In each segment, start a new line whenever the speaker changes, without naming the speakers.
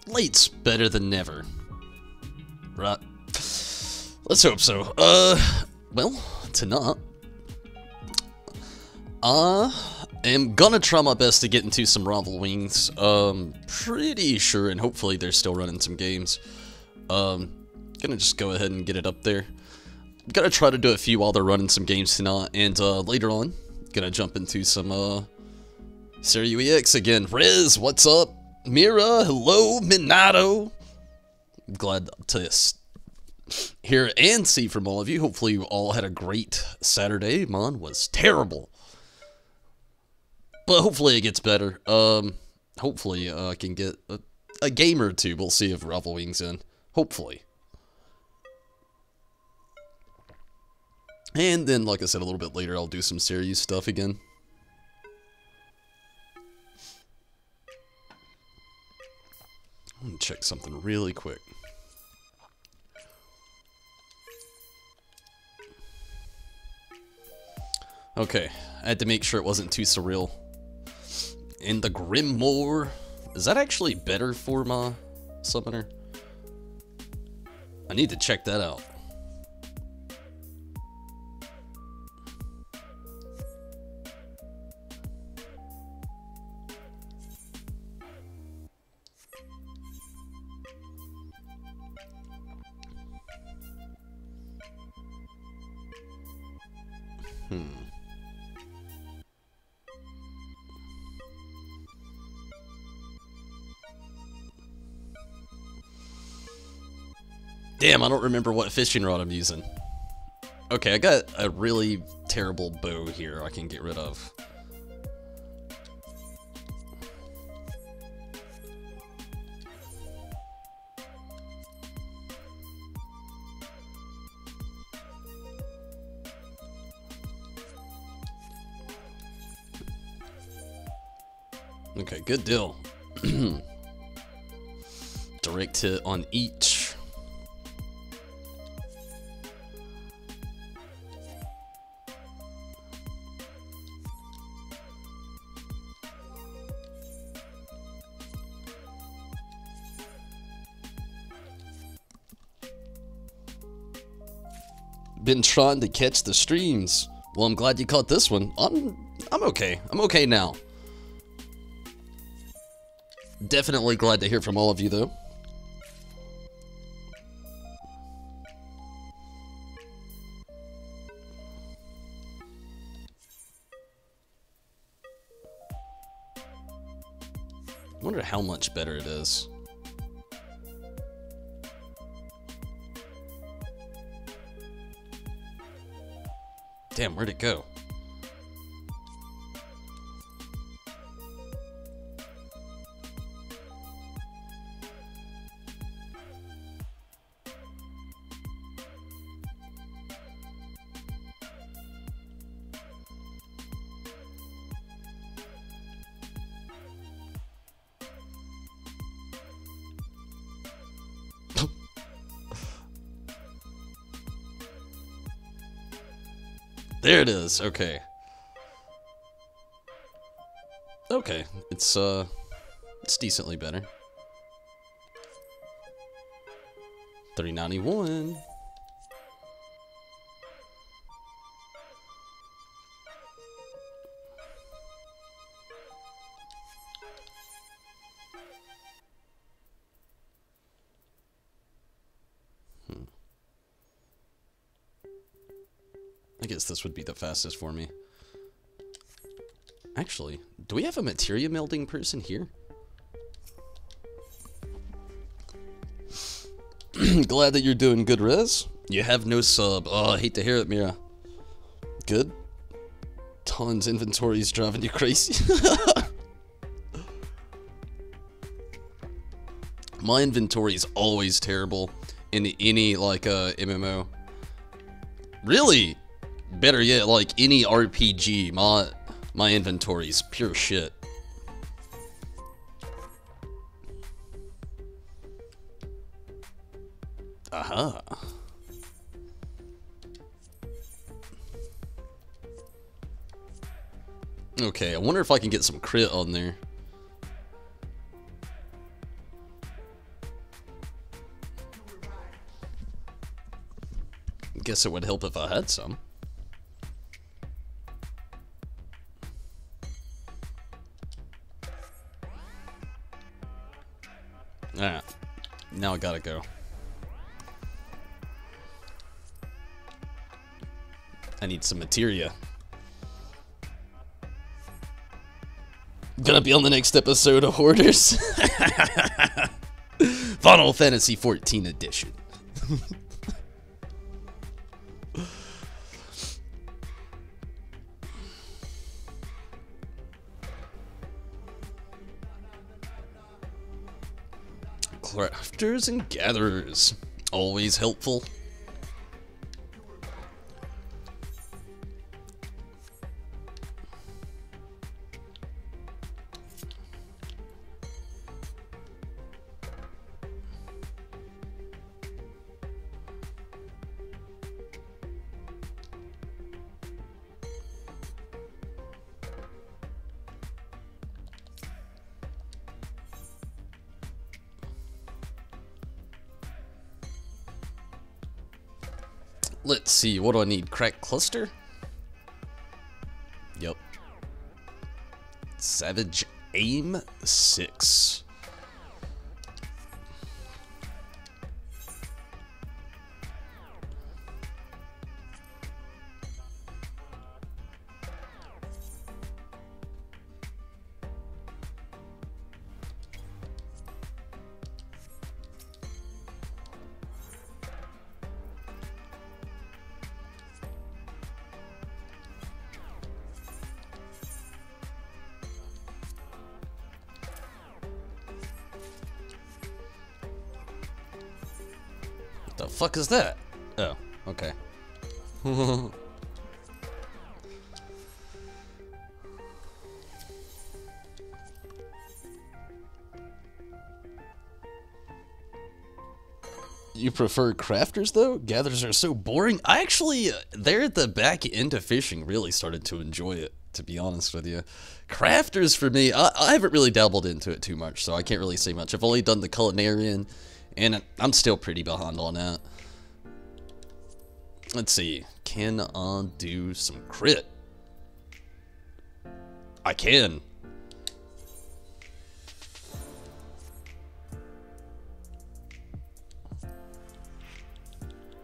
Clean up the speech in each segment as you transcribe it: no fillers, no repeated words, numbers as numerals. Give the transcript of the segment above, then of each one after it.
Late's better than never. Right. Let's hope so. Well, tonight, I am gonna try my best to get into some Rival Wings. Pretty sure, and hopefully they're still running some games. Gonna just go ahead and get it up there. Gonna try to do a few while they're running some games tonight, and later on, gonna jump into some Seiryu EX again. Riz, what's up? Mira, hello, Minato. Glad to hear and see from all of you. Hopefully you all had a great Saturday. Mine was terrible, but hopefully it gets better. Hopefully I can get a game or two. We'll see if Rival Wings in. Hopefully. And then, like I said, a little bit later, I'll do some Seiryu stuff again. I'm gonna check something really quick. Okay, I had to make sure it wasn't too surreal. And the Grimoire, is that actually better for my summoner? I need to check that out. Damn, I don't remember what fishing rod I'm using. Okay, I got a really terrible bow here I can get rid of. Okay, good deal. Direct hit on each. Been trying to catch the streams. Well, I'm glad you caught this one. I'm okay. I'm okay now. Definitely glad to hear from all of you, though. I wonder how much better it is. Damn, where'd it go? There it is. Okay. Okay, it's decently better. 391. I guess this would be the fastest for me. Actually, do we have a materia melding person here? Glad that you're doing good, Rez. You have no sub. Oh, I hate to hear it, Mira. Good. Tons inventory's driving you crazy. My inventory's always terrible in any like MMO. Really? Better yet, like any RPG, my inventory's pure shit. Aha. Okay, I wonder if I can get some crit on there. Guess it would help if I had some. Alright. Now I gotta go. I need some materia. Gonna be on the next episode of Hoarders. Final Fantasy XIV edition. Crafters and gatherers. Always helpful. Let's see, what do I need? Crack cluster? Yep. Savage aim 6. The fuck is that? Oh, okay. You prefer crafters though? Gatherers are so boring. I actually, there at the back end of fishing, really started to enjoy it, to be honest with you. Crafters for me, I haven't really dabbled into it too much, so I can't really say much. I've only done the culinarian, and I'm still pretty behind on that. Let's see. Can I do some crit? I can.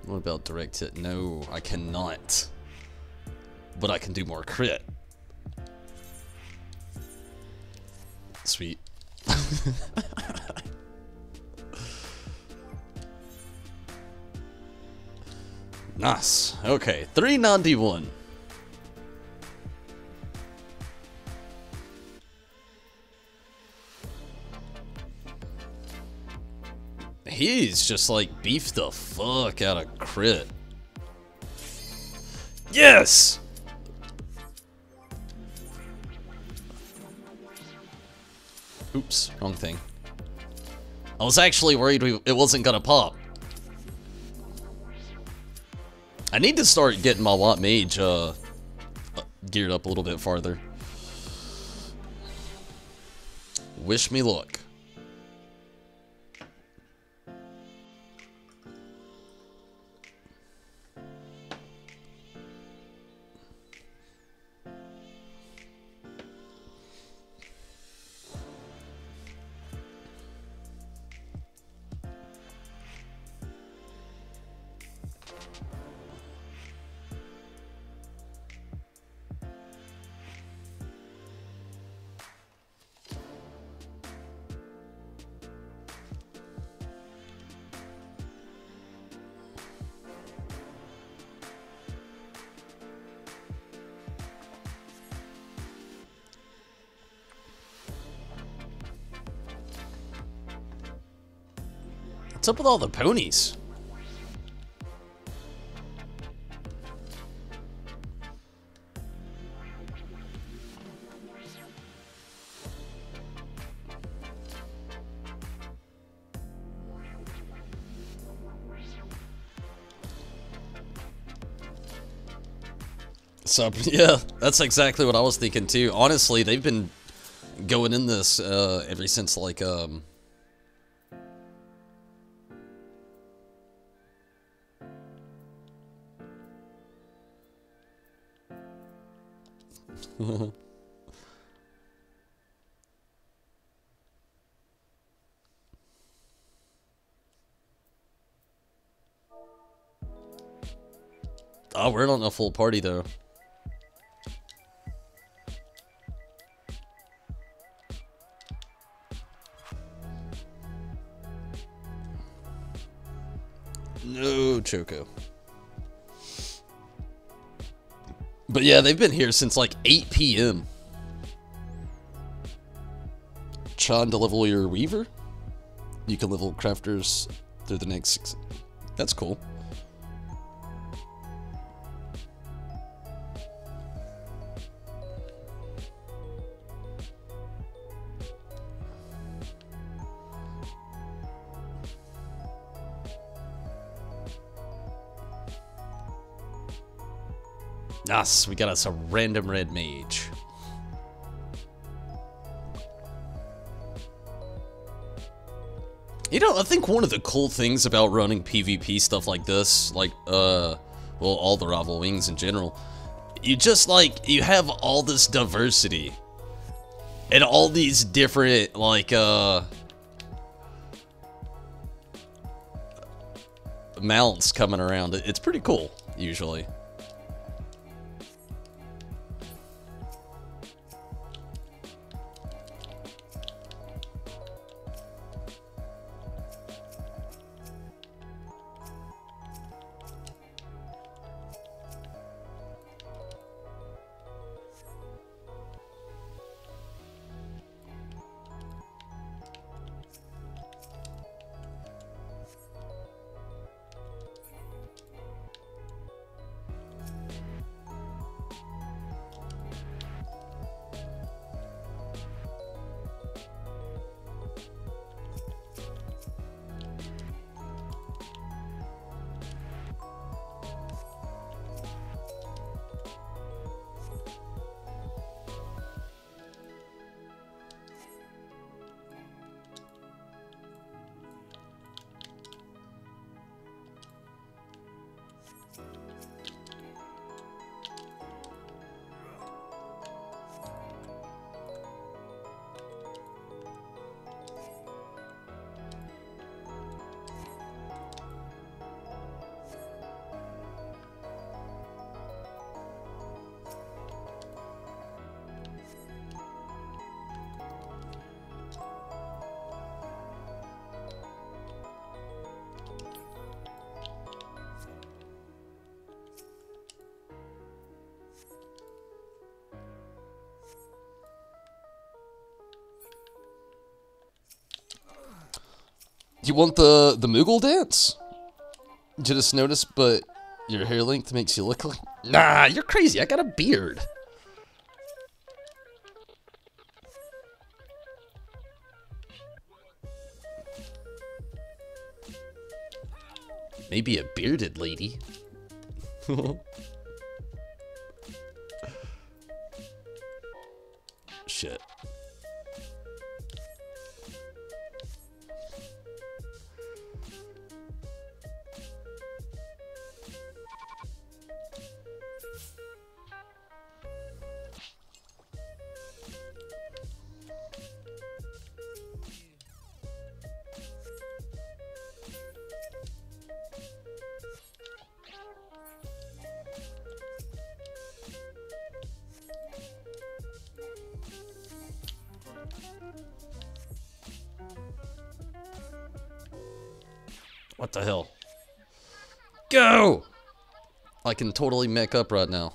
What about direct hit? No, I cannot. But I can do more crit. Sweet. Nice. Okay, 391. He's just like beefed the fuck out of crit. Yes! Oops, wrong thing. I was actually worried it wasn't gonna pop. I need to start getting my Watt Mage geared up a little bit farther. Wish me luck. What's up with all the ponies? So, yeah, that's exactly what I was thinking too. Honestly, they've been going in this ever since like Oh, we're not in a full party though. No Choco. But yeah, they've been here since like 8 p.m. Trying to level your Weaver? You can level crafters through the next 6. That's cool. Nice, we got us a random red mage. You know, I think one of the cool things about running PvP stuff like this, like, well, all the rival wings in general, you just, like, you have all this diversity. And all these different, like, mounts coming around. It's pretty cool, usually. You want the Moogle dance? Did you just notice, but your hair length makes you look like... Nah, you're crazy. I got a beard. Maybe a bearded lady. Shit. What the hell? Go! I can totally mech up right now.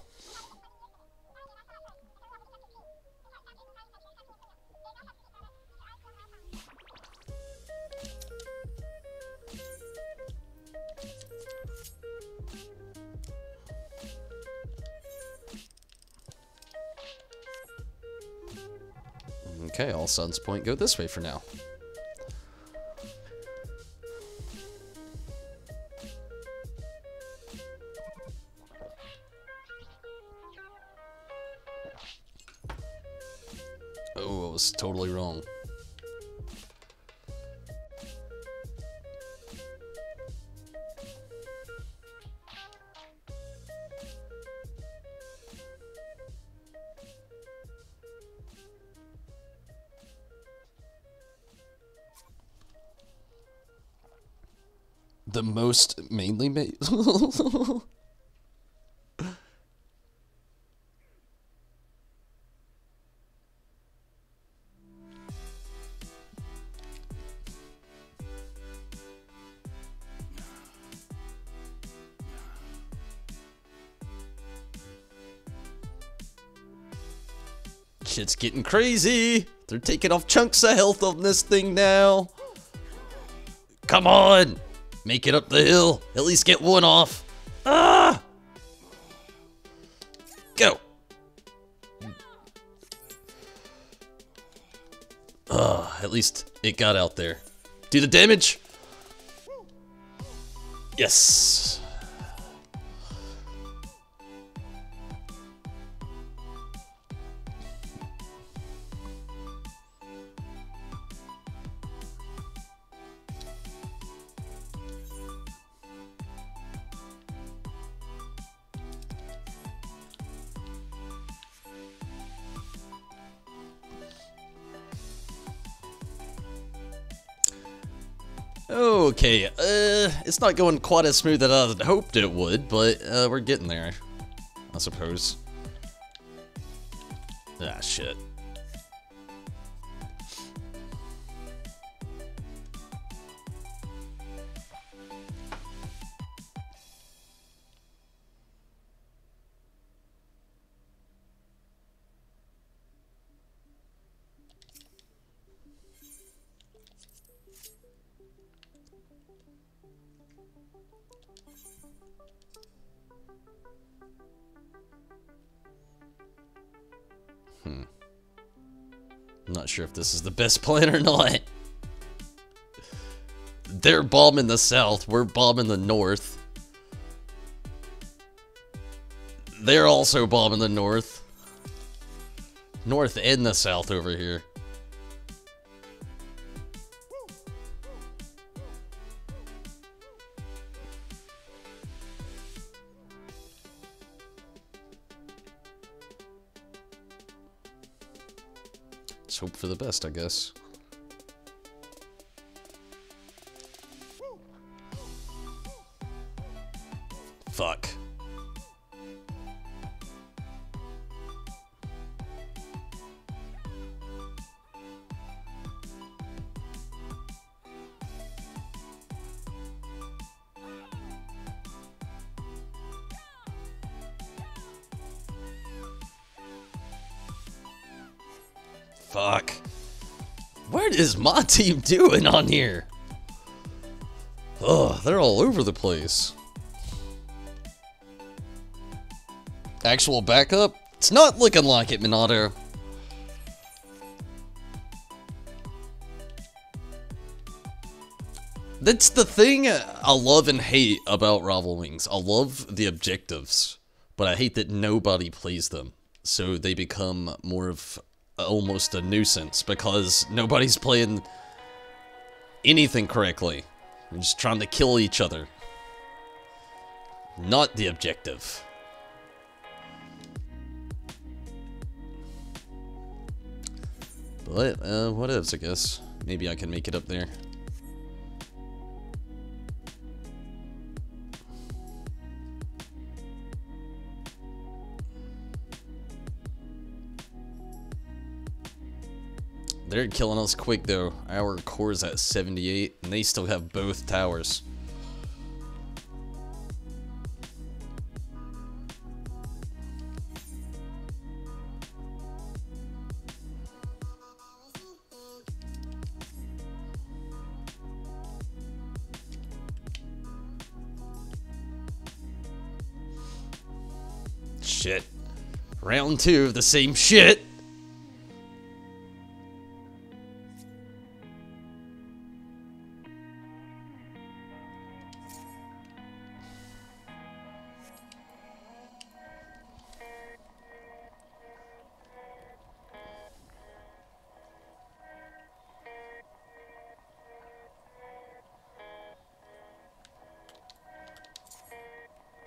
Okay, all Sun's Point go this way for now. Oh, I was totally wrong. The most mainly made. Shit's getting crazy. They're taking off chunks of health on this thing now. Come on. Make it up the hill. At least get one off. Ah! Go. At least it got out there. Do the damage. Yes. Okay, it's not going quite as smooth as I had hoped it would, but we're getting there, I suppose. Ah, shit. I'm not sure if this is the best plan or not. They're bombing the south, we're bombing the north. They're also bombing the north. North and the south over here. Let's hope for the best, I guess. Fuck. Fuck. What is my team doing on here? Ugh, they're all over the place. Actual backup? It's not looking like it, Minato. That's the thing I love and hate about Rival Wings. I love the objectives, but I hate that nobody plays them. So they become more of almost a nuisance because nobody's playing anything correctly. They're just trying to kill each other. Not the objective. But, what else, I guess. Maybe I can make it up there. They're killing us quick though. Our core's at 78 and they still have both towers. Shit. Round 2 of the same shit.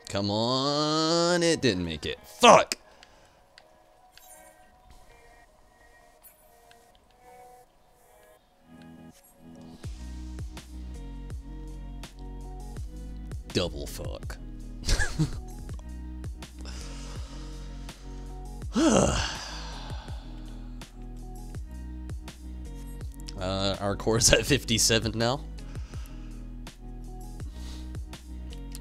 Come on, it didn't make it. Fuck! Our core's at 57 now.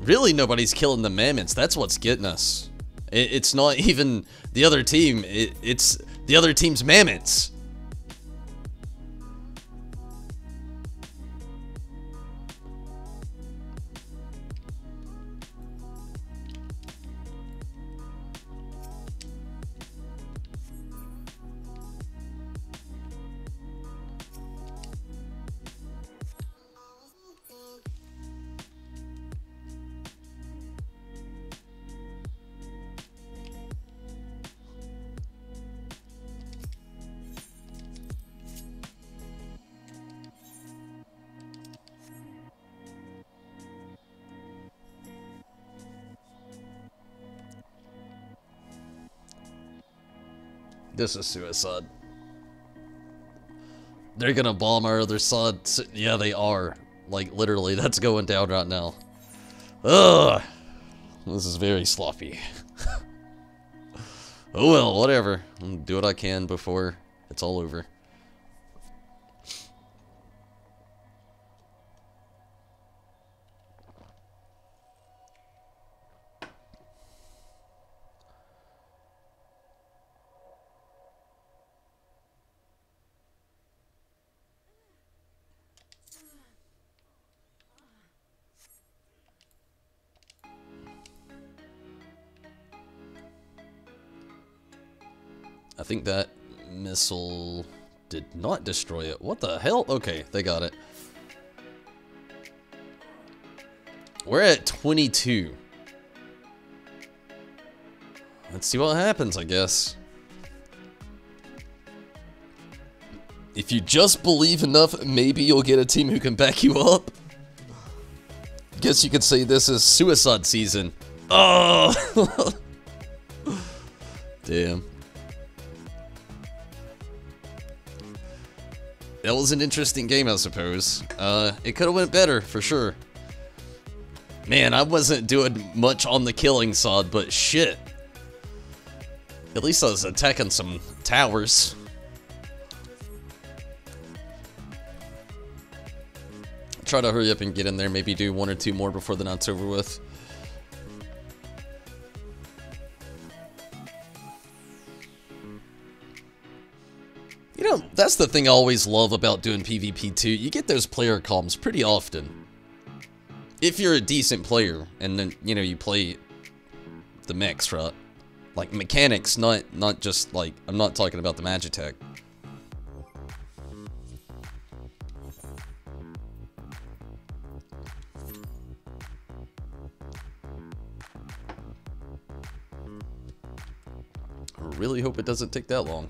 Really, nobody's killing the mammoths. That's what's getting us. It's not even the other team. It's the other team's mammoths. This is suicide. They're gonna bomb our other side. Yeah, they are. Like, literally, that's going down right now. Ugh! This is very sloppy. Oh well, whatever. I'll do what I can before it's all over. I think that missile did not destroy it. What the hell? Okay, they got it. We're at 22. Let's see what happens, I guess. If you just believe enough, maybe you'll get a team who can back you up. Guess you could say this is suicide season. Oh! Damn. That was an interesting game, I suppose. It could have went better, for sure. Man, I wasn't doing much on the killing side, but shit. At least I was attacking some towers. Try to hurry up and get in there, maybe do 1 or 2 more before the night's over with. You know, that's the thing I always love about doing PvP too. You get those player comms pretty often. If you're a decent player, and then, you know, you play the mechs, right? Like, mechanics, not just, like, I'm not talking about the Magitech. I really hope it doesn't take that long.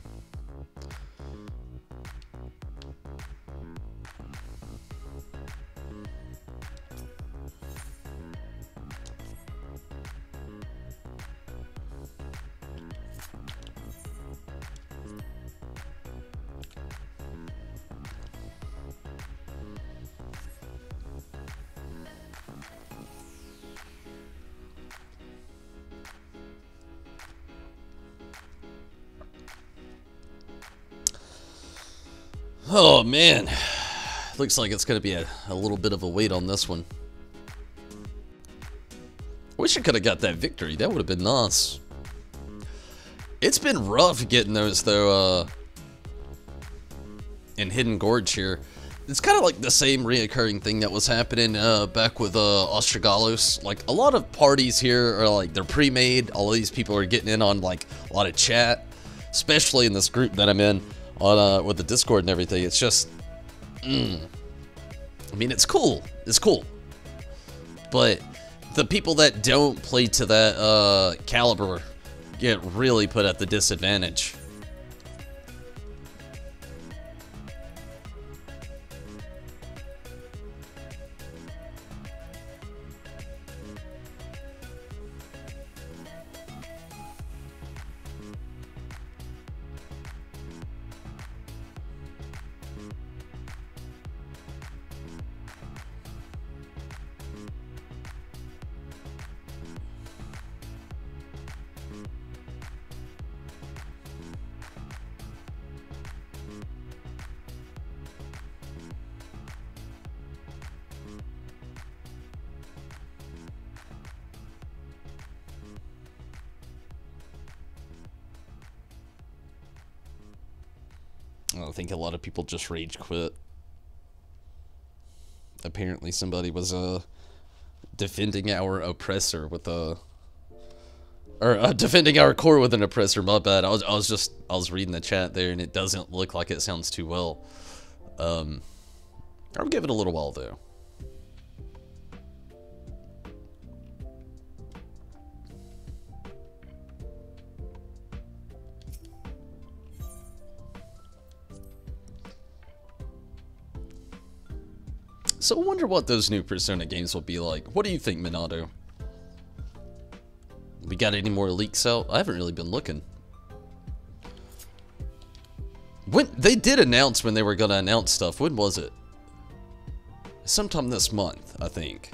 Oh man, looks like it's gonna be a little bit of a wait on this one. Wish I could have got that victory. That would have been nice. It's been rough getting those though. In Hidden Gorge here, it's kind of like the same reoccurring thing that was happening back with Ostrogalos. Like, a lot of parties here are like, they're pre-made. All of these people are getting in on like a lot of chat, especially in this group that I'm in on with the Discord and everything. It's just, I mean, it's cool. It's cool, but the people that don't play to that caliber get really put at the disadvantage. I think a lot of people just rage quit. Apparently somebody was defending our oppressor with a... Or defending our core with an oppressor, my bad. I was reading the chat there, and it doesn't look like it sounds too well. I'll give it a little while, though. So I wonder what those new Persona games will be like. What do you think, Minato? We got any more leaks out? I haven't really been looking. When they did announce when they were gonna announce stuff. When was it? Sometime this month, I think.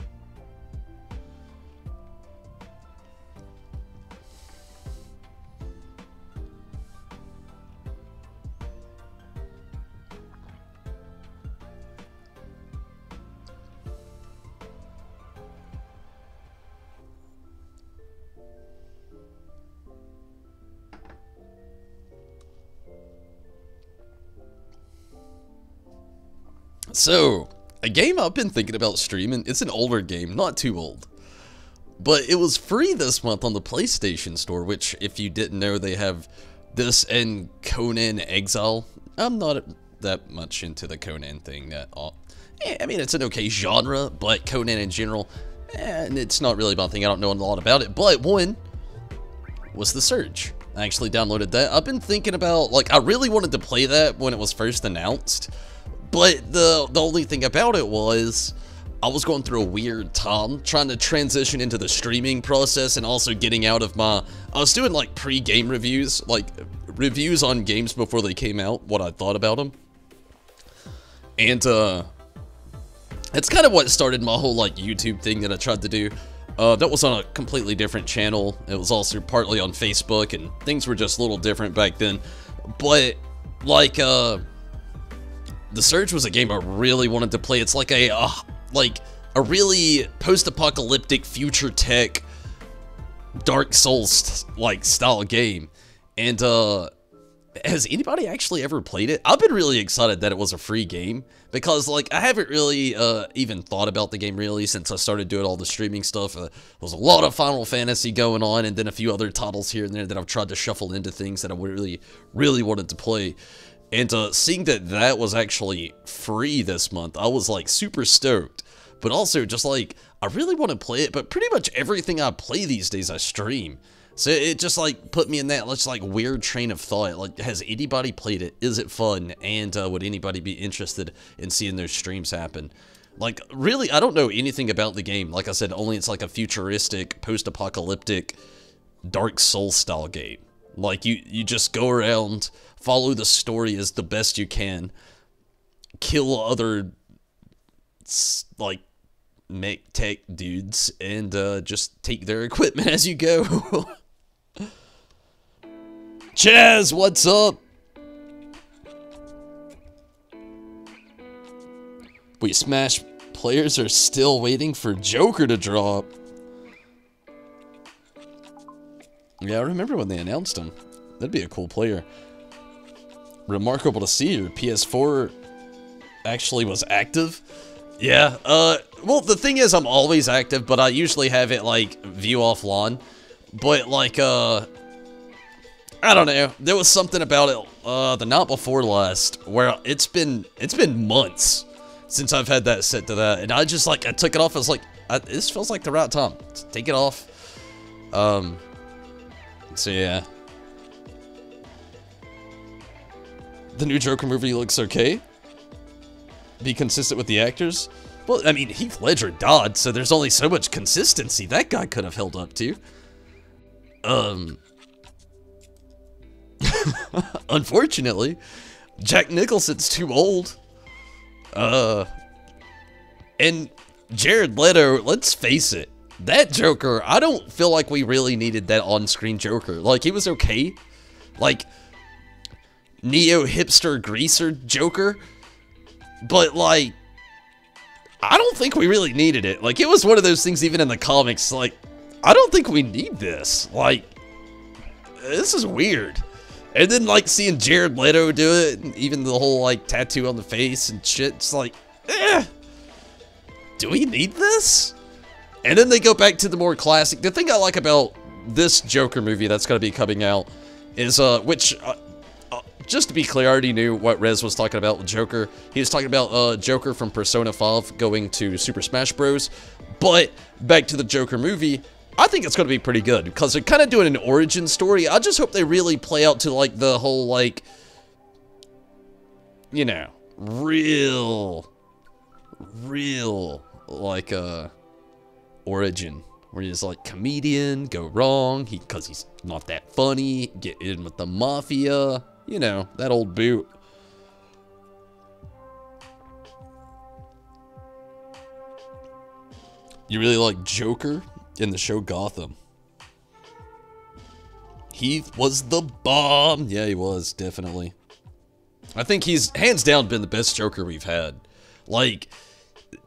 So, a game I've been thinking about streaming, it's an older game, not too old. But it was free this month on the PlayStation Store, which, if you didn't know, they have this and Conan Exile. I'm not that much into the Conan thing at all. I mean, it's an okay genre, but Conan in general, and it's not really my thing. I don't know a lot about it, but one was The Surge. I actually downloaded that. I've been thinking about, like, I really wanted to play that when it was first announced. But the only thing about it was, I was going through a weird time trying to transition into the streaming process and also getting out of my... I was doing like pre-game reviews, like reviews on games before they came out, what I thought about them. And it's kind of what started my whole like YouTube thing that I tried to do. That was on a completely different channel. It was also partly on Facebook, and things were just a little different back then. But like The Surge was a game I really wanted to play. It's like a really post-apocalyptic future tech Dark Souls like style game. And has anybody actually ever played it? I've been really excited that it was a free game, because like I haven't really even thought about the game really since I started doing all the streaming stuff. There was a lot of Final Fantasy going on, and then a few other titles here and there that I've tried to shuffle into things that I really wanted to play. And seeing that was actually free this month, I was like super stoked. But also just like, I really want to play it, but pretty much everything I play these days I stream. So it just like put me in that like weird train of thought. Like, has anybody played it? Is it fun? And would anybody be interested in seeing those streams happen? Like, really, I don't know anything about the game. Like I said, only it's like a futuristic, post-apocalyptic, Dark Souls style game. Like, you just go around, follow the story as the best you can, kill other, like, mech tech dudes, and just take their equipment as you go. Chaz, what's up? We Smash players are still waiting for Joker to drop. Yeah, I remember when they announced him. That'd be a cool player. Remarkable to see your PS4 actually was active. Yeah, well, the thing is, I'm always active, but I usually have it, like, view offline. But, like, I don't know. There was something about it, the night before last, where it's been months since I've had that set to that. And I just, like, I took it off. I was like, this feels like the right time. Just take it off. So, yeah. The new Joker movie looks okay. Be consistent with the actors. Well, I mean, Heath Ledger died, so there's only so much consistency that guy could have held up to. Unfortunately, Jack Nicholson's too old. And Jared Leto, let's face it, that Joker, I don't feel like we really needed that on-screen Joker. Like, he was okay. Like, neo-hipster greaser Joker. But, like, I don't think we really needed it. Like, it was one of those things even in the comics, like, I don't think we need this. Like, this is weird. And then, like, seeing Jared Leto do it, and even the whole, like, tattoo on the face and shit, it's like, do we need this? And then they go back to the more classic. The thing I like about this Joker movie that's going to be coming out is, just to be clear, I already knew what Rez was talking about with Joker. He was talking about Joker from Persona 5 going to Super Smash Bros. But back to the Joker movie, I think it's going to be pretty good because they're kind of doing an origin story. I just hope they really play out to, like, the whole, like, you know, real, like, origin. Where he's like, comedian, go wrong, because he's not that funny, get in with the mafia, you know, that old boot. You really like Joker in the show Gotham? He was the bomb. Yeah, he was, definitely. I think he's, hands down, been the best Joker we've had. Like,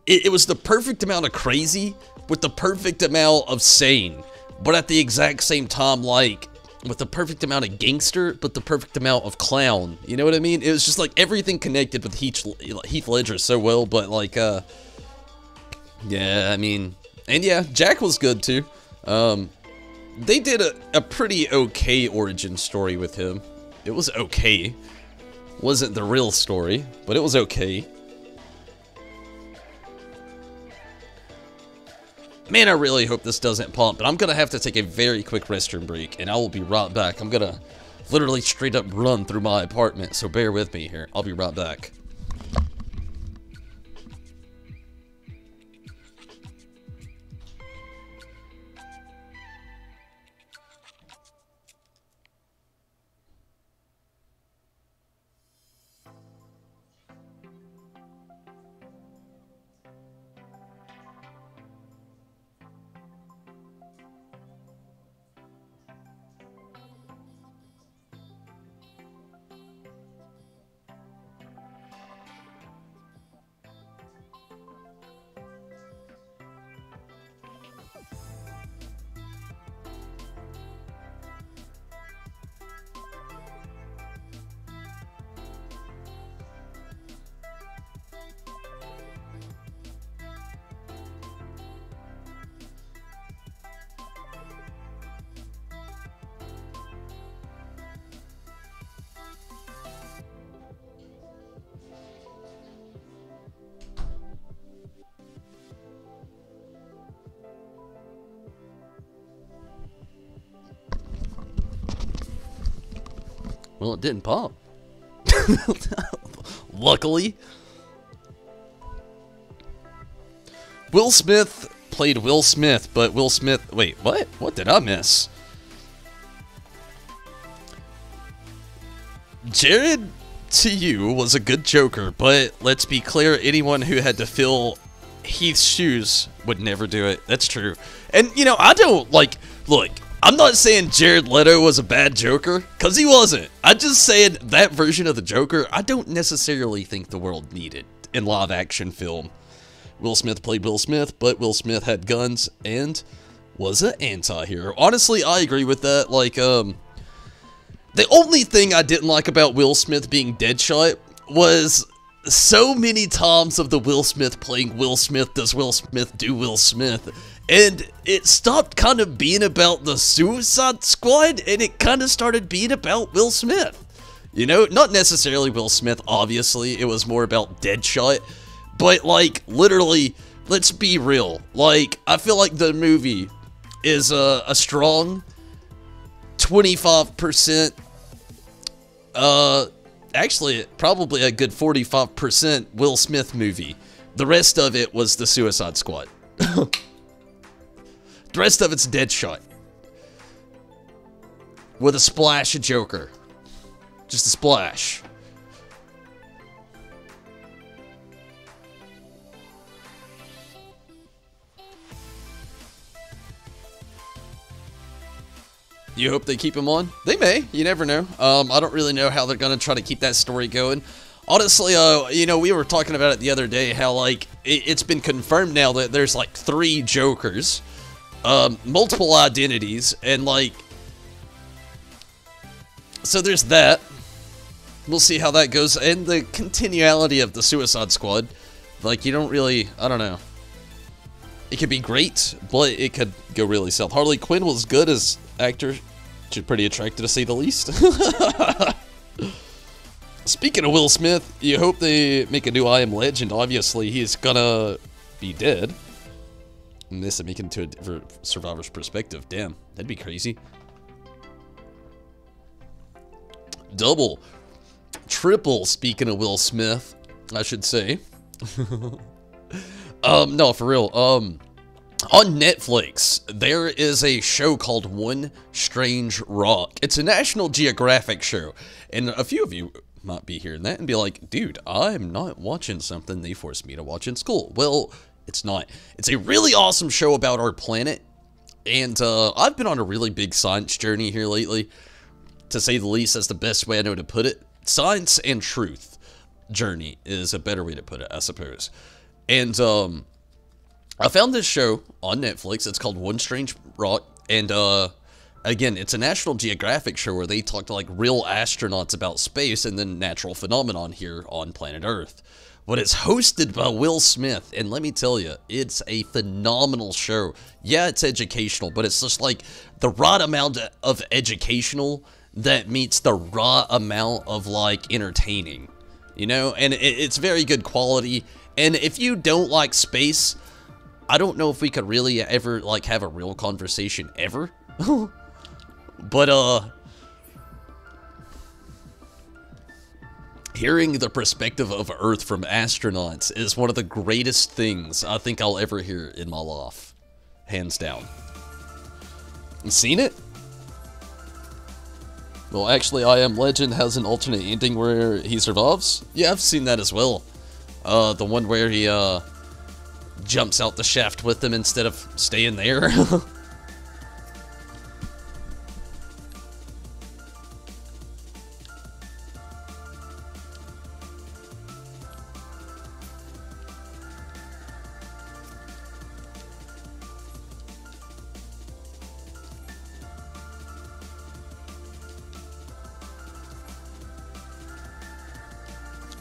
it was the perfect amount of crazy with the perfect amount of sane, but at the exact same time, like, with the perfect amount of gangster, but the perfect amount of clown. You know what I mean? It was just like everything connected with Heath Ledger so well, but like, yeah, I mean, and yeah, Jack was good too. They did a pretty okay origin story with him. It was okay. Wasn't the real story, but it was okay. Man, I really hope this doesn't pump, but I'm gonna have to take a very quick restroom break, and I will be right back. I'm gonna literally straight up run through my apartment, so bear with me here. I'll be right back. Well, it didn't pop. Luckily. Will Smith played Will Smith, but Will Smith... Wait, what? What did I miss? Jared, to you, was a good Joker, but let's be clear, anyone who had to fill Heath's shoes would never do it. That's true. And, you know, I don't, like... Look... I'm not saying Jared Leto was a bad Joker, because he wasn't. I'm just saying that version of the Joker, I don't necessarily think the world needed in live-action film. Will Smith played Will Smith, but Will Smith had guns and was an anti-hero. Honestly, I agree with that. Like, the only thing I didn't like about Will Smith being Deadshot was so many times of the Will Smith playing Will Smith, does Will Smith do Will Smith? And it stopped kind of being about the Suicide Squad, and it kind of started being about Will Smith. You know, not necessarily Will Smith, obviously, it was more about Deadshot. But, like, literally, let's be real. Like, I feel like the movie is a strong 25%, actually, probably a good 45% Will Smith movie. The rest of it was the Suicide Squad. The rest of it's Deadshot. With a splash of Joker. Just a splash. You hope they keep him on? They may. You never know. I don't really know how they're going to try to keep that story going. Honestly, you know, we were talking about it the other day, how, like, it's been confirmed now that there's, like, 3 Jokers. Multiple identities, and, like, So there's that. We'll see how that goes. And the continuality of the Suicide Squad. Like, you don't really... I don't know. It could be great, but it could go really south. Harley Quinn was good as actor. She's pretty attractive, to say the least. Speaking of Will Smith, you hope they make a new I Am Legend. Obviously, he's gonna be dead. And this, make it into a survivor's perspective. Damn, that'd be crazy. Double. Triple, speaking of Will Smith, I should say. No, for real. On Netflix, there is a show called One Strange Rock. It's a National Geographic show. And a few of you might be hearing that and be like, dude, I'm not watching something they forced me to watch in school. Well, it's not. It's a really awesome show about our planet. And I've been on a really big science journey here lately. To say the least, that's the best way I know to put it. Science and truth journey is a better way to put it, I suppose. And I found this show on Netflix. It's called One Strange Rock. And again, it's a National Geographic show where they talk to like real astronauts about space and then natural phenomenon here on planet Earth. But it's hosted by Will Smith, and let me tell you, it's a phenomenal show. Yeah, it's educational, but it's just like the right amount of educational that meets the right amount of like entertaining, you know? And it's very good quality. And if you don't like space, I don't know if we could really ever like have a real conversation ever. But hearing the perspective of Earth from astronauts is one of the greatest things I think I'll ever hear in my life. Hands down. You seen it? Well, actually, I Am Legend has an alternate ending where he survives. Yeah, I've seen that as well. The one where he, jumps out the shaft with them instead of staying there.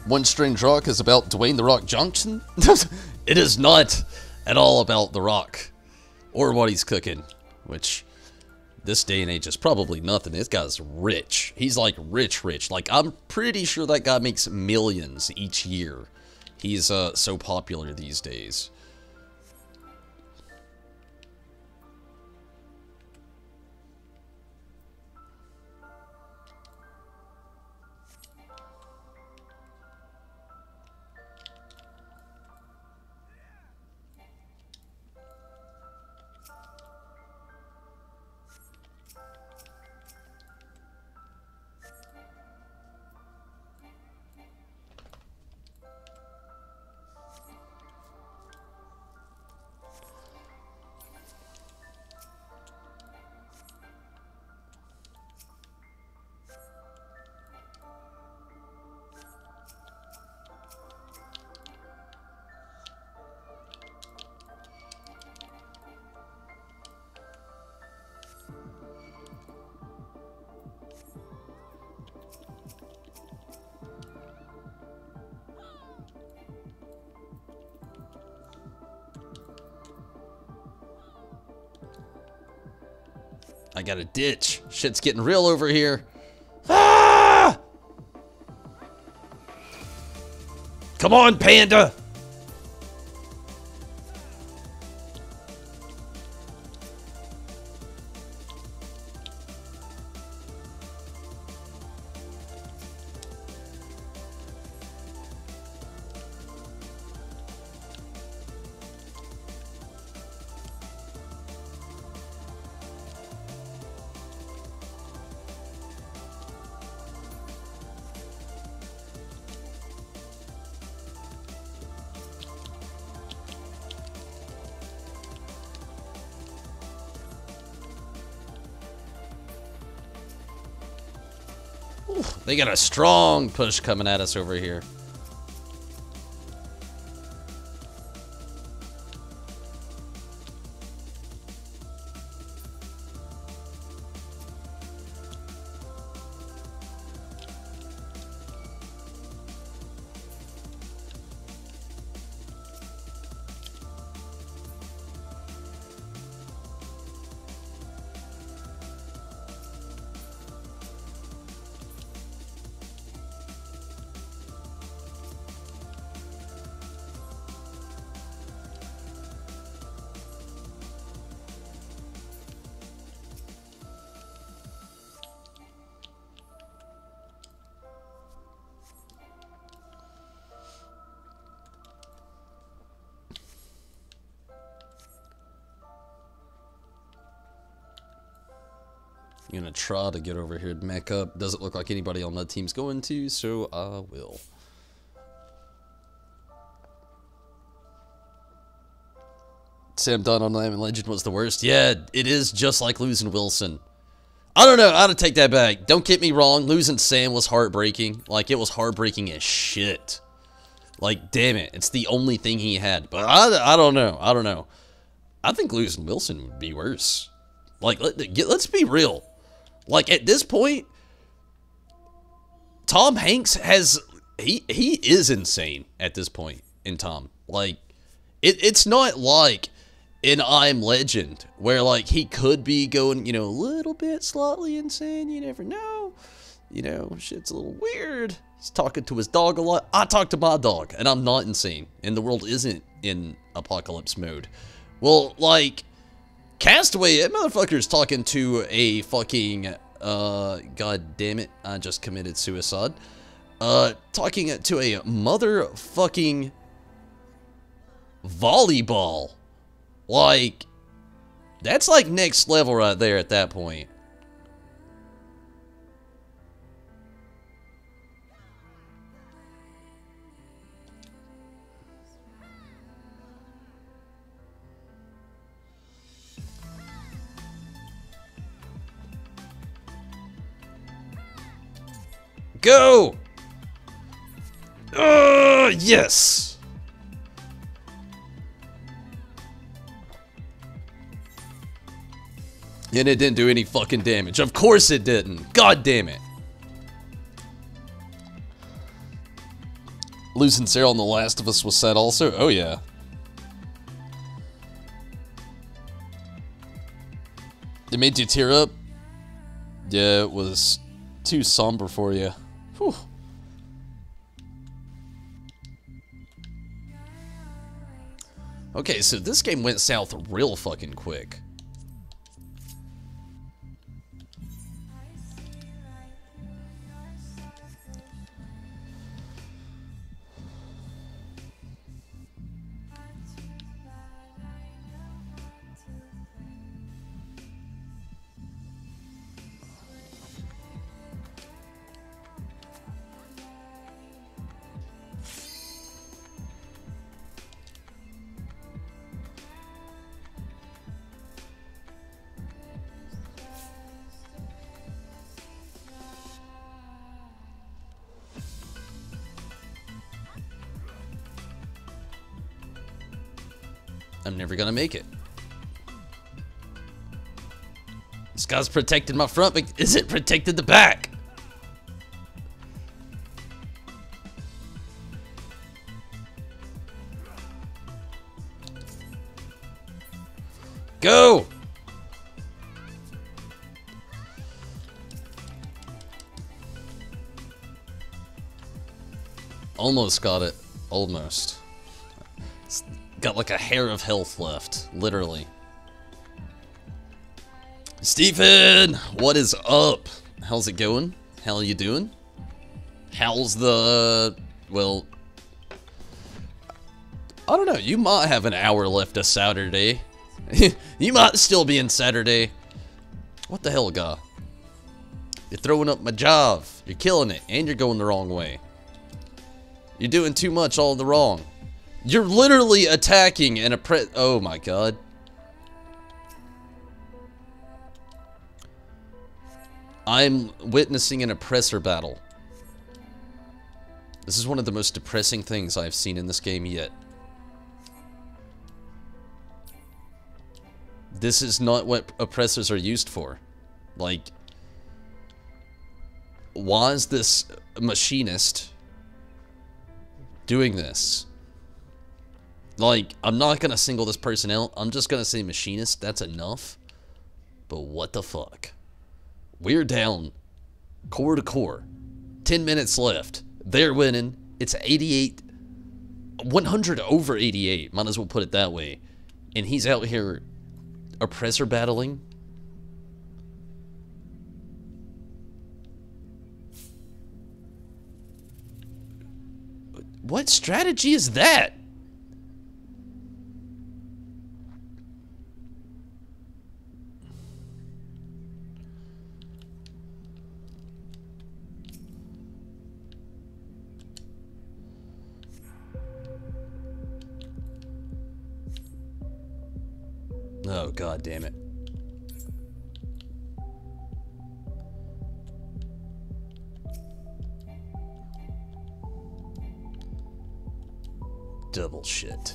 One Strange Rock is about Dwayne "The Rock" Johnson? It is not at all about The Rock. Or what he's cooking. Which, this day and age is probably nothing. This guy's rich. He's like rich. Like, I'm pretty sure that guy makes millions each year. He's so popular these days. I got a ditch. Shit's getting real over here. Ah! Come on, Panda! They got a strong push coming at us over here. I'm gonna try to get over here and mech up. Doesn't look like anybody on that team's going to, so I will. Sam Dunn on I Am Legend was the worst. Yeah, it is just like losing Wilson. I don't know, I ought to take that back. Don't get me wrong, losing Sam was heartbreaking. Like, it was heartbreaking as shit. Like, damn it, it's the only thing he had. But I don't know, I don't know. I think losing Wilson would be worse. Like, let's be real. Like, at this point, Tom Hanks has... He is insane at this point in Tom. Like, it's not like in I'm Legend, where, like, he could be going, you know, a little bit slightly insane. You never know. You know, shit's a little weird. He's talking to his dog a lot. I talk to my dog, and I'm not insane. And the world isn't in apocalypse mode. Well, like, Castaway, that motherfucker's talking to a fucking, god damn it, I just committed suicide. Talking to a motherfucking volleyball. Like, that's like next level right there at that point. Go! Yes! And it didn't do any fucking damage. Of course it didn't. God damn it. Losing Sarah on The Last of Us was sad also. Oh yeah. It made you tear up? Yeah, it was too somber for you. Whew. Okay, so this game went south real fucking quick. I'm never gonna make it. This guy's protected my front, but isn't protected the back. Go! Almost got it. Almost. Got like a hair of health left, literally. Stephen, what is up? How's it going? How are you doing? How's the... well... I don't know, you might have an hour left of Saturday. You might still be in Saturday. What the hell, guy? You're throwing up my job. You're killing it, and you're going the wrong way. You're doing too much all the wrong. You're literally attacking an oh my god. I'm witnessing an oppressor battle. This is one of the most depressing things I've seen in this game yet. This is not what oppressors are used for. Like, why is this machinist doing this? Like, I'm not gonna single this person out. I'm just gonna say machinist. That's enough. But what the fuck? We're down core to core. 10 minutes left. They're winning. It's 88. 100 over 88. Might as well put it that way. And he's out here oppressor battling. What strategy is that? Oh, god damn it. Double shit.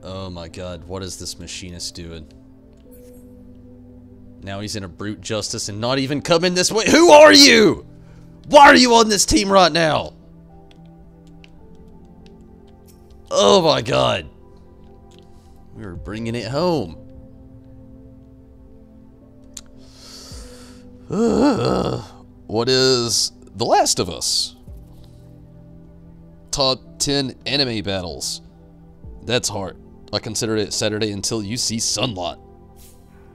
Oh my god, what is this machinist doing? Now he's in a brute justice and not even coming this way. Who are you? Why are you on this team right now? Oh my god. We were bringing it home. What is The Last of Us? Top 10 anime battles. That's hard. I considered it Saturday until you see sunlight.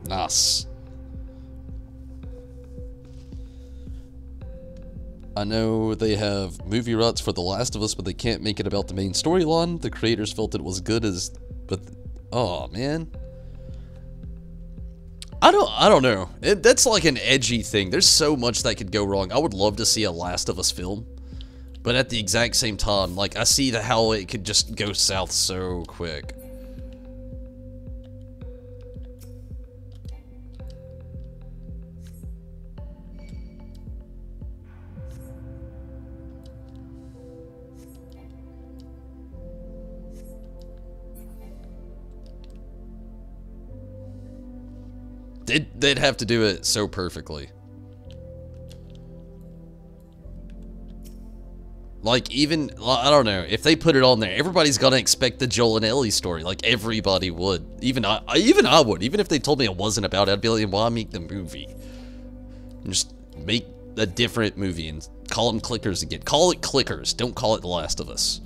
Nice. I know they have movie rights for The Last of Us, but they can't make it about the main storyline. The creators felt it was good as, but oh man, I don't know. That's like an edgy thing. There's so much that could go wrong. I would love to see a Last of Us film, but at the exact same time, like I see how it could just go south so quick. They'd have to do it so perfectly. Like, even, I don't know, if they put it on there, everybody's gonna expect the Joel and Ellie story. Like, everybody would. Even I would. Even if they told me it wasn't about it, I'd be like, why make the movie? And just make a different movie and call them clickers again. Call it clickers. Don't call it The Last of Us.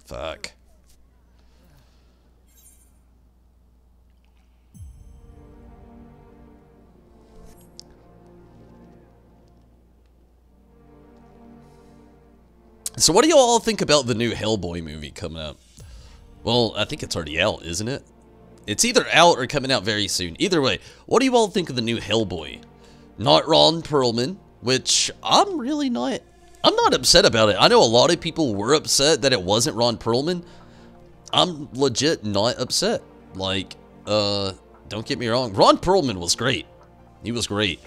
Fuck. So what do you all think about the new Hellboy movie coming up? Well, I think it's already out, isn't it? It's either out or coming out very soon. Either way, what do you all think of the new Hellboy? Not Ron Perlman, which I'm not upset about it. I know a lot of people were upset that it wasn't Ron Perlman. I'm legit not upset. Like, don't get me wrong. Ron Perlman was great. He was great.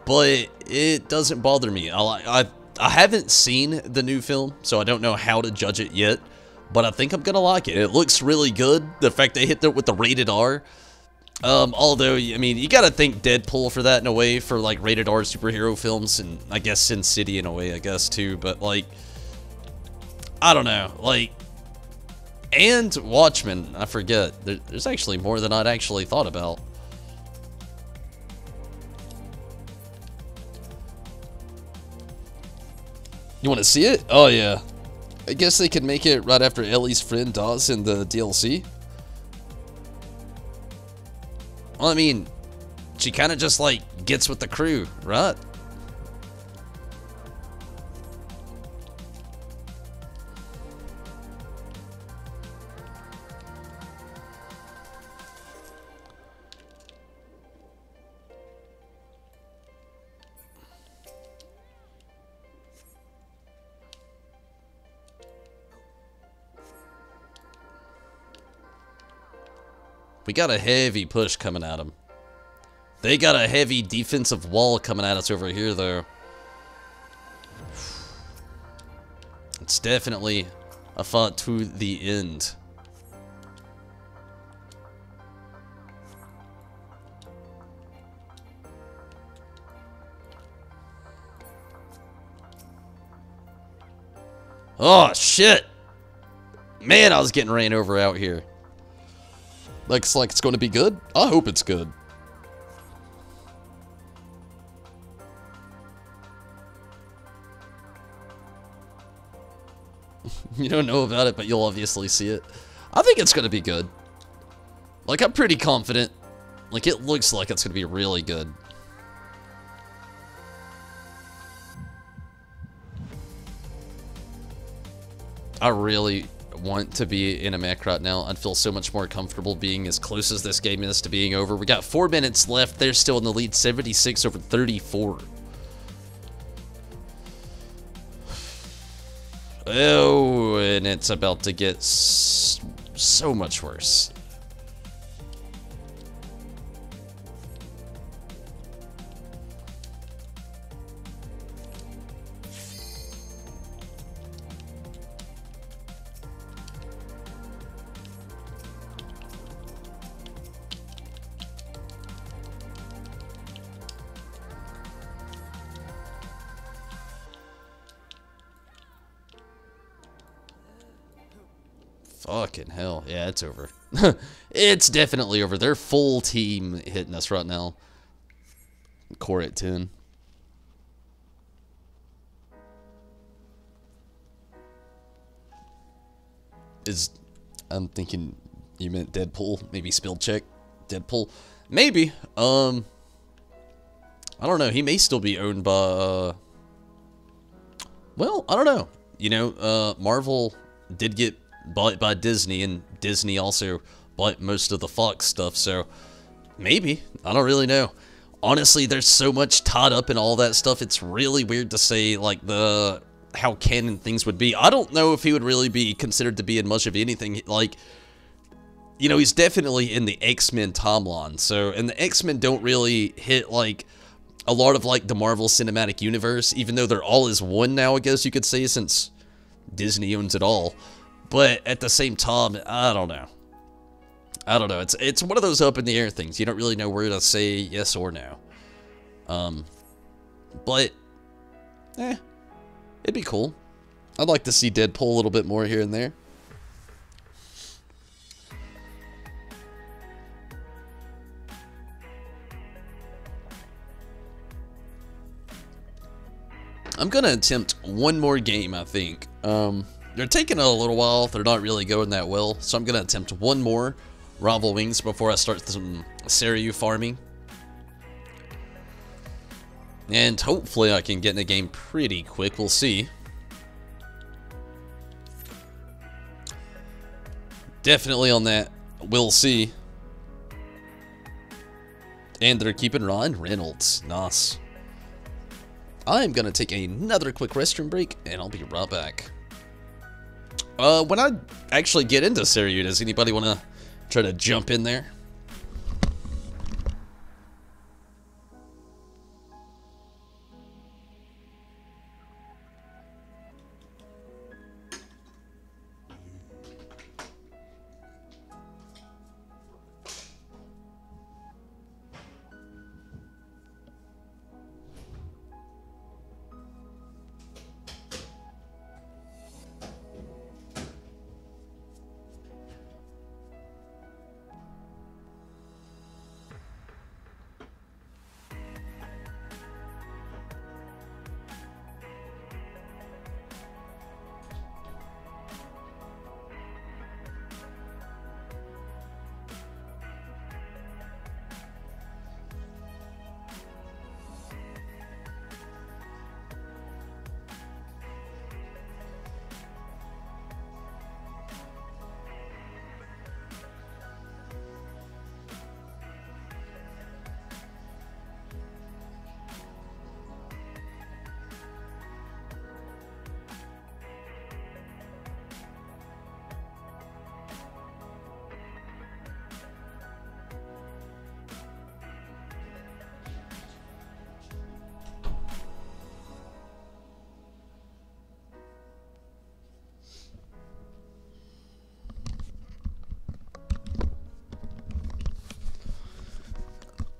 But it doesn't bother me. I haven't seen the new film, so I don't know how to judge it yet. But I think I'm gonna like it. It looks really good. The fact they hit it with the rated R. Although, I mean, you gotta think Deadpool for that in a way, for like rated R superhero films, and I guess Sin City in a way, I guess too, but like, I don't know, like, and Watchmen, I forget, there's actually more than I'd actually thought about. You wanna see it? Oh yeah. I guess they could make it right after Ellie's friend dies in the DLC. Well, I mean, she kind of just, like, gets with the crew, right? We got a heavy push coming at them. They got a heavy defensive wall coming at us over here, though. It's definitely a fight to the end. Oh, shit. Man, I was getting ran over out here. Looks like it's going to be good. I hope it's good. You don't know about it, but you'll obviously see it. I think it's going to be good. Like, I'm pretty confident. Like, it looks like it's going to be really good. I really want to be in a mech right now. I'd feel so much more comfortable being as close as this game is to being over. We got 4 minutes left. They're still in the lead, 76 over 34. Oh, and it's about to get so much worse. Fucking hell. Yeah, it's over. It's definitely over. Their full team hitting us right now. Core at 10. I'm thinking you meant Deadpool. Maybe spell check. Deadpool. Maybe. I don't know. He may still be owned by... well, I don't know. You know, Marvel did get bought by Disney, and Disney also bought most of the Fox stuff, so maybe. I don't really know. Honestly, there's so much tied up in all that stuff, it's really weird to say, like, how canon things would be. I don't know if he would really be considered to be in much of anything. Like, you know, he's definitely in the X-Men timeline, so, and the X-Men don't really hit, like, a lot of, like, the Marvel Cinematic Universe, even though they're all as one now, I guess you could say, since Disney owns it all. But at the same time, I don't know. I don't know. It's one of those up in the air things. You don't really know where to say yes or no. But it'd be cool. I'd like to see Deadpool a little bit more here and there. I'm gonna attempt one more game, I think. They're taking a little while. They're not really going that well. So I'm going to attempt one more Rival Wings before I start some Seiryu farming. And hopefully I can get in the game pretty quick. We'll see. Definitely on that. We'll see. And they're keeping Ryan Reynolds. Nice. I'm going to take another quick restroom break, and I'll be right back. When I actually get into Seiryu, does anybody want to try to jump in there?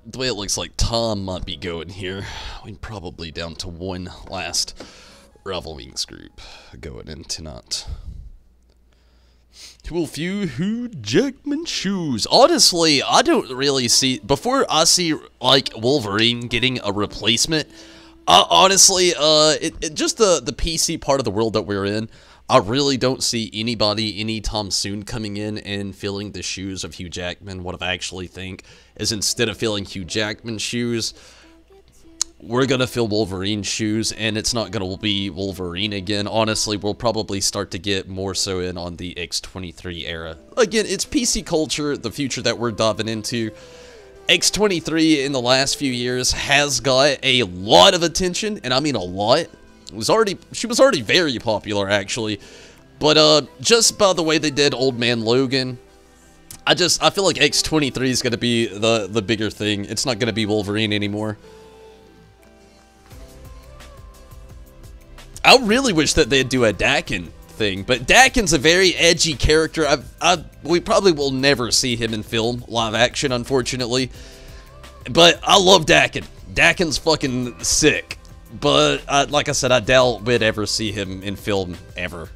The way it looks like Tom might be going here, we're probably down to one last Rival Wings group going in tonight. To a few Hugh Jackman shoes. Honestly, I don't really see, before I see like Wolverine getting a replacement, honestly, just the PC part of the world that we're in, I really don't see anybody anytime soon coming in and filling the shoes of Hugh Jackman. What I actually think is, instead of filling Hugh Jackman's shoes, we're going to fill Wolverine's shoes, and it's not going to be Wolverine again. Honestly, we'll probably start to get more so in on the X-23 era. Again, it's PC culture, the future that we're diving into. X-23 in the last few years has got a lot of attention, and I mean a lot. She was already very popular, actually. But just by the way they did Old Man Logan, I feel like X-23 is going to be the bigger thing. It's not going to be Wolverine anymore. I really wish that they'd do a Daken thing, but Daken's a very edgy character. We probably will never see him in film, live action, unfortunately. But I love Daken. Daken's fucking sick. But, like I said, I doubt we'd ever see him in film, ever.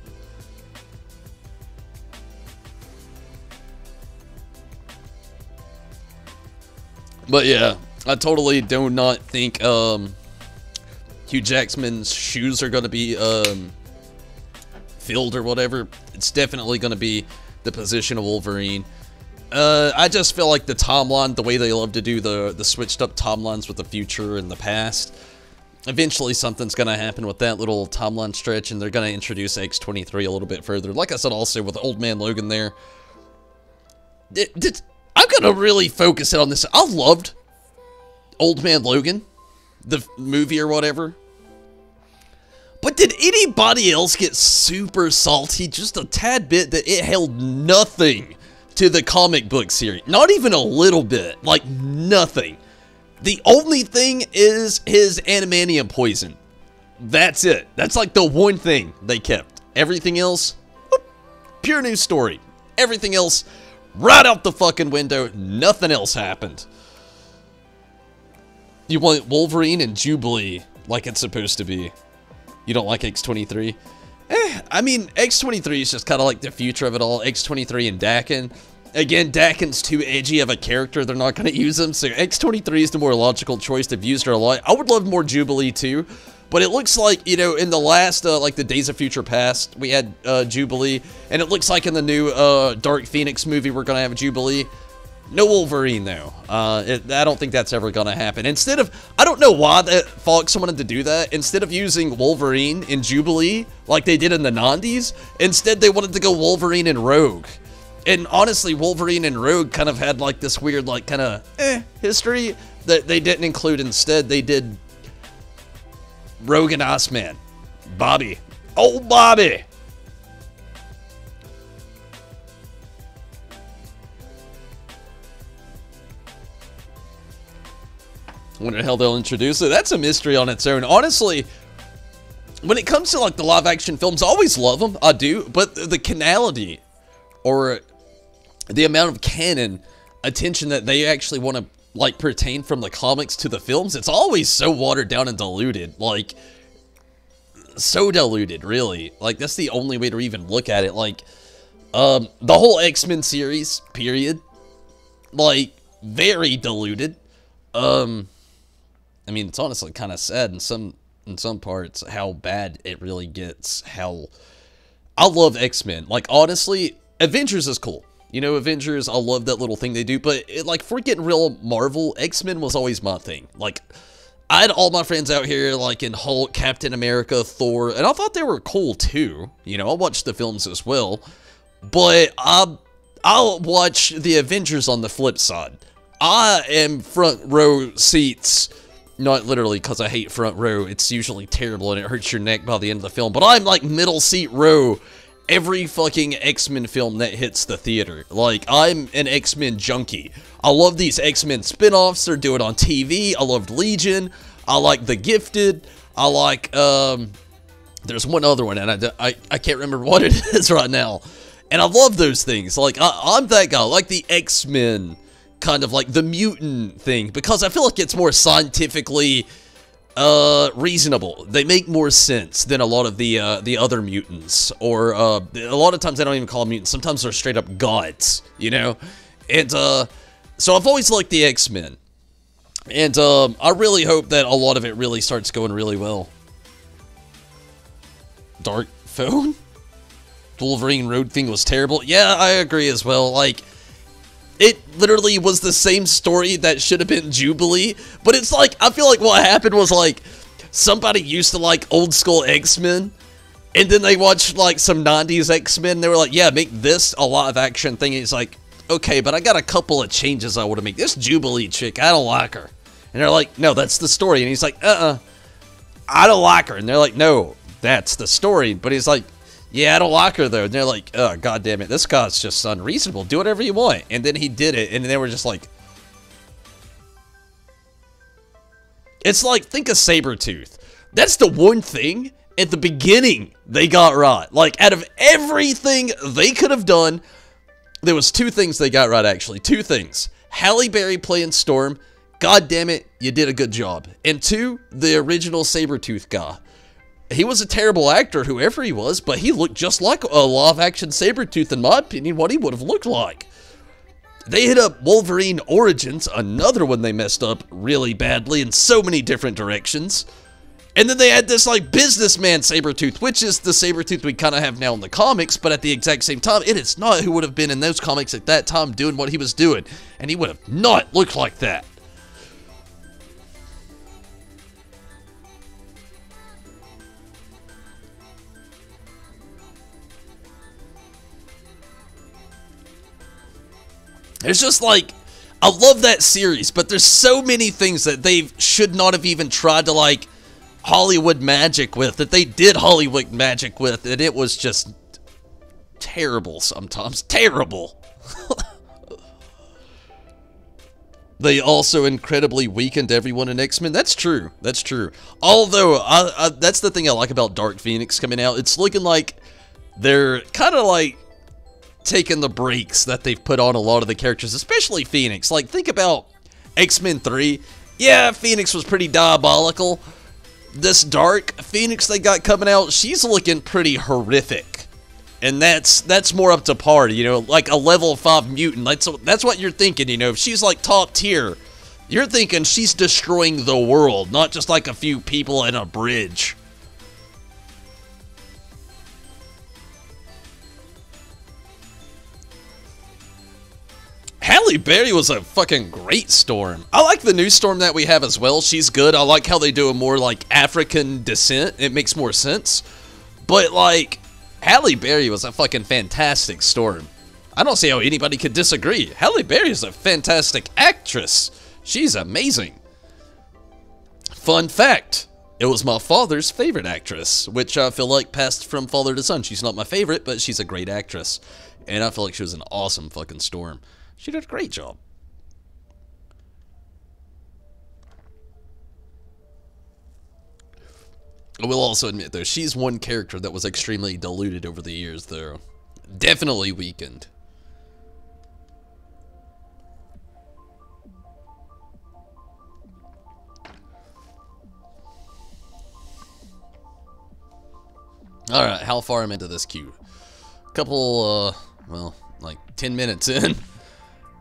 But yeah, I totally do not think, Hugh Jackman's shoes are going to be filled or whatever. It's definitely going to be the position of Wolverine. I just feel like the timeline, the way they love to do the switched up timelines with the future and the past, eventually something's going to happen with that little timeline stretch, and they're going to introduce X-23 a little bit further. Like I said, also with Old Man Logan there. I'm going to really focus in on this. I loved Old Man Logan, the movie or whatever. But did anybody else get super salty just a tad bit that it held nothing to the comic book series? Not even a little bit. Like, nothing. The only thing is his animanium poison. That's it. That's like the one thing they kept. Everything else, whoop, pure new story. Everything else, right out the fucking window. Nothing else happened. You want Wolverine and Jubilee like it's supposed to be. You don't like X-23? I mean, X-23 is just kind of like the future of it all. X-23 and Daken. Again, Daken's too edgy of a character. They're not going to use him. So X-23 is the more logical choice. They've used her a lot. I would love more Jubilee too. But it looks like, you know, in the last, like the Days of Future Past, we had Jubilee. And it looks like in the new Dark Phoenix movie, we're going to have Jubilee. No Wolverine, though. I don't think that's ever going to happen. Instead of, I don't know why Fox wanted to do that. Instead of using Wolverine in Jubilee, like they did in the 90s, instead they wanted to go Wolverine and Rogue. And honestly, Wolverine and Rogue kind of had like this weird, like, kind of, history that they didn't include. Instead, they did Rogue and Iceman. Bobby. Oh, Bobby! I wonder how they'll introduce it. That's a mystery on its own. Honestly, when it comes to like the live action films, I always love them. I do. But the canality, or the amount of canon attention that they actually want to like pertain from the comics to the films, it's always so watered down and diluted. Like, so diluted, really. Like, that's the only way to even look at it. Like, the whole X-Men series, period. Like, very diluted. I mean, it's honestly kind of sad in some parts how bad it really gets. How I love X-Men. Like, honestly, Avengers is cool. You know, Avengers, I love that little thing they do. But like, if we're getting real Marvel, X-Men was always my thing. Like, I had all my friends out here like in Hulk, Captain America, Thor, and I thought they were cool too. You know, I watched the films as well. But I'll watch the Avengers on the flip side. I am front row seats, not literally because I hate front row. It's usually terrible and it hurts your neck by the end of the film. But I'm like middle seat row every fucking X-Men film that hits the theater. Like, I'm an X-Men junkie. I love these X-Men spin-offs. They're doing on TV. I loved Legion. I like The Gifted. I like, there's one other one, and I can't remember what it is right now. And I love those things. Like, I'm that guy. I like the X-Men, kind of like the mutant thing, because I feel like it's more scientifically reasonable. They make more sense than a lot of the other mutants, or a lot of times they don't even call them mutants. Sometimes they're straight up gods, you know. And so I've always liked the X-Men, and I really hope that a lot of it really starts going really well. Dark Phone? The Wolverine Road thing was terrible. Yeah, I agree as well. Like, it literally was the same story that should have been Jubilee, but it's like, I feel like what happened was, like, somebody used to like old school X-Men, and then they watched like some 90s X-Men, they were like, yeah, make this a live action thing. And he's like, okay, but I got a couple of changes I want to make. This Jubilee chick, I don't like her. And they're like, no, that's the story. And he's like, I don't like her. And they're like, no, that's the story. But he's like, yeah, I don't like her, though. And they're like, oh, God damn it, this guy's just unreasonable. Do whatever you want. And then he did it, and they were just like... It's like, think of Sabretooth. That's the one thing at the beginning they got right. Like, out of everything they could have done, there was two things they got right, actually. Two things. Halle Berry playing Storm. God damn it, you did a good job. And two, the original Sabretooth guy. He was a terrible actor, whoever he was, but he looked just like a live-action Sabretooth, in my opinion, what he would have looked like. They hit up Wolverine Origins, another one they messed up really badly in so many different directions. And then they had this, like, businessman Sabretooth, which is the Sabretooth we kind of have now in the comics, but at the exact same time, it is not who would have been in those comics at that time doing what he was doing. And he would have not looked like that. It's just like, I love that series, but there's so many things that they should not have even tried to, like, Hollywood magic with, that they did Hollywood magic with, and it was just terrible sometimes. Terrible. They also incredibly weakened everyone in X-Men. That's true. That's true. Although, that's the thing I like about Dark Phoenix coming out. It's looking like they're kind of like taking the breaks that they've put on a lot of the characters, especially Phoenix. Like, think about X-Men 3. Yeah, Phoenix was pretty diabolical. This Dark Phoenix they got coming out, she's looking pretty horrific. And that's more up to par, you know, like a level 5 mutant. That's what you're thinking, you know. If she's like top tier, you're thinking she's destroying the world, not just like a few people in a bridge. Halle Berry was a fucking great Storm. I like the new Storm that we have as well. She's good. I like how they do a more, like, African descent. It makes more sense. But, like, Halle Berry was a fucking fantastic Storm. I don't see how anybody could disagree. Halle Berry is a fantastic actress. She's amazing. Fun fact, it was my father's favorite actress, which I feel like passed from father to son. She's not my favorite, but she's a great actress. And I feel like she was an awesome fucking Storm. She did a great job. I will also admit, though, she's one character that was extremely diluted over the years, though. Definitely weakened. Alright, how far I'm into this queue? Couple, well, like 10 minutes in.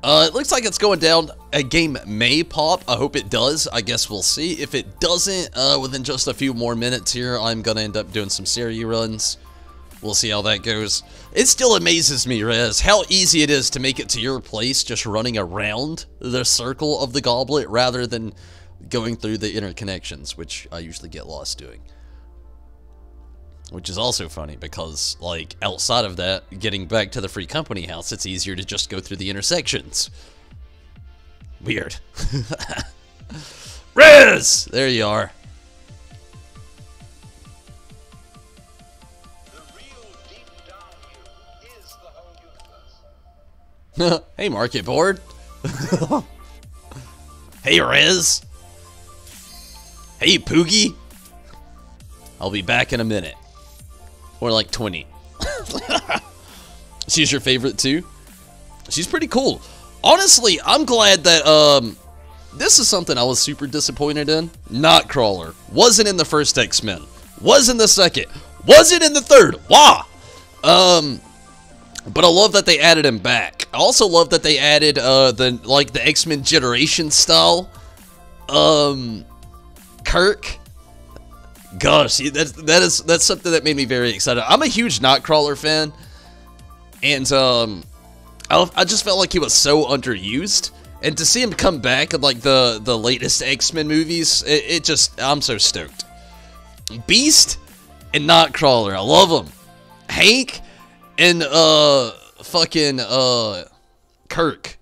It looks like it's going down. A game may pop. I hope it does. I guess we'll see. If it doesn't, within just a few more minutes here, I'm going to end up doing some Seiryu runs. We'll see how that goes. It still amazes me, Rez, how easy it is to make it to your place just running around the circle of the goblet rather than going through the interconnections, which I usually get lost doing. Which is also funny because, like, outside of that, getting back to the Free Company house, it's easier to just go through the intersections. Weird. Riz! There you are.
The real deep down you is the whole universe.
Hey, Market Board. Hey, Riz. Hey, Poogie. I'll be back in a minute. Or like 20. She's your favorite too? She's pretty cool. Honestly, I'm glad that this is something I was super disappointed in. Nightcrawler wasn't in the first X-Men, wasn't in the second, wasn't in the third. Why? But I love that they added him back. I also love that they added the X-Men Generation style Kirk. Gosh, that's something that made me very excited. I'm a huge Nightcrawler fan, and I just felt like he was so underused. And to see him come back in like the latest X-Men movies, I'm so stoked. Beast and Nightcrawler, I love them. Hank and Kirk,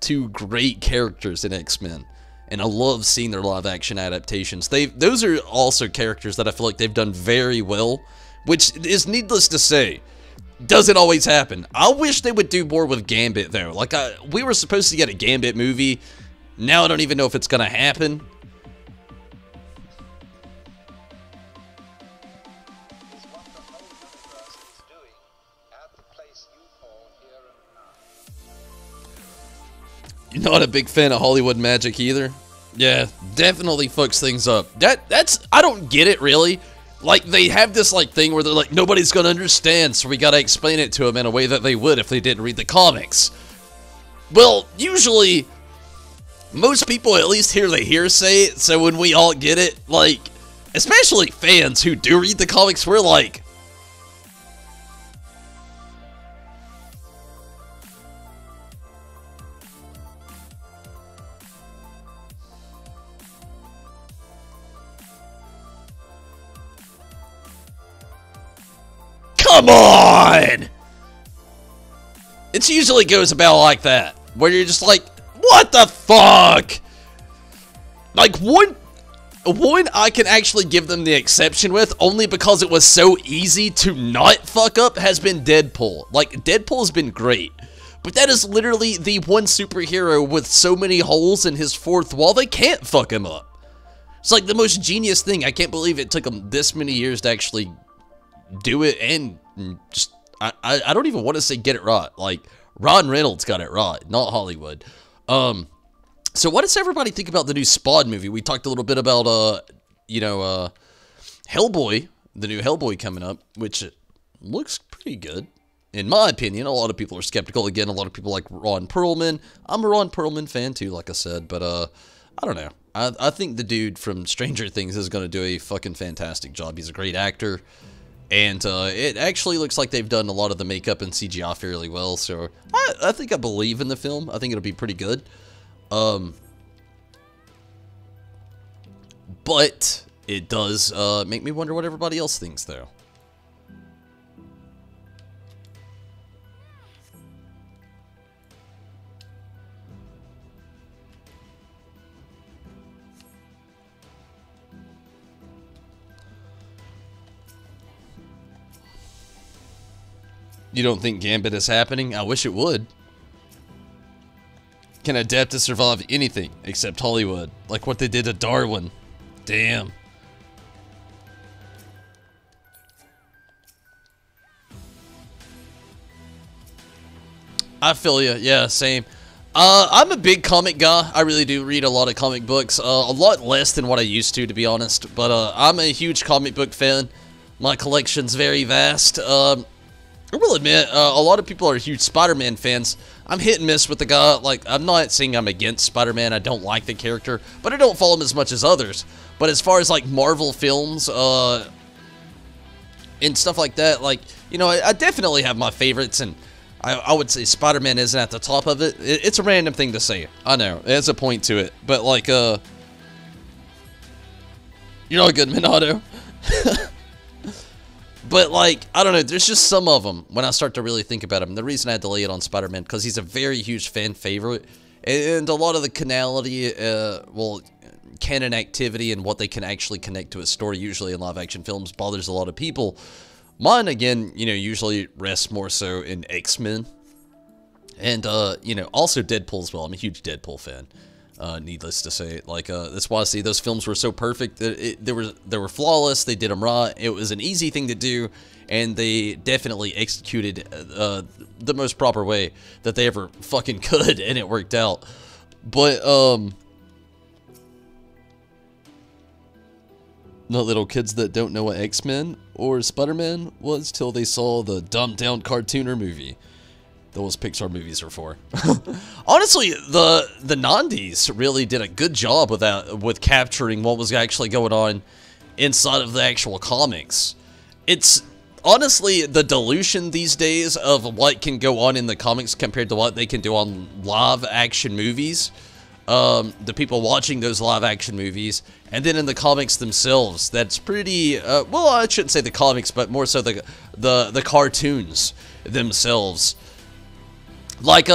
two great characters in X-Men, and I love seeing their live action adaptations. Those are also characters that I feel like they've done very well, which is needless to say. Doesn't always happen. I wish they would do more with Gambit, though. Like, we were supposed to get a Gambit movie. Now I don't even know if it's gonna happen.
Is what the whole universe is doing at the place you call here and now.
You're not a big fan of Hollywood magic either? Yeah, definitely fucks things up. I don't get it, really. Like, they have this, like, thing where they're like, nobody's gonna understand, so we gotta explain it to them in a way that they would if they didn't read the comics. Well, usually, most people at least hear the hearsay, so when we all get it, like, especially fans who do read the comics, we're like, come on! It usually goes about like that, where you're just like, what the fuck? Like, one I can actually give them the exception with, only because it was so easy to not fuck up, has been Deadpool. Like, Deadpool's been great, but that is literally the one superhero with so many holes in his fourth wall, they can't fuck him up. It's like the most genius thing. I can't believe it took them this many years to actually do it, and just I don't even want to say get it right. Like, Ryan Reynolds got it right, not Hollywood. So what does everybody think about the new Spawn movie? We talked a little bit about Hellboy, the new Hellboy coming up, which looks pretty good in my opinion. A lot of people are skeptical. Again, a lot of people like Ron Perlman. I'm a Ron Perlman fan too, like I said, but I don't know. I think the dude from Stranger Things is going to do a fucking fantastic job. He's a great actor. And it actually looks like they've done a lot of the makeup and CGI fairly well, so I think I believe in the film. I think it'll be pretty good. But it does make me wonder what everybody else thinks, though. You don't think Gambit is happening? I wish it would. Can adapt to survive anything except Hollywood, like what they did to Darwin. Damn. I feel you. Yeah, same. I'm a big comic guy. I really do read a lot of comic books. A lot less than what I used to be honest. But I'm a huge comic book fan. My collection's very vast. I will admit, a lot of people are huge Spider-Man fans. I'm hit and miss with the guy. Like, I'm not saying I'm against Spider-Man. I don't like the character, but I don't follow him as much as others. But as far as, like, Marvel films, and stuff like that, like, you know, I definitely have my favorites, and I would say Spider-Man isn't at the top of it. It's a random thing to say. I know. There's a point to it. But, like, you're not good, Minato. But, like, I don't know, there's just some of them, when I start to really think about him. The reason I had to lay it on Spider-Man, because he's a very huge fan favorite, and a lot of the canon activity and what they can actually connect to a story, usually in live-action films, bothers a lot of people. Mine, again, you know, usually rests more so in X-Men, and, you know, also Deadpool as well. I'm a huge Deadpool fan. Needless to say, like, that's why I see those films were so perfect. That they were flawless. They did them right. It was an easy thing to do, and they definitely executed the most proper way that they ever fucking could, and it worked out. But, not little kids that don't know what X-Men or Spider-Man was till they saw the dumbed-down cartoon or movie. Those Pixar movies are for. Honestly, the Nandies really did a good job with that, with capturing what was actually going on inside of the actual comics. It's honestly the dilution these days of what can go on in the comics compared to what they can do on live action movies. The people watching those live action movies, and then in the comics themselves, that's pretty, well, I shouldn't say the comics, but more so the cartoons themselves. Like,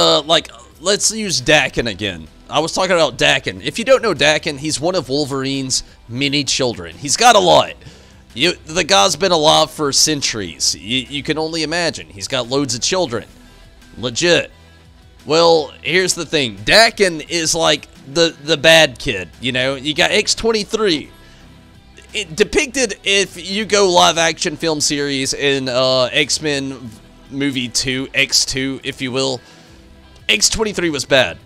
let's use Daken again. I was talking about Daken. If you don't know Daken, he's one of Wolverine's many children. He's got a lot. The guy's been alive for centuries. You can only imagine. He's got loads of children. Legit. Well, here's the thing. Daken is like the bad kid, you know? You got X-23. It depicted, if you go live action film series in X-Men movie 2, X2, if you will, X-23 was bad.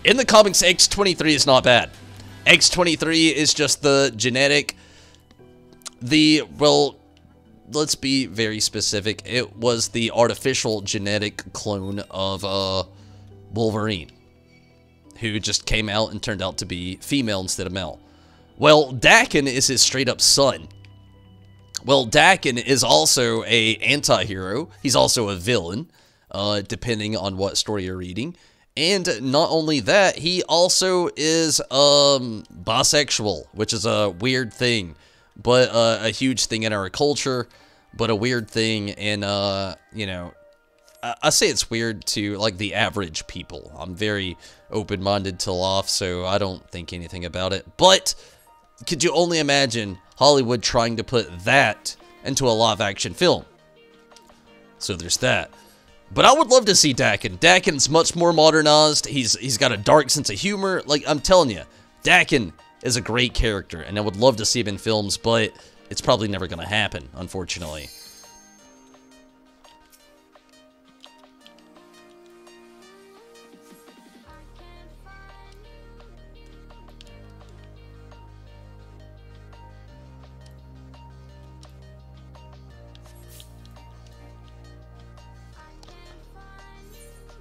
In the comics, X-23 is not bad. X-23 is just the genetic, well, let's be very specific. It was the artificial genetic clone of Wolverine, who just came out and turned out to be female instead of male. Well, Daken is his straight-up son. Well, Daken is also a anti-hero. He's also a villain, depending on what story you're reading. And not only that, he also is bisexual, which is a weird thing, but a huge thing in our culture, but a weird thing in, you know, I say it's weird to, like, the average people. I'm very open-minded to life, so I don't think anything about it. But could you only imagine Hollywood trying to put that into a live-action film? So there's that. But I would love to see Daken. Daken's much more modernized. He's got a dark sense of humor. Like, I'm telling you, Daken is a great character, and I would love to see him in films, but it's probably never going to happen, unfortunately.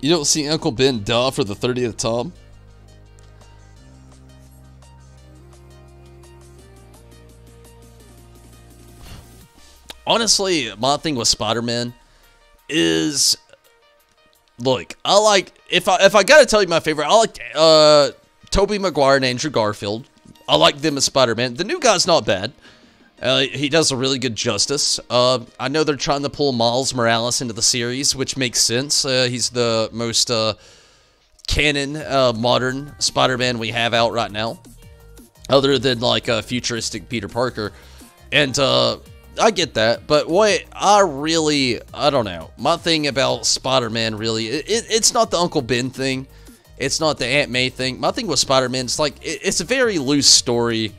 You don't see Uncle Ben die for the 30th time? Honestly, my thing with Spider-Man is, look, I like, if I gotta tell you my favorite, I like Tobey Maguire and Andrew Garfield. I like them as Spider-Man. The new guy's not bad. He does a really good justice. I know they're trying to pull Miles Morales into the series, which makes sense. He's the most canon, modern Spider-Man we have out right now, other than like a futuristic Peter Parker. And I get that, but what I don't know. My thing about Spider-Man really, it's not the Uncle Ben thing. It's not the Aunt May thing. My thing with Spider-Man is like, it's a very loose story.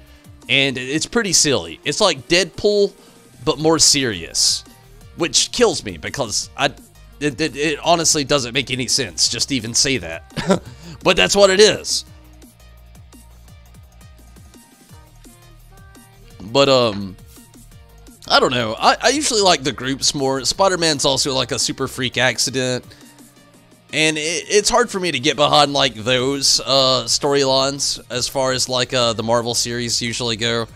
And it's pretty silly. It's like Deadpool, but more serious. Which kills me, because it honestly doesn't make any sense just to even say that. But that's what it is. But, I don't know. I usually like the groups more. Spider-Man's also like a super freak accident. And it's hard for me to get behind, like, those storylines as far as, like, the Marvel series usually go.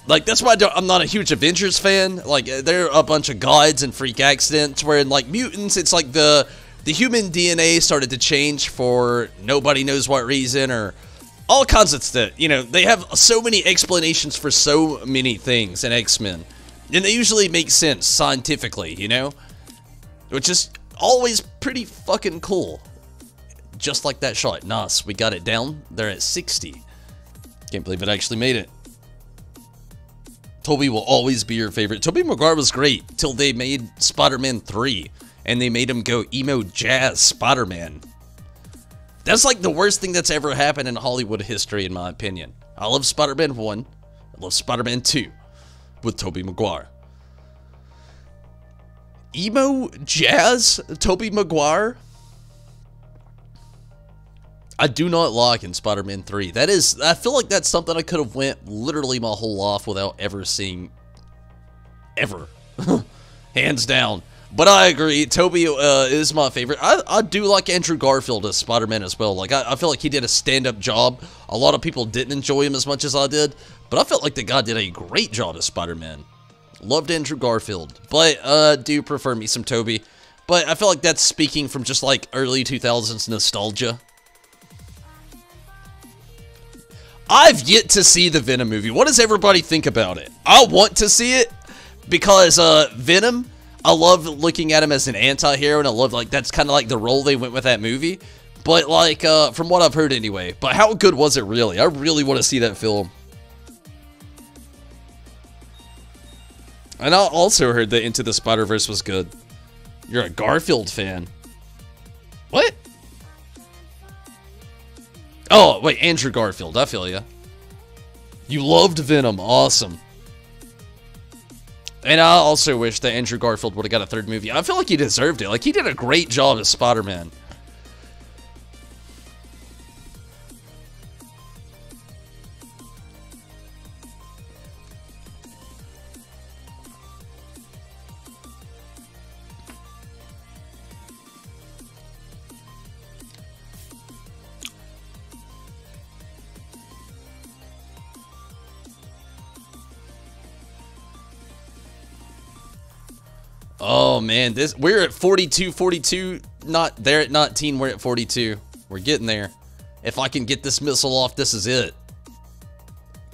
Like, that's why I'm not a huge Avengers fan. Like, they're a bunch of gods and freak accidents, where in, like, mutants, it's like the human DNA started to change for nobody knows what reason, or all kinds of stuff. You know, they have so many explanations for so many things in X-Men. And they usually make sense scientifically, you know? Which is always pretty fucking cool. Just like that shot. Nice, we got it down. They're at 60. Can't believe it actually made it. Tobey will always be your favorite. Tobey Maguire was great till they made Spider-Man 3. And they made him go emo jazz Spider-Man. That's like the worst thing that's ever happened in Hollywood history, in my opinion. I love Spider-Man 1. I love Spider-Man 2. With Tobey Maguire. Emo jazz Tobey Maguire? I do not like in Spider-Man 3. That is, I feel like that's something I could have went literally my whole life without ever seeing, ever. Hands down. But I agree, Tobey is my favorite. I do like Andrew Garfield as Spider-Man as well. Like, I feel like he did a stand-up job. A lot of people didn't enjoy him as much as I did, but I felt like the guy did a great job as Spider-Man. Loved Andrew Garfield, but do prefer me some Tobey. But I feel like that's speaking from just like early 2000s nostalgia. I've yet to see the Venom movie. What does everybody think about it? I want to see it because Venom, I love looking at him as an anti-hero, and I love, like, that's kind of like the role they went with that movie. But, like, from what I've heard anyway. But how good was it really? I really want to see that film. And I also heard that Into the Spider-Verse was good. You're a Garfield fan. What? Oh, wait, Andrew Garfield. I feel ya. You loved Venom. Awesome. And I also wish that Andrew Garfield would have got a third movie. I feel like he deserved it. Like, he did a great job as Spider-Man. Oh man, we're at 42, not there at 19, we're at 42. We're getting there. If I can get this missile off, this is it.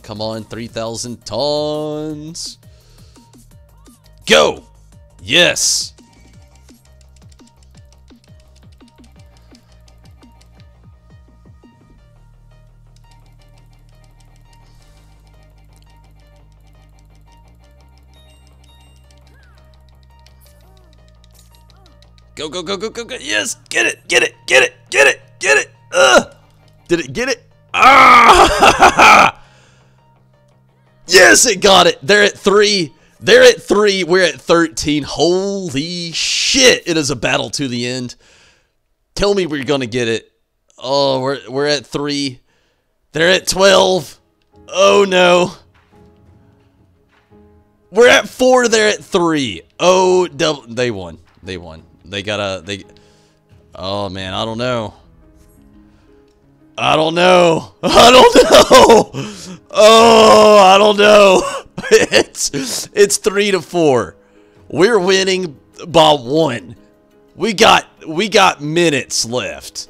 Come on, 3,000 tons. Go! Yes! Go, go, go, go, go, go. Yes! Get it! Get it! Get it! Get it! Get it! Did it get it? Ah! Yes, it got it! They're at 3. They're at 3. We're at 13. Holy shit! It is a battle to the end. Tell me we're gonna get it. Oh, we're at 3. They're at 12. Oh no. We're at 4. They're at 3. Oh, they won. They won. Oh man, I don't know. I don't know. I don't know. Oh, I don't know. It's 3-4. We're winning by 1. We got minutes left.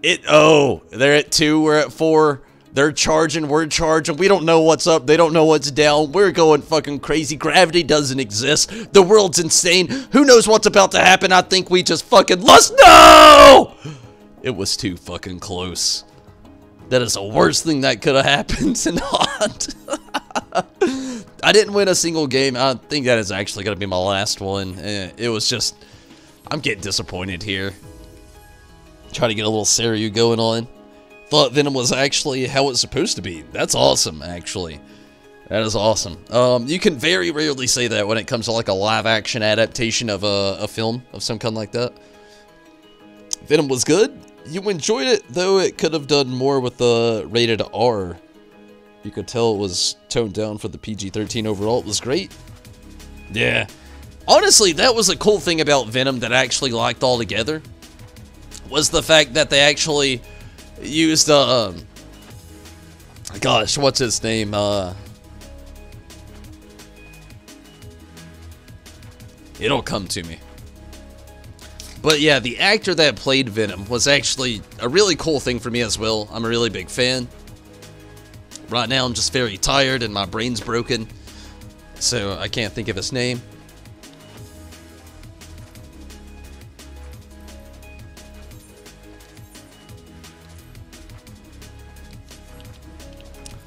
They're at 2, we're at 4. They're charging, we're charging. We don't know what's up, they don't know what's down. We're going fucking crazy. Gravity doesn't exist. The world's insane. Who knows what's about to happen? I think we just fucking lost. No! It was too fucking close. That is the worst thing that could have happened tonight. I didn't win a single game. I think that is actually going to be my last one. It was just, I'm getting disappointed here. Trying to get a little Seiryu going on. Thought Venom was actually how it's supposed to be. That's awesome, actually. That is awesome. You can very rarely say that when it comes to like a live-action adaptation of a film of some kind like that. Venom was good. You enjoyed it, though it could have done more with the rated R. You could tell it was toned down for the PG-13 overall. It was great. Yeah. Honestly, that was a cool thing about Venom that I actually liked altogether. Was the fact that they actually used gosh, what's his name? It'll come to me. But yeah, the actor that played Venom was actually a really cool thing for me as well. I'm a really big fan. Right now I'm just very tired and my brain's broken, so I can't think of his name.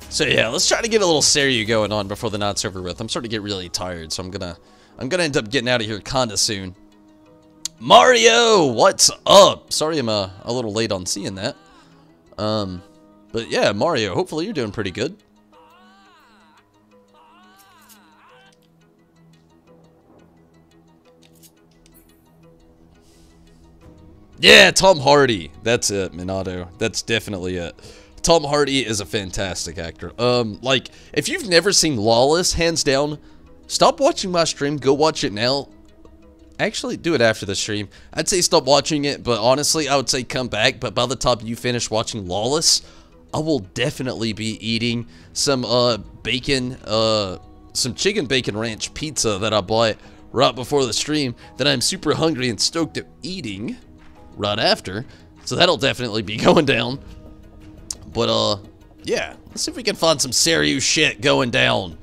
So yeah, let's try to get a little Seiryu going on before the night's over with. I'm starting to get really tired, so I'm gonna end up getting out of here kinda soon. Mario, what's up? Sorry I'm a little late on seeing that. But yeah, Mario, hopefully you're doing pretty good. Yeah, Tom Hardy. That's it, Minato. That's definitely it. Tom Hardy is a fantastic actor. Like, if you've never seen Lawless, hands down, stop watching my stream, go watch it now. Actually, do it after the stream. I'd say stop watching it, but honestly, I would say come back. But by the time you finish watching Lawless, I will definitely be eating some, bacon, some chicken bacon ranch pizza that I bought right before the stream that I'm super hungry and stoked at eating right after. So that'll definitely be going down. But, yeah. Let's see if we can find some Seiryu shit going down.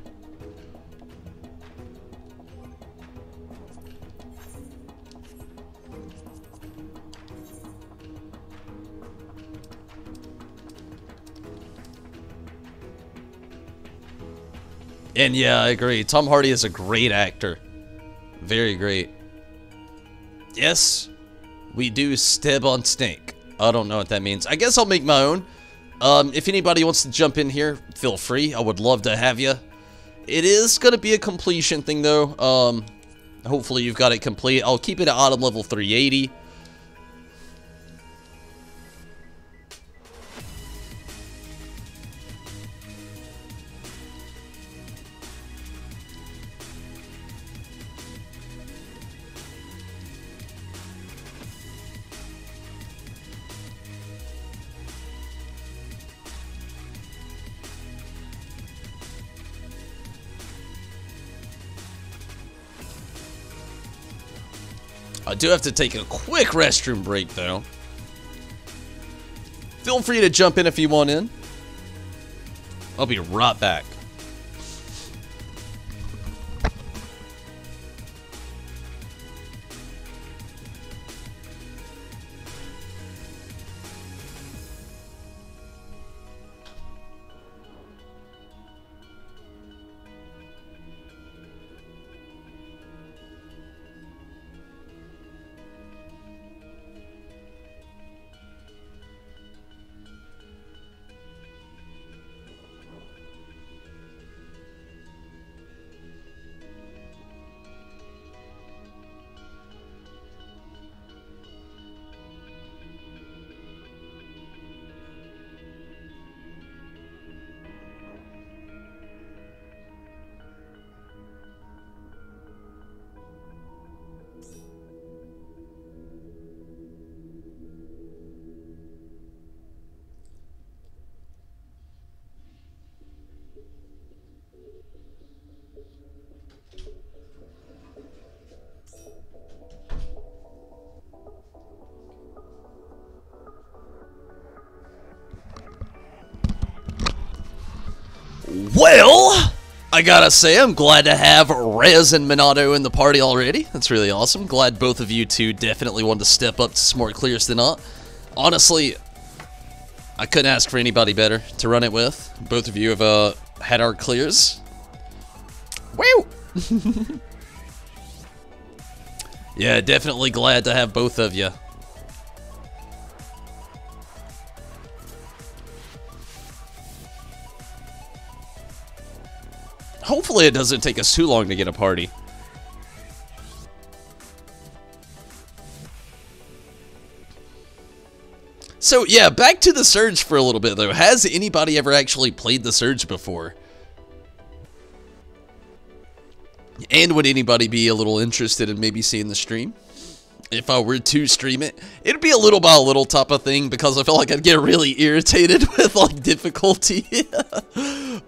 And yeah, I agree. Tom Hardy is a great actor. Very great. Yes, we do step on snake. I don't know what that means. I guess I'll make my own. If anybody wants to jump in here, feel free. I would love to have you. It is going to be a completion thing, though. Hopefully you've got it complete. I'll keep it at autumn level 380. I do have to take a quick restroom break, though. Feel free to jump in if you want in. I'll be right back. Well, I gotta say, I'm glad to have Rez and Minato in the party already. That's really awesome. Glad both of you two definitely wanted to step up to some more clears than not. Honestly, I couldn't ask for anybody better to run it with. Both of you have had our clears. Woo! Yeah, definitely glad to have both of you. Hopefully it doesn't take us too long to get a party. So yeah, back to the Surge for a little bit though. Has anybody ever actually played the Surge before? And would anybody be a little interested in maybe seeing the stream? If I were to stream it, it'd be a little by a little type of thing because I feel like I'd get really irritated with like difficulty.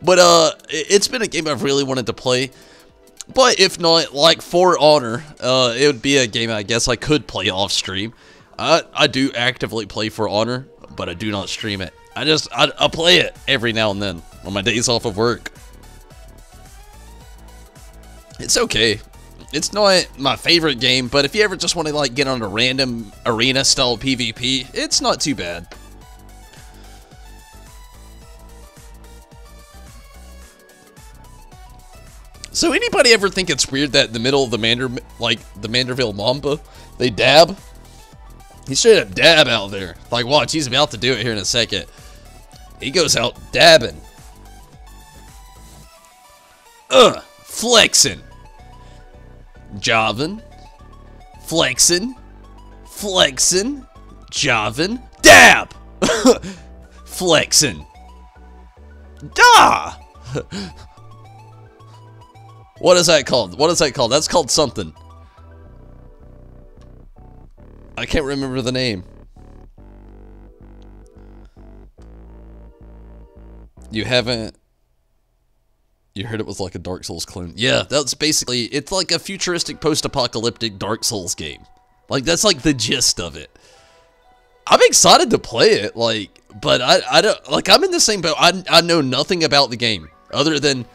But it's been a game I've really wanted to play. But if not, like For Honor, it would be a game I guess I could play off stream. I do actively play For Honor, but I do not stream it. I play it every now and then on my days off of work. It's okay. It's not my favorite game, but if you ever just want to like get on a random arena style PvP, it's not too bad. So anybody ever think it's weird that in the middle of the Manderville Mamba, they dab? He straight up dab out there. Like watch, he's about to do it here in a second. He goes out dabbing. Flexing. Javin, flexing, flexing, Javin. Dab! Flexin'. Da! What is that called? What is that called? That's called something. I can't remember the name. You haven't... You heard it was like a Dark Souls clone. Yeah, that's basically... It's like a futuristic post-apocalyptic Dark Souls game. Like, that's like the gist of it. I'm excited to play it, like... But I don't... Like, I'm in the same boat. I know nothing about the game. Other than...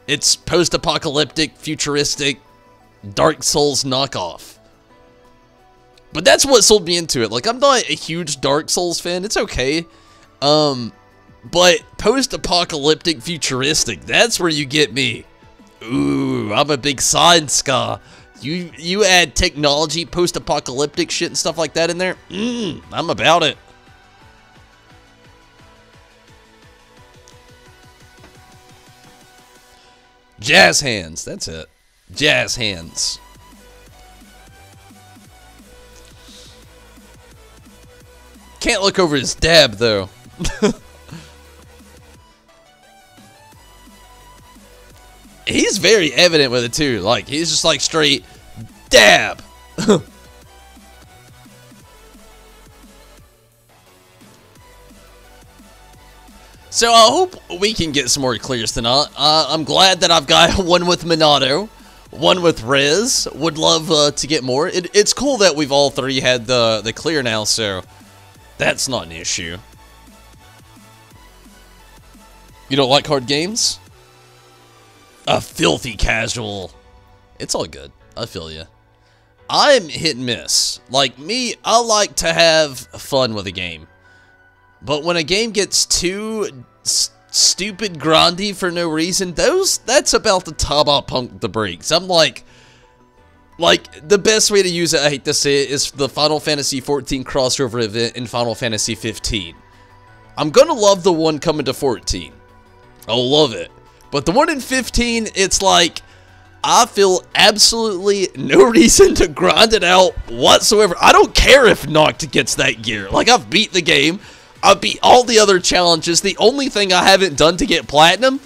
It's post-apocalyptic, futuristic, Dark Souls knockoff. But that's what sold me into it. Like, I'm not a huge Dark Souls fan. It's okay. But post-apocalyptic, futuristic, that's where you get me. Ooh, I'm a big science guy. You add technology, post-apocalyptic shit and stuff like that in there, I'm about it. Jazz hands, that's it. Jazz hands. Can't look over his dab, though. He's very evident with it, too. Like, he's just like straight dab. So I hope we can get some more clears tonight. I'm glad that I've got one with Minato, one with Rez. Would love to get more. It's cool that we've all three had the clear now, so that's not an issue. You don't like hard games? A filthy casual. It's all good. I feel ya. I'm hit and miss. Like me, I like to have fun with a game. But when a game gets too stupid grindy for no reason, that's about the time I pump the brakes. I'm like the best way to use it, I hate to say it, is the Final Fantasy XIV crossover event in Final Fantasy 15. I'm gonna love the one coming to 14. I'll love it. But the one in 15, it's like, I feel absolutely no reason to grind it out whatsoever. I don't care if Noct gets that gear. Like, I've beat the game. I've beat all the other challenges. The only thing I haven't done to get platinum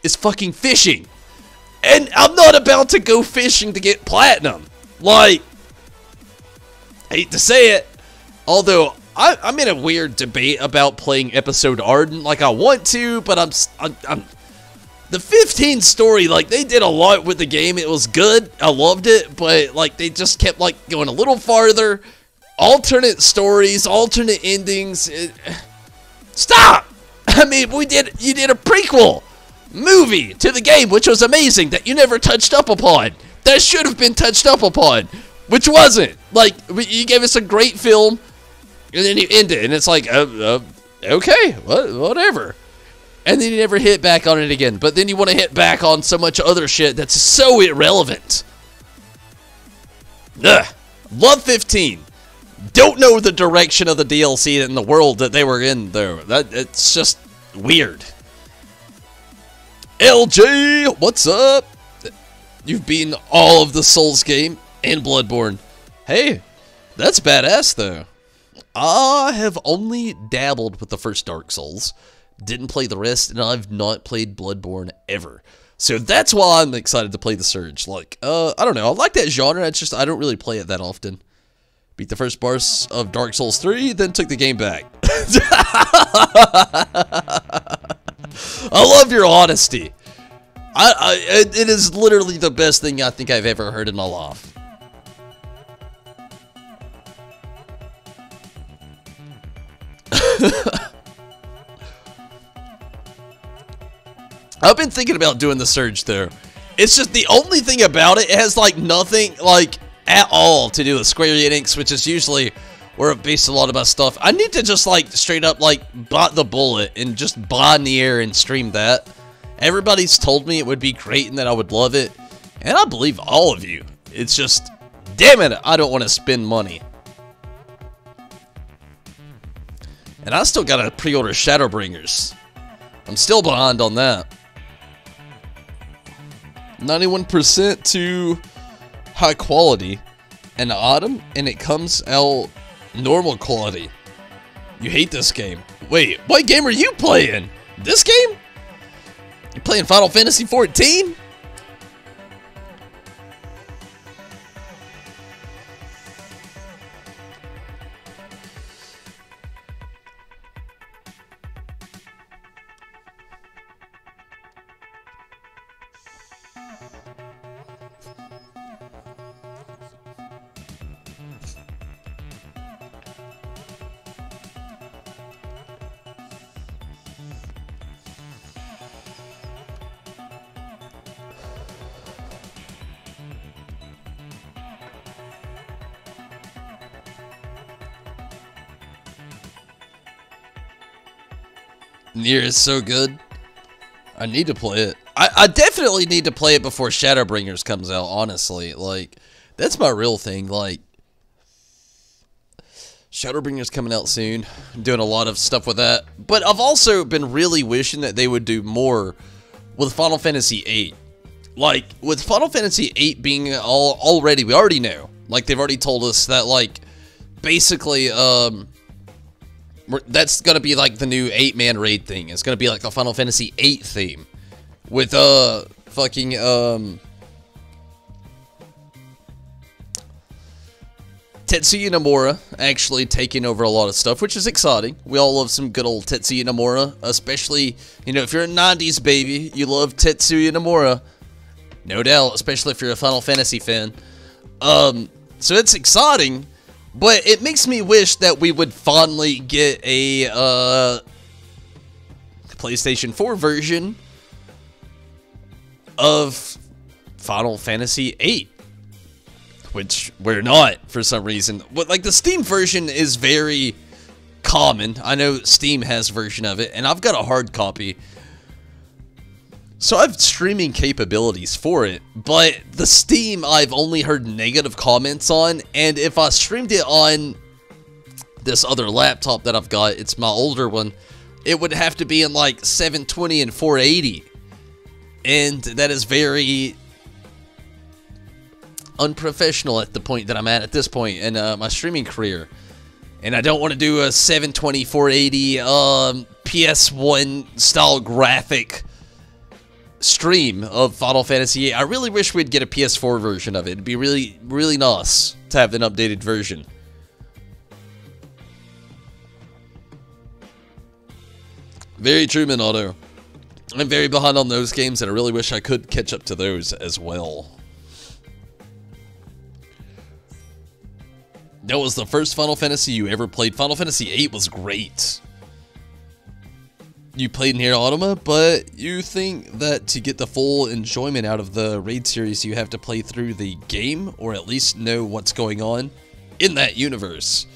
is fucking fishing. And I'm not about to go fishing to get platinum. Like, I hate to say it, although I'm in a weird debate about playing Episode Arden. Like, I want to, but I'm the 15 story, like, they did a lot with the game. It was good. I loved it, but, like, they just kept, like, going a little farther. Alternate stories, alternate endings. Stop! I mean, you did a prequel movie to the game, which was amazing, that you never touched up upon. That should have been touched up upon, which wasn't. Like, you gave us a great film, and then you end it, and it's like, okay, whatever. And then you never hit back on it again. But then you want to hit back on so much other shit that's so irrelevant. Ugh. Love 15. Don't know the direction of the DLC in the world that they were in, though. It's just weird. LJ, what's up? You've beaten all of the Souls game and Bloodborne. Hey, that's badass, though. I have only dabbled with the first Dark Souls. Didn't play the rest, and I've not played Bloodborne ever. So that's why I'm excited to play the Surge. Like, I don't know. I like that genre. It's just I don't really play it that often. Beat the first boss of Dark Souls 3, then took the game back. I love your honesty. It is literally the best thing I think I've ever heard in my life. I've been thinking about doing the Surge, though. It's just the only thing about it, it has, like, nothing, like, at all to do with Square Enix, which is usually where I've based a lot of my stuff. I need to just, like, straight up, like, bite the bullet and just buy in the air and stream that. Everybody's told me it would be great and that I would love it, and I believe all of you. It's just, damn it, I don't want to spend money. And I still gotta pre-order Shadowbringers. I'm still behind on that. 91% to high quality. An autumn, and it comes out
Normal quality. You hate this game. Wait, what game are you playing? This game? You playing Final Fantasy 14? Nier is so good. I need to play it. I definitely need to play it before Shadowbringers comes out, honestly. Like, that's my real thing. Like, Shadowbringers coming out soon. I'm doing a lot of stuff with that. But I've also been really wishing that they would do more with Final Fantasy VIII. Like, with Final Fantasy VIII being we already know. Like, they've already told us that, like, basically, that's gonna be like the new 8-man raid thing. It's gonna be like the Final Fantasy VIII theme. With, fucking, Tetsuya Nomura actually taking over a lot of stuff, which is exciting. We all love some good old Tetsuya Nomura, especially, you know, if you're a 90s baby, you love Tetsuya Nomura. No doubt, especially if you're a Final Fantasy fan. So it's exciting. But it makes me wish that we would finally get a PlayStation 4 version of Final Fantasy VIII, which we're not for some reason. But like the Steam version is very common. I know Steam has a version of it, and I've got a hard copy. So I have streaming capabilities for it, but the Steam I've only heard negative comments on, and if I streamed it on this other laptop that I've got, it's my older one, it would have to be in like 720 and 480, and that is very unprofessional at the point that I'm at this point in my streaming career, and I don't want to do a 720, 480 PS1 style graphic stream of Final Fantasy VIII. I really wish we'd get a PS4 version of it. It'd be really, really nice to have an updated version. Very true, Minato. I'm very behind on those games, and I really wish I could catch up to those as well. That was the first Final Fantasy you ever played. Final Fantasy VIII was great. You played Nier Automata, but you think that to get the full enjoyment out of the raid series, you have to play through the game, or at least know what's going on in that universe.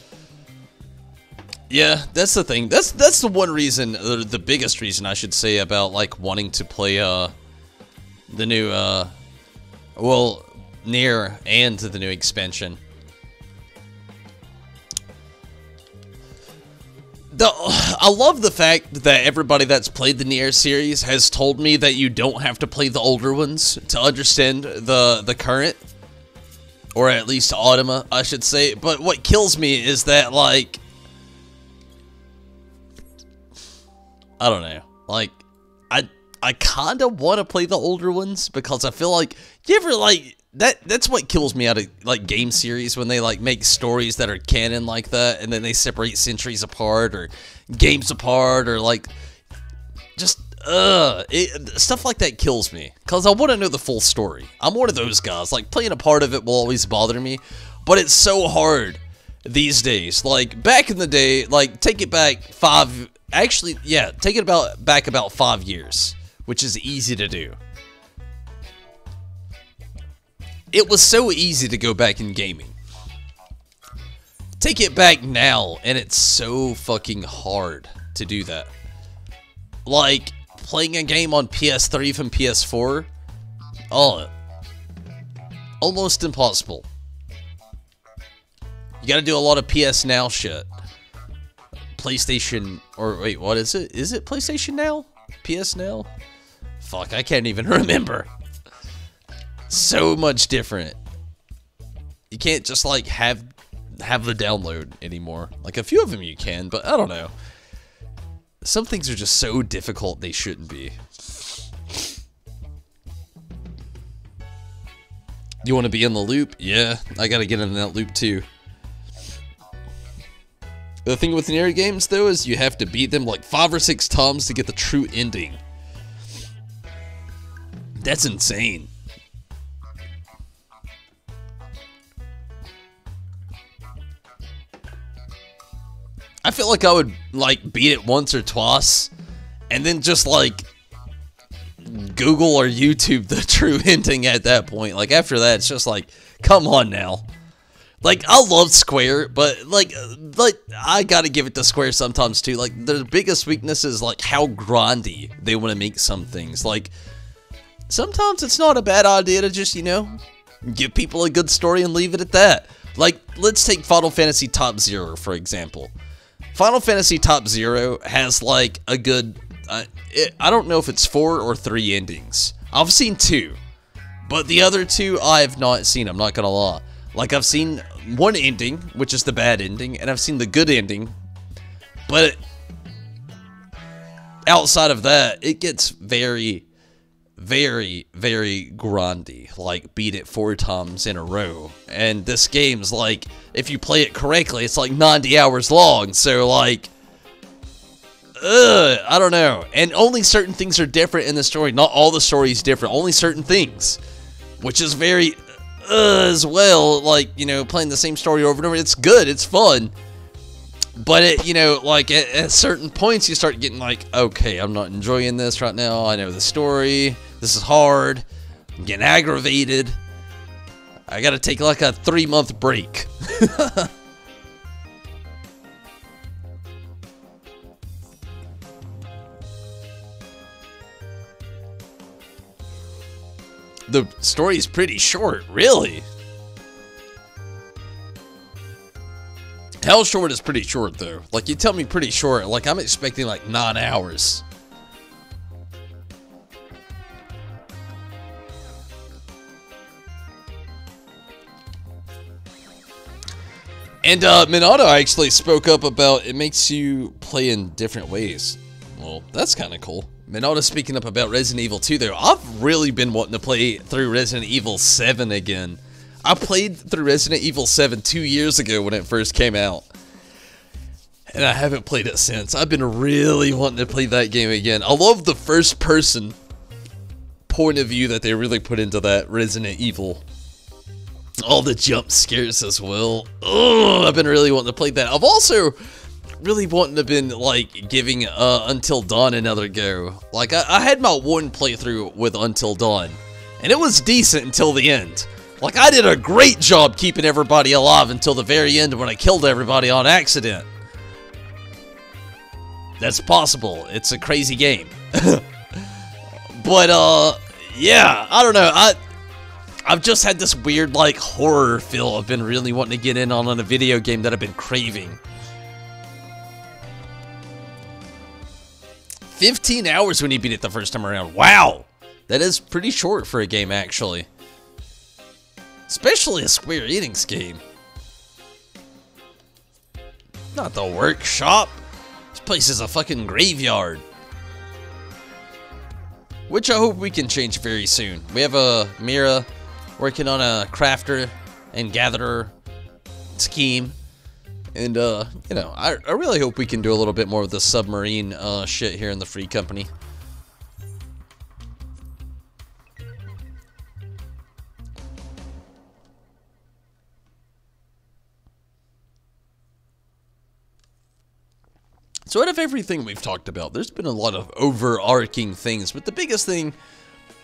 Yeah, that's the thing. That's the one reason, or the biggest reason I should say, about like wanting to play the new well, Nier and the new expansion. I love the fact that everybody that's played the Nier series has told me that you don't have to play the older ones to understand the current, or at least Automata, I should say. But what kills me is that, like, I don't know, like, I kind of want to play the older ones, because I feel like, you ever, like, that's what kills me out of, like, game series, when they, like, make stories that are canon like that, and then they separate centuries apart, or games apart, or, like, just, stuff like that kills me, because I want to know the full story. I'm one of those guys. Like, playing a part of it will always bother me, but it's so hard these days. Like, back in the day, like, take it back take it back about 5 years, which is easy to do. It was so easy to go back in gaming. Take it back now, and it's so fucking hard to do that. Like, playing a game on PS3 from PS4, almost impossible. You gotta do a lot of PS Now shit. PlayStation, or wait, what is it? Is it PlayStation Now? PS Now? Fuck, I can't even remember. So much different. You can't just, like, have have the download anymore. Like, a few of them you can, but I don't know. Some things are just so difficult they shouldn't be. You want to be in the loop? Yeah, I gotta get in that loop too. The thing with Neri games, though, is you have to beat them like 5 or 6 times to get the true ending. That's insane. I feel like I would, like, beat it once or twice, and then just, like, Google or YouTube the true ending at that point. Like, after that, it's just like, come on now. Like, I love Square, but, like, I gotta give it to Square sometimes, too. Like, their biggest weakness is, like, how grindy they want to make some things. Like, sometimes it's not a bad idea to just, you know, give people a good story and leave it at that. Like, let's take Final Fantasy Top Zero, for example. Final Fantasy Top Zero has, like, a good... I don't know if it's 4 or 3 endings. I've seen 2. But the other 2, I have not seen, I'm not gonna lie. Like, I've seen one ending, which is the bad ending, and I've seen the good ending. But outside of that, it gets very, very, very grindy. Like, beat it 4 times in a row. And this game's like, if you play it correctly, it's like 90 hours long. So, like, I don't know. And only certain things are different in the story. Not all the story is different. Only certain things. Which is very, as well. Like, you know, playing the same story over and over. It's good. It's fun. But, it, you know, like, at certain points, you start getting like, okay, I'm not enjoying this right now. I know the story. This is hard. I'm getting aggravated. I gotta take like a 3-month break. The story is pretty short, really. How short is pretty short, though? Like, you tell me pretty short, like, I'm expecting, like, 9 hours. And, Minato actually spoke up about it makes you play in different ways. Well, that's kind of cool. Minato speaking up about Resident Evil 2 there. I've really been wanting to play through Resident Evil 7 again. I played through Resident Evil 7 2 years ago when it first came out. And I haven't played it since. I've been really wanting to play that game again. I love the first person point of view that they really put into that Resident Evil. All the jump scares as well. Ugh, I've been really wanting to play that. I've also really wanting to been like giving Until Dawn another go. Like I had my one playthrough with Until Dawn, and it was decent until the end. Like I did a great job keeping everybody alive until the very end when I killed everybody on accident. That's possible. It's a crazy game. But yeah, I don't know. I've just had this weird like horror feel I've been really wanting to get in on a video game that I've been craving. 15 hours when you beat it the first time around. Wow! That is pretty short for a game, actually. Especially a Square Enix game. Not the workshop. This place is a fucking graveyard. Which I hope we can change very soon. We have a Mira working on a crafter and gatherer scheme. And, you know, I really hope we can do a little bit more of the submarine shit here in the Free Company. So out of everything we've talked about, there's been a lot of overarching things, but the biggest thing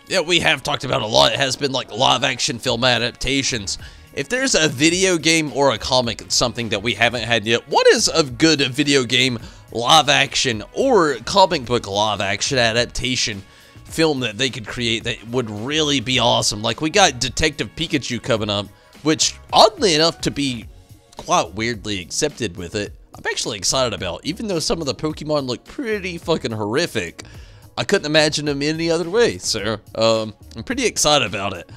that we have talked about a lot has been like live-action film adaptations. If there's a video game or a comic, something that we haven't had yet, what is a good video game live-action or comic book live-action adaptation film that they could create that would really be awesome? Like, we got Detective Pikachu coming up, which, oddly enough, to be quite weirdly accepted with it, I'm actually excited about. Even though some of the Pokemon look pretty fucking horrific, I couldn't imagine them any other way, so I'm pretty excited about it.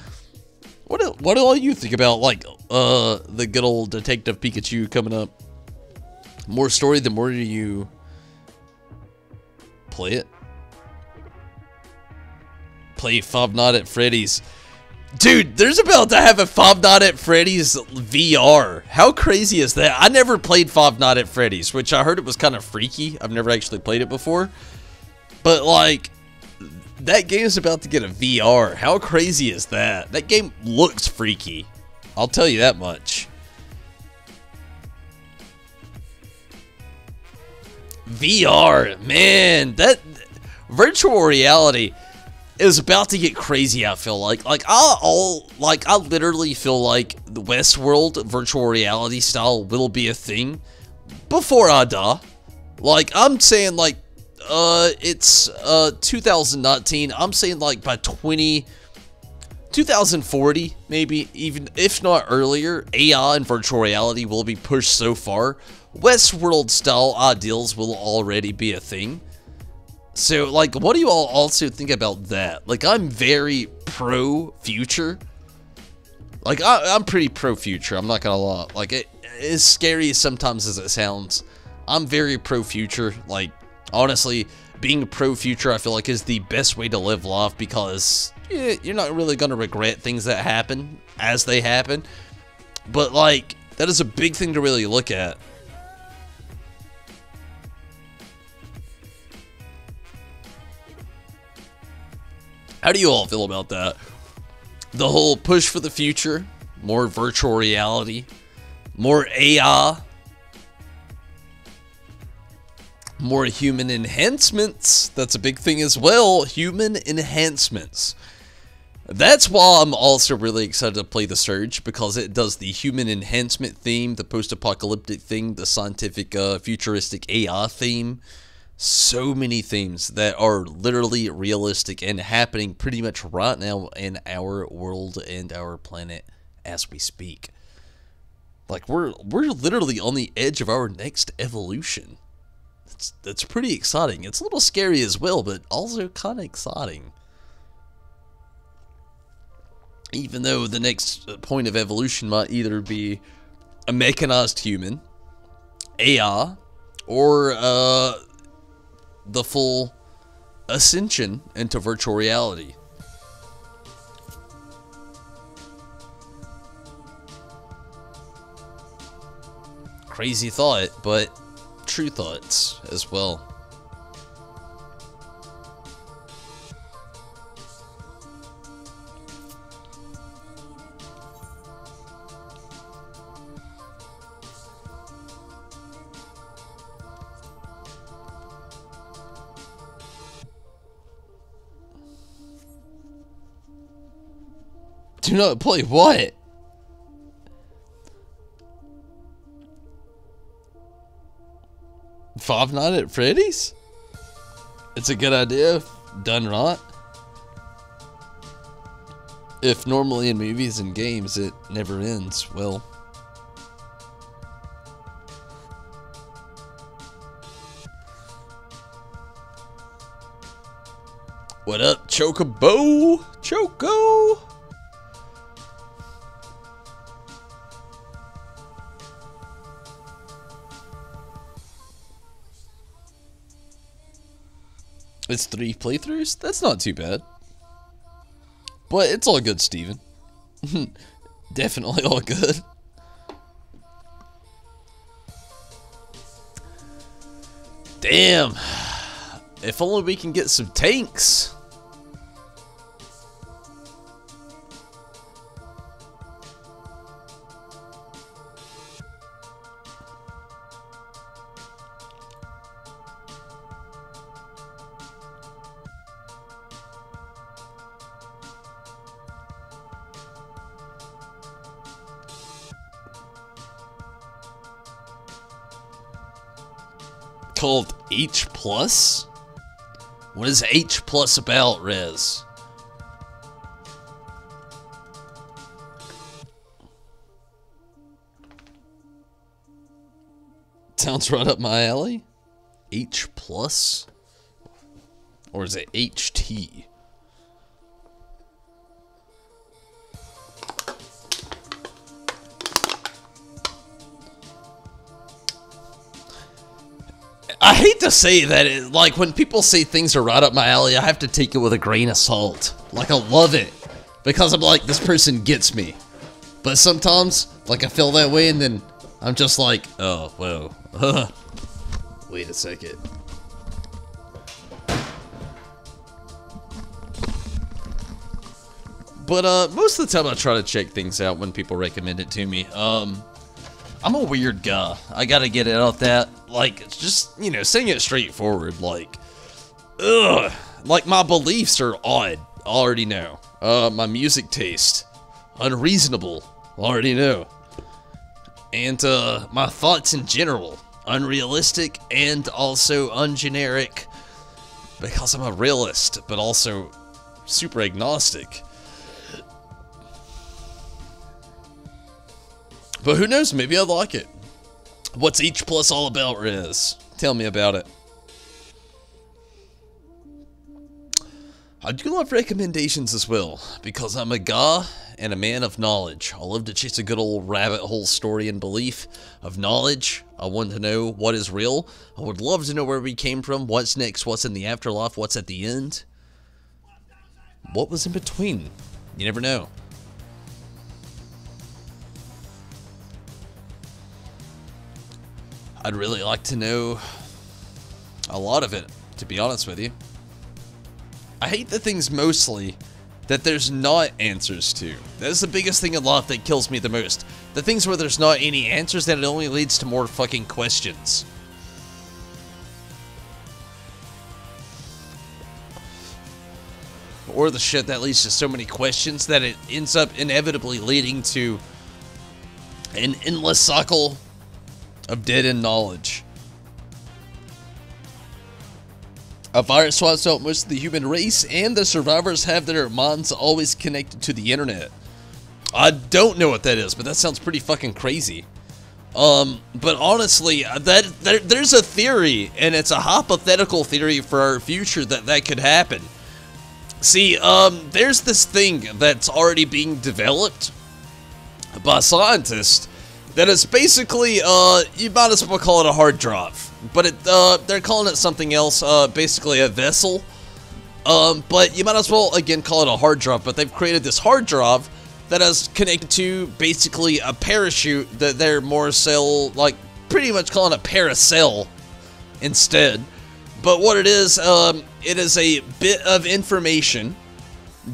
What do all you think about, like, the good old Detective Pikachu coming up? More story, the more you play it. Play Five Nights at Freddy's. Dude, there's about to have a Five Nights at Freddy's VR. How crazy is that? I never played Five Nights at Freddy's, which I heard it was kind of freaky. I've never actually played it before. But, like, that game's about to get a VR. How crazy is that? That game looks freaky. I'll tell you that much. VR, man, that virtual reality is about to get crazy. I feel like I literally feel like the Westworld virtual reality style will be a thing before I die. Like, I'm saying, like, it's 2019. I'm saying, like, by 2040, maybe even if not earlier, AI and virtual reality will be pushed so far. Westworld style ideals will already be a thing. So, like, what do you all also think about that? Like, I'm very pro-future. Like, I'm pretty pro-future, I'm not gonna lie. Like, as scary sometimes as it sounds, I'm very pro-future. Like, honestly, being pro-future, I feel like, is the best way to live life, because you're not really gonna regret things that happen as they happen. But, like, that is a big thing to really look at. How do you all feel about that? The whole push for the future, more virtual reality, more AI, more human enhancements. That's a big thing as well, human enhancements. That's why I'm also really excited to play The Surge, because it does the human enhancement theme, the post-apocalyptic thing, the scientific, futuristic AI theme. So many themes that are literally realistic and happening pretty much right now in our world and our planet as we speak. Like, we're literally on the edge of our next evolution. That's pretty exciting. It's a little scary as well, but also kind of exciting. Even though the next point of evolution might either be a mechanized human, AI, or the full ascension into virtual reality. Crazy thought, but true thoughts as well. Do not play what? Five Nights at Freddy's? It's a good idea if done right. If normally in movies and games it never ends well. What up, Chocobo? Choco! It's 3 playthroughs? That's not too bad. But it's all good, Steven. Definitely all good. Damn. If only we can get some tanks. Called H+? What is H+ about, Rez? Sounds right up my alley. H+? Or is it HT? I hate to say that, like, when people say things are right up my alley, I have to take it with a grain of salt. Like, I love it, because I'm like, this person gets me. But sometimes, like, I feel that way, and then I'm just like, oh, whoa. Wait a second. But, most of the time I try to check things out when people recommend it to me. I'm a weird guy. I gotta get it out that. Like, just, you know, saying it straightforward, like, ugh. Like, my beliefs are odd. I already know. My music taste, unreasonable. Already know. And, my thoughts in general, unrealistic and also ungeneric. Because I'm a realist, but also super agnostic. But who knows, maybe I like it. What's H Plus all about, Riz? Tell me about it. I do love recommendations as well, because I'm a guy and a man of knowledge. I love to chase a good old rabbit hole story and belief of knowledge. I want to know what is real. I would love to know where we came from, what's next, what's in the afterlife, what's at the end. What was in between? You never know. I'd really like to know a lot of it, to be honest with you. I hate the things mostly that there's not answers to. That's the biggest thing in life that kills me the most. The things where there's not any answers, that it only leads to more fucking questions. Or the shit that leads to so many questions that it ends up inevitably leading to an endless cycle of dead-end knowledge. A virus wipes out most of the human race, and the survivors have their minds always connected to the internet. I don't know what that is, but that sounds pretty fucking crazy. But honestly, there's a theory, and it's a hypothetical theory for our future that could happen. See, there's this thing that's already being developed by scientists that is basically, you might as well call it a hard drive, but they're calling it something else, basically a vessel, but you might as well, again, call it a hard drive. But they've created this hard drive that is connected to, basically, a parachute that they're more so, like, pretty much calling a paracel instead. But what it is a bit of information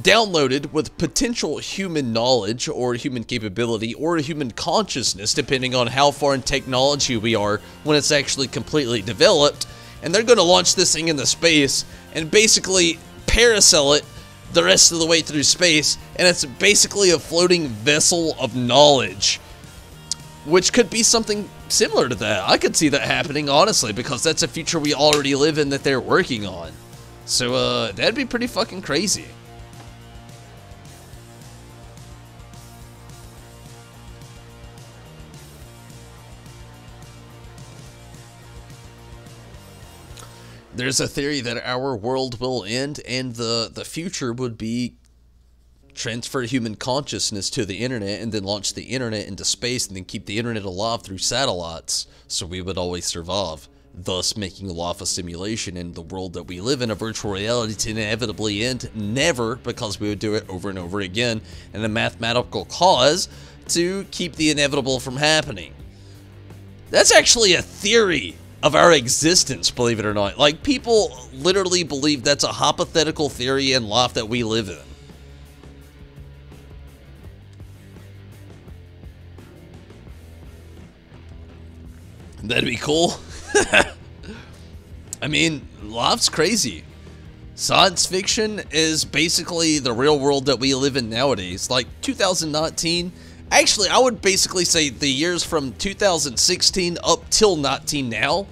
downloaded with potential human knowledge or human capability or human consciousness, depending on how far in technology we are when it's actually completely developed. And they're going to launch this thing into space and basically paracel it the rest of the way through space, and it's basically a floating vessel of knowledge, which could be something similar to that. I could see that happening, honestly, because that's a future we already live in that they're working on. So that'd be pretty fucking crazy. There's a theory that our world will end and the future would be transfer human consciousness to the internet and then launch the internet into space and then keep the internet alive through satellites so we would always survive, thus making life a simulation and the world that we live in a virtual reality to inevitably end. Never, because we would do it over and over again and a mathematical cause to keep the inevitable from happening. That's actually a theory of our existence, believe it or not. Like, people literally believe that's a hypothetical theory in life that we live in. That'd be cool. I mean, life's crazy. Science fiction is basically the real world that we live in nowadays. Like, 2019... Actually, I would basically say the years from 2016 up till 19 now,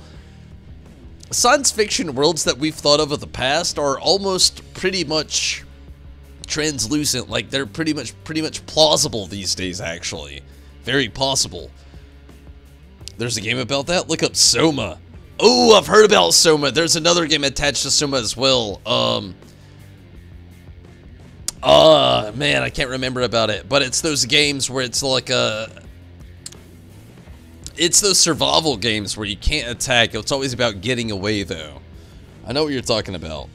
science fiction worlds that we've thought of the past are almost pretty much translucent. Like, they're pretty much plausible these days, actually. Very possible. There's a game about that? Look up Soma. Oh, I've heard about Soma. There's another game attached to Soma as well. Man, I can't remember about it, but it's those games where it's like It's those survival games where you can't attack. It's always about getting away, though. I know what you're talking about.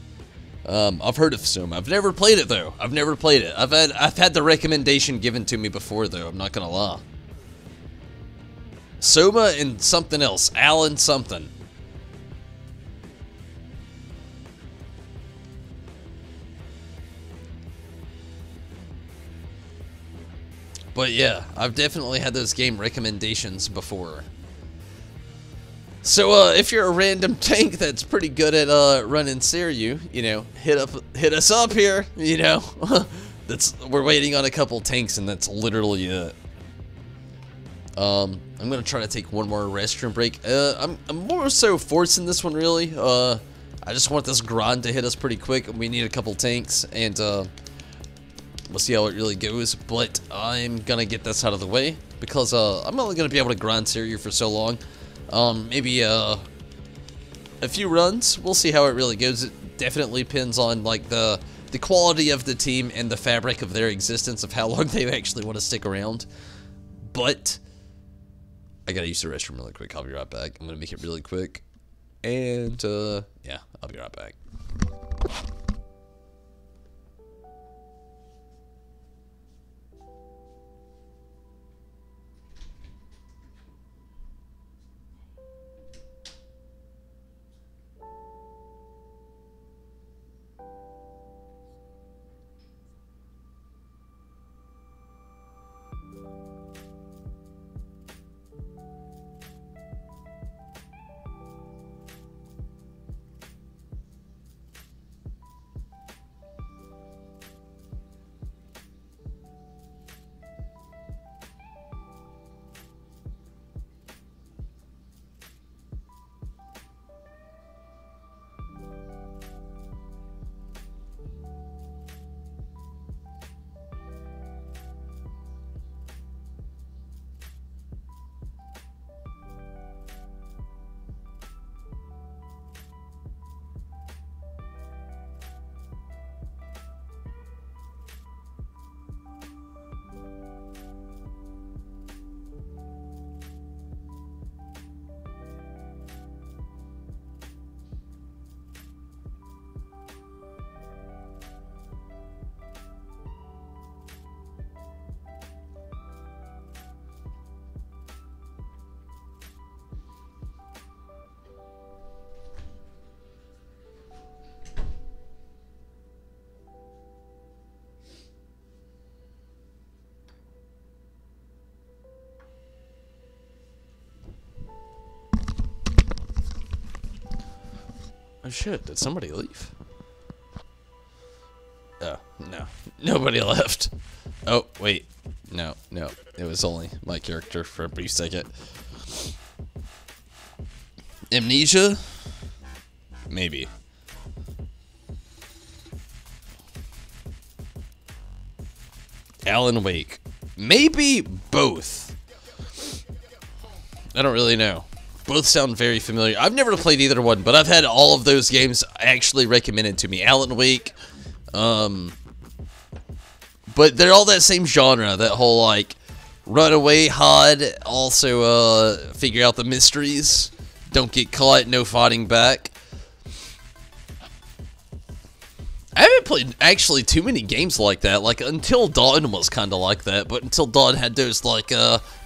I've heard of Soma. I've never played it, though. I've never played it. I've had the recommendation given to me before, though. I'm not gonna lie. Soma and something else. Alan something. But yeah, I've definitely had those game recommendations before. So if you're a random tank that's pretty good at running Seiryu, you know, hit us up here, you know. We're waiting on a couple tanks, and that's literally it. I'm gonna try to take one more restroom break. I'm more so forcing this one, really. I just want this grind to hit us pretty quick. We need a couple tanks, and we'll see how it really goes. But I'm gonna get this out of the way because I'm only gonna be able to grind Seiryu for so long. Maybe a few runs. We'll see how it really goes. It definitely depends on like the quality of the team and the fabric of their existence, of how long they actually want to stick around. But I gotta use the restroom really quick. I'll be right back. I'm gonna make it really quick. And yeah, I'll be right back. Oh shit, did somebody leave? Oh, no. Nobody left. Oh, wait. No. It was only my character for a brief second. Amnesia? Maybe. Alan Wake. Maybe both. I don't really know. Both sound very familiar. I've never played either one, but I've had all of those games actually recommended to me. Alan Wake, but they're all that same genre. That whole like runaway HUD, also figure out the mysteries, don't get caught, no fighting back. I haven't played actually too many games like that. Like Until Dawn was kind of like that, but Until Dawn had those like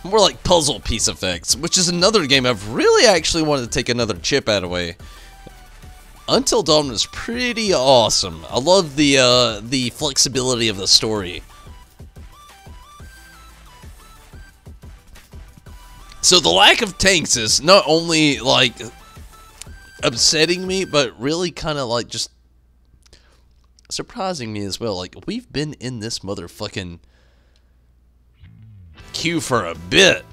more like puzzle piece effects, which is another game I've really actually wanted to take another chip out of way. Until Dawn was pretty awesome. I love the flexibility of the story. So the lack of tanks is not only like upsetting me, but really kind of like just surprising me as well. Like, we've been in this motherfucking queue for a bit.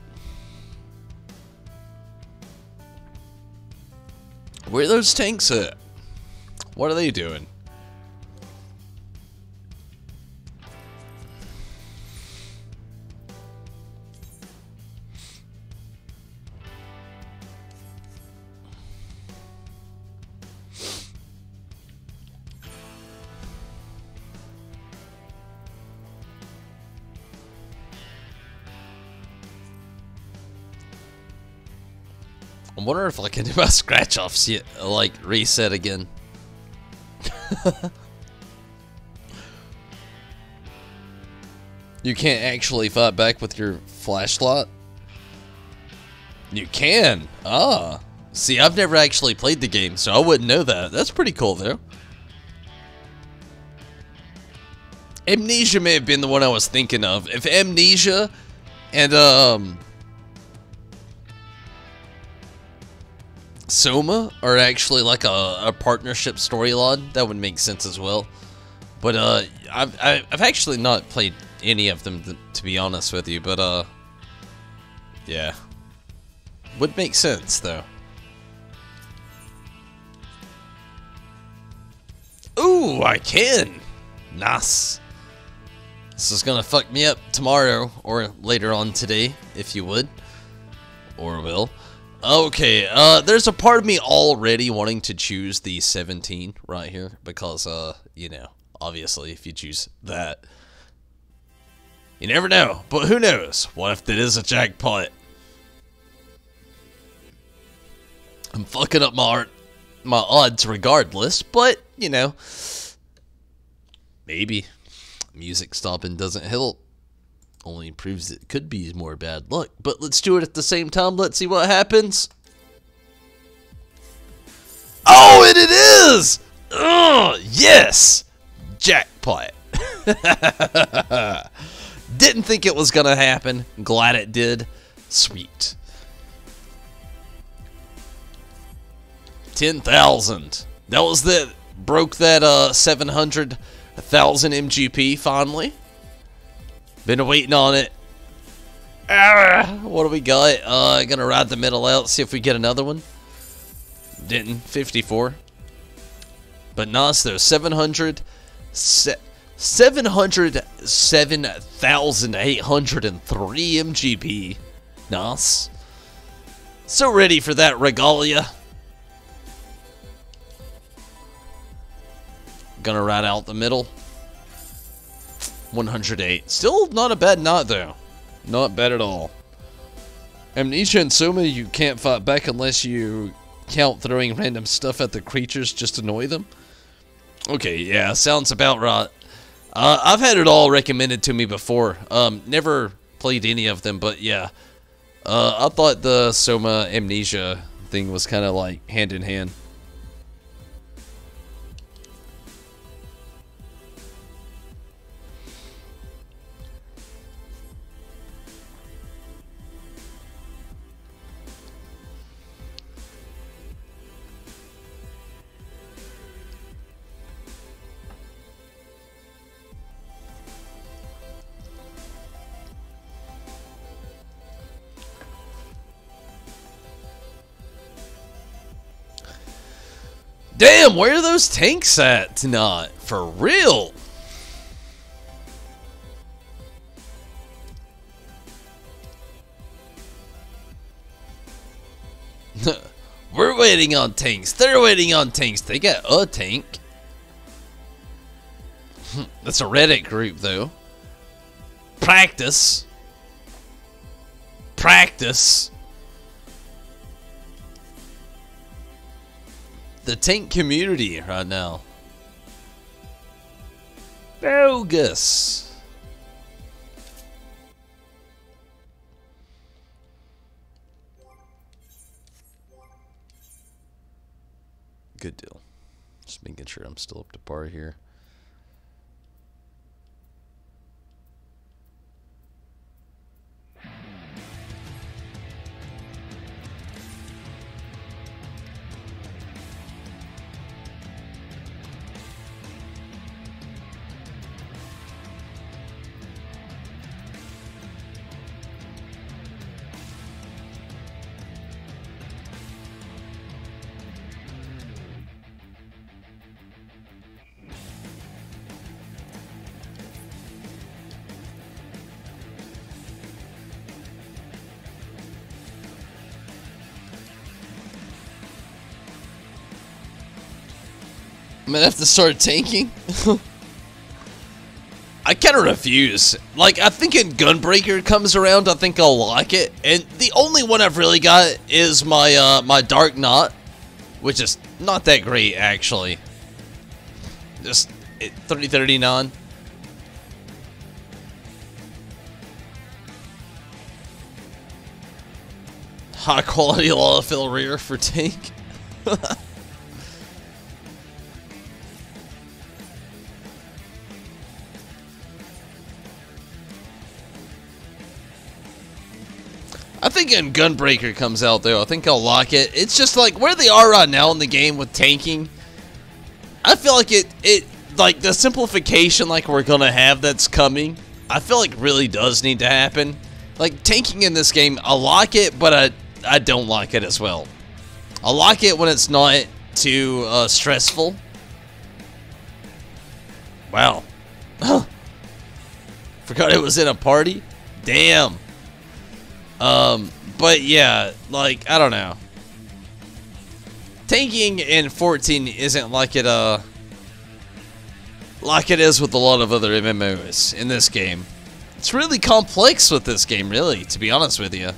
Where are those tanks at? What are they doing? I wonder if I can do my scratch-offs yet, like, reset again. You can't actually fight back with your flashlight? You can? Ah. See, I've never actually played the game, so I wouldn't know that. That's pretty cool, though. Amnesia may have been the one I was thinking of. If Amnesia and, Soma are actually like a partnership storyline, that would make sense as well. But, I've actually not played any of them, to be honest with you, but, yeah. Would make sense, though. Ooh, I can! Nice. This is gonna fuck me up tomorrow, or later on today, if you would. Or will. Okay, there's a part of me already wanting to choose the 17 right here, because, you know, obviously, if you choose that, you never know, but who knows? What if it is a jackpot? I'm fucking up my odds regardless, but, you know, maybe. Music stopping doesn't help. Only proves it could be more bad luck. But let's do it at the same time. Let's see what happens. Oh, and it is! Yes! Jackpot. Didn't think it was gonna happen. Glad it did. Sweet. 10,000. That was the broke that 700,000 MGP finally. Been waiting on it. What do we got? Gonna ride the middle out, see if we get another one. Didn't. 54. But nice though. 707,803 MGP. Nice. So ready for that regalia. Gonna ride out the middle. 108. Still not a bad knot though. Not bad at all. Amnesia and Soma, you can't fight back unless you count throwing random stuff at the creatures just to annoy them. Okay, yeah, sounds about right. I've had it all recommended to me before. Never played any of them, but yeah. I thought the Soma Amnesia thing was kind of like hand in hand. Damn, where are those tanks at tonight? For real? We're waiting on tanks. They're waiting on tanks. They got a tank. That's a Reddit group, though. Practice. Practice. The tank community right now. Bogus. Good deal. Just making sure I'm still up to par here. I'm gonna have to start tanking. I kind of refuse. Like, I think when Gunbreaker comes around, I think I'll like it. And the only one I've really got is my my Dark Knot, which is not that great, actually. Just 3039. High quality Lalafill rear for tank. I think when Gunbreaker comes out, though, I think I'll like it. It's just like where they are right now in the game with tanking. I feel like like the simplification like we're gonna have that's coming, I feel like really does need to happen. Like tanking in this game, I like it, but I don't like it as well. I like it when it's not too stressful. Wow. Forgot it was in a party. Damn. But yeah, like, I don't know. Tanking in 14 isn't like it is with a lot of other MMOs in this game. It's really complex with this game, really, to be honest with you.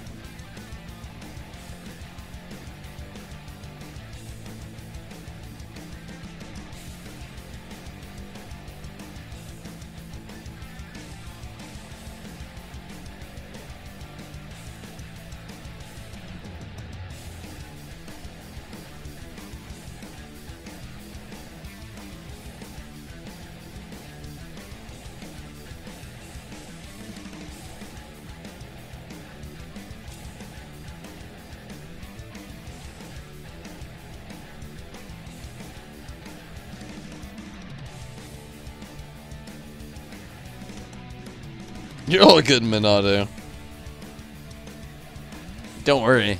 You're all good, Minato. Don't worry.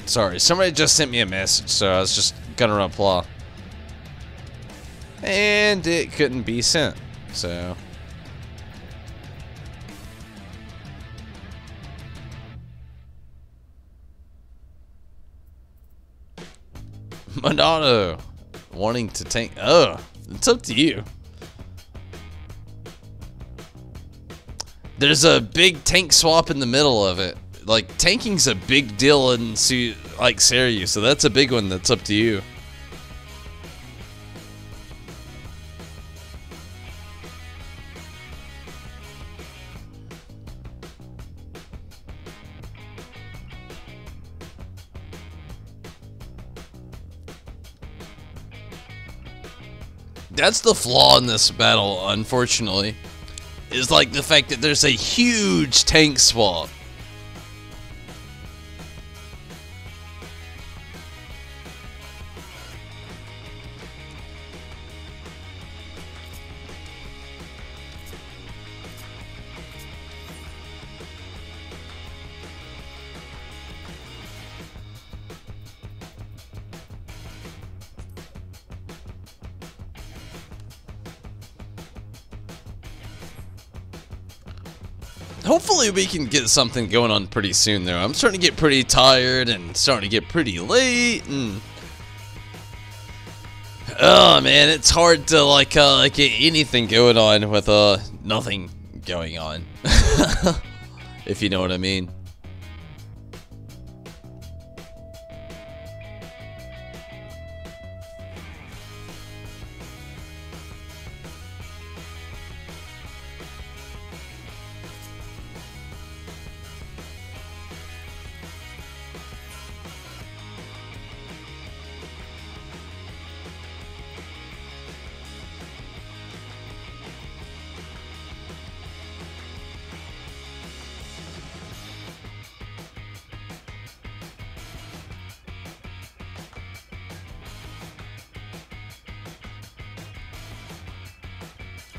Sorry, somebody just sent me a message, so I was just gonna reply. And it couldn't be sent, so... Minato wanting to tank... Oh, it's up to you. There's a big tank swap in the middle of it. Like, tanking's a big deal in, like, Seiryu, so that's a big one that's up to you. That's the flaw in this battle, unfortunately, is like the fact that there's a huge tank swap. Hopefully we can get something going on pretty soon though. I'm starting to get pretty tired and starting to get pretty late and... Oh man, it's hard to like get anything going on with nothing going on. If you know what I mean.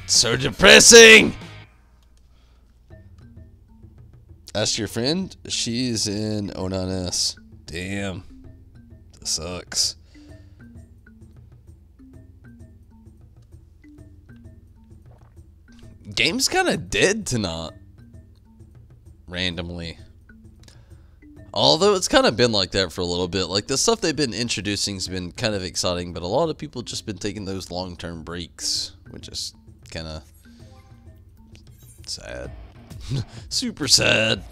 So depressing! Ask your friend. She's in 09S. Damn. That sucks. Game's kind of dead tonight. Randomly. Although it's kind of been like that for a little bit. Like, the stuff they've been introducing has been kind of exciting, but a lot of people just been taking those long-term breaks, which is kind of sad. Super sad.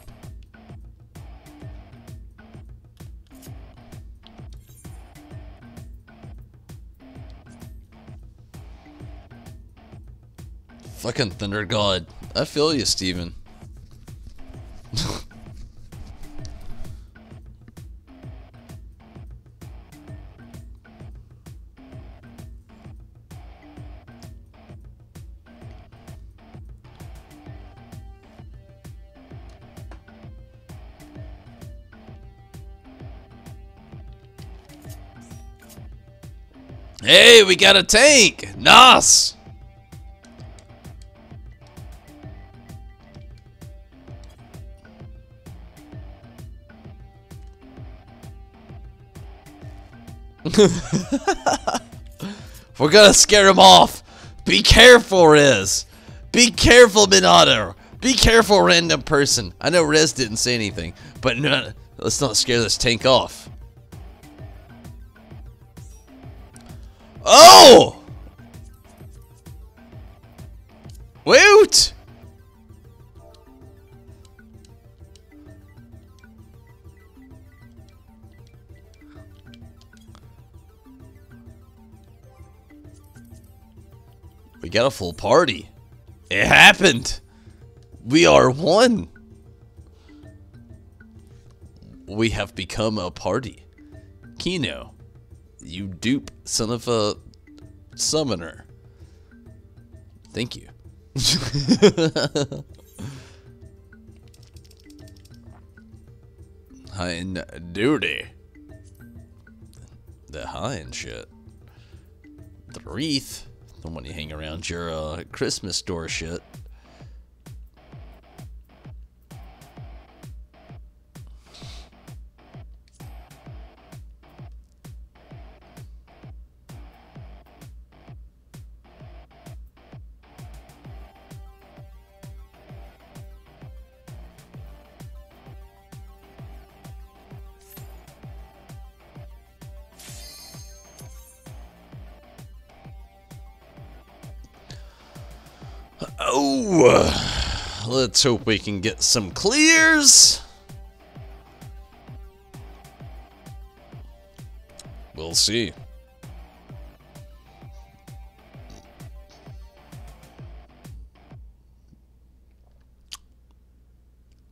Fucking Thunder God. I feel you, Steven. Hey, we got a tank! Nice! We're gonna scare him off. Be careful, Rez. Be careful, Minato. Be careful, random person. I know Rez didn't say anything, but no, let's not scare this tank off. Oh! Woot! We got a full party. It happened. We are one. We have become a party. Kino. You dupe son of a summoner. Thank you. High and duty. The high and shit. The wreath. The one you hang around your Christmas store shit. Oh, let's hope we can get some clears. We'll see.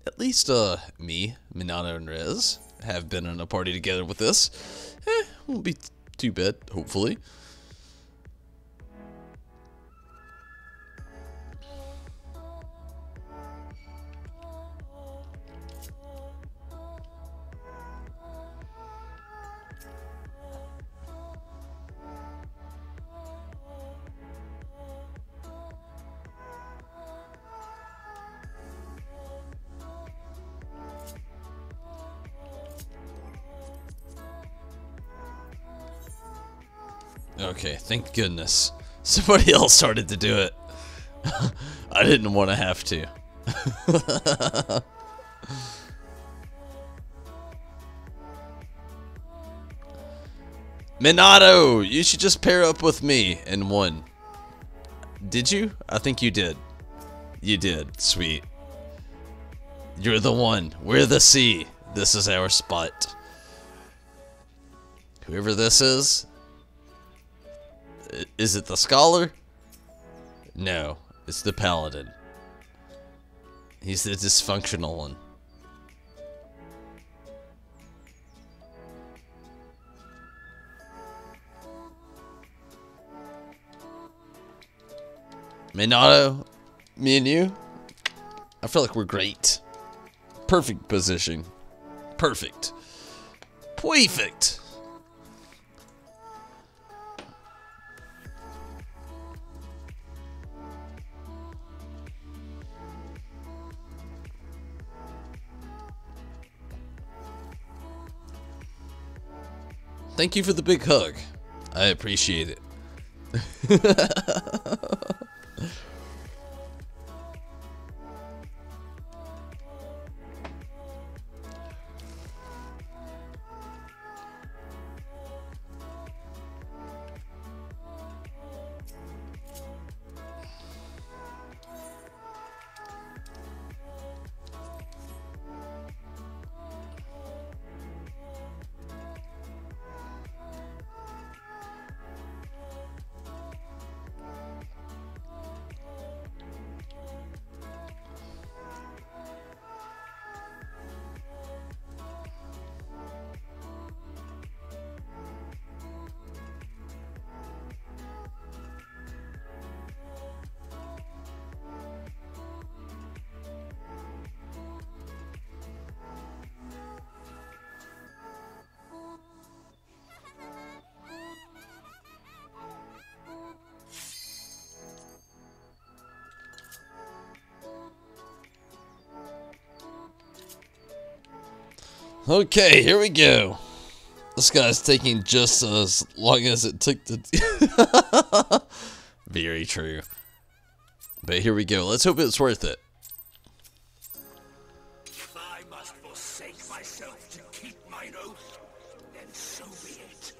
At least, me, Minato, and Rez have been in a party together with this. Won't be too bad, hopefully. Okay, thank goodness. Somebody else started to do it. I didn't want to have to. Minato, you should just pair up with me and one. Did you? I think you did. You did. Sweet. You're the one. We're the C. This is our spot. Whoever this is it the scholar? No, it's the paladin. He's the dysfunctional one. Minato, me and you, I feel like we're great. Perfect position. Perfect. Perfect. thank you for the big hug. I appreciate it. Okay, here we go. This guy's taking just as long as it took to... Very true. But here we go. Let's hope it's worth it.
If I must forsake myself to keep mine oath, then so be it.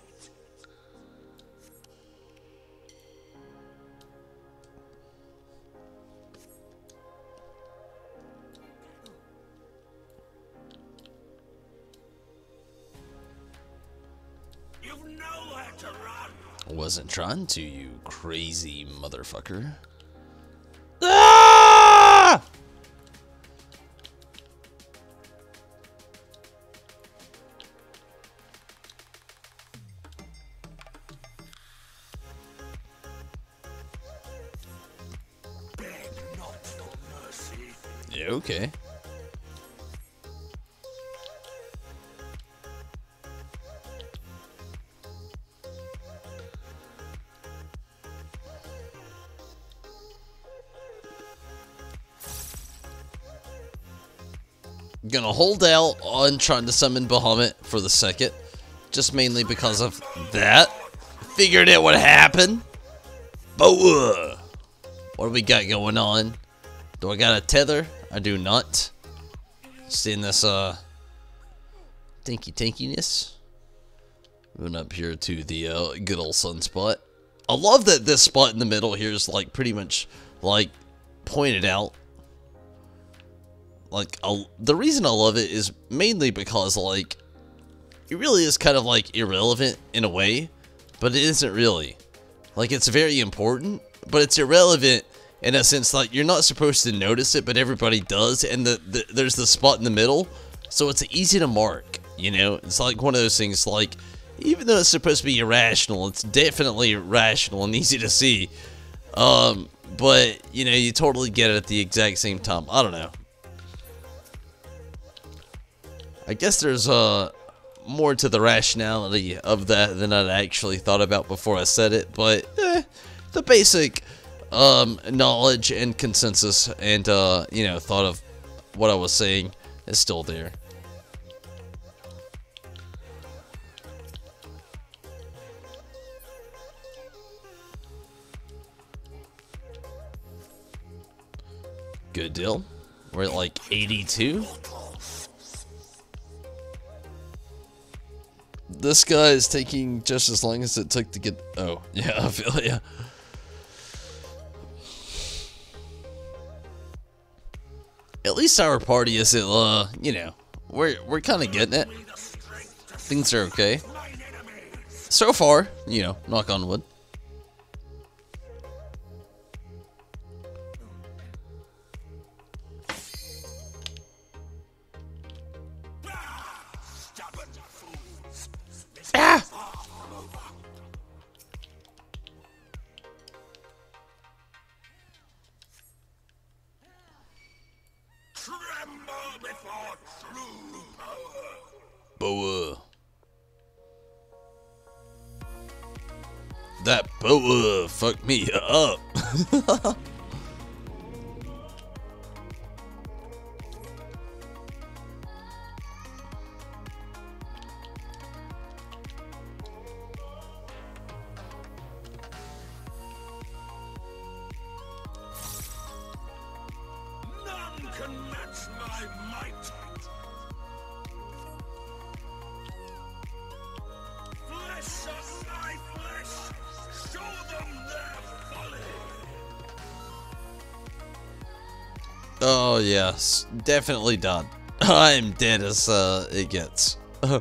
You've nowhere to run.
Wasn't trying to, you crazy motherfucker. Ah!
Beg not for mercy.
Yeah, okay. Gonna hold out on trying to summon Bahamut for the second, just mainly because of that. Figured it would happen. But what do we got going on? Do I got a tether? I do not. Seeing this tinkiness. Moving up here to the good old sunspot. I love that this spot in the middle here is like pretty much like pointed out. Like, the reason I love it is mainly because, like, it really is kind of, like, irrelevant in a way, but it isn't really. Like, it's very important, but it's irrelevant in a sense, like, you're not supposed to notice it, but everybody does, and there's the spot in the middle, so it's easy to mark, you know? It's like one of those things, like, even though it's supposed to be irrational, it's definitely rational and easy to see, but, you know, you totally get it at the exact same time. I don't know. I guess there's more to the rationality of that than I'd actually thought about before I said it, but the basic knowledge and consensus and you know, thought of what I was saying is still there. Good deal. We're at like 82. This guy is taking just as long as it took to get... Oh, yeah, I feel it, yeah. At least our party is, you know, we're kind of getting it. Things are okay. So far, you know, knock on wood. Ah!
Tremble before true power.
Boa. That boa fucked me up.
Watch my might. Flesh of my flesh. Show them their folly.
Oh yes, definitely done. I'm dead as it gets.
I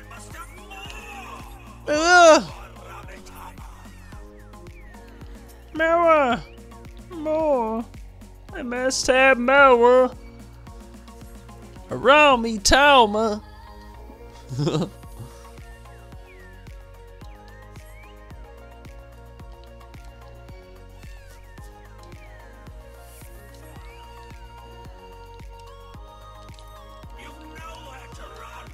must have more.
More! More! I must have more! Around me, Talma!
You know where to run.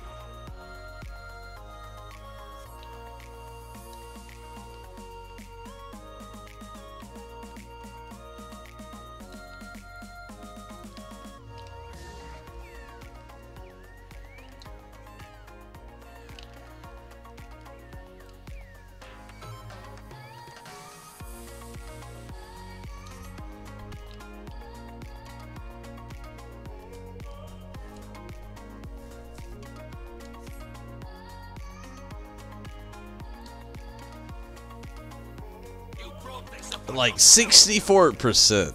You brought this upon
Like 64%.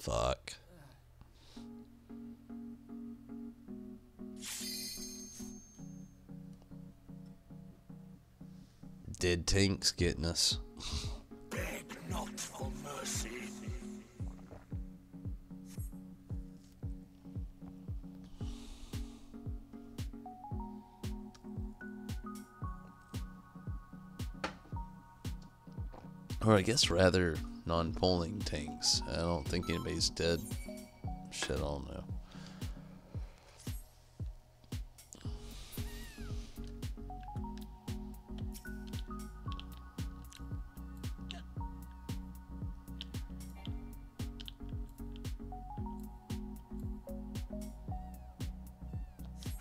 Fuck. Dead tanks getting us.
beg not for mercy.
Or I guess rather non-polling tanks. I don't think anybody's dead. Shit, I don't know.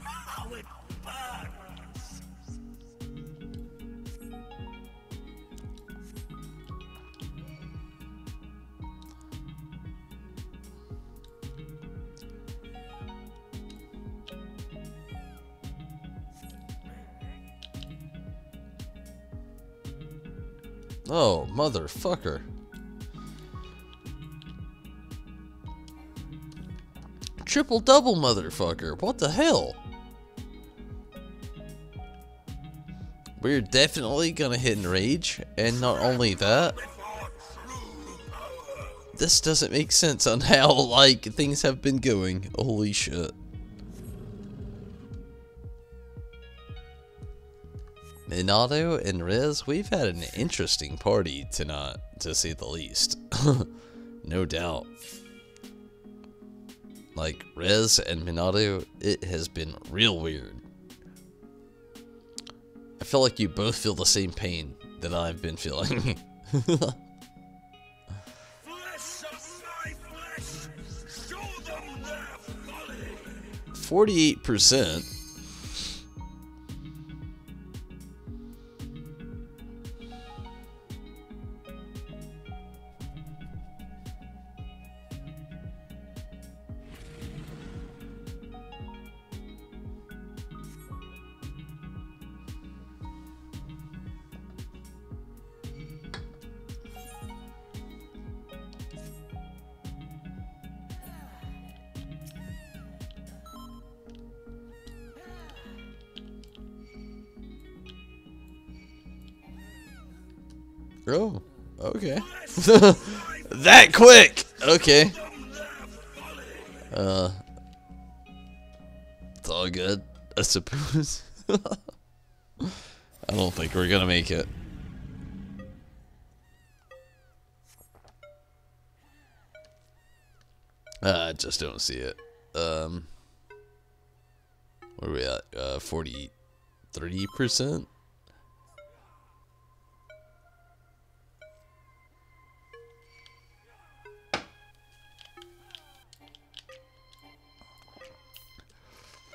How it burns!
Oh, motherfucker. Triple double motherfucker. What the hell? We're definitely gonna hit enrage, and not only that, this doesn't make sense on how, like, things have been going. Holy shit. Minato and Rez, we've had an interesting party tonight, to say the least. No doubt. Like, Rez and Minato, it has been real weird. I feel like you both feel the same pain that I've been feeling.
Flesh of my flesh! Show them their folly!
48%. Oh, okay. That quick! Okay. It's all good, I suppose. I don't think we're gonna make it. I just don't see it. What are we at? 43%?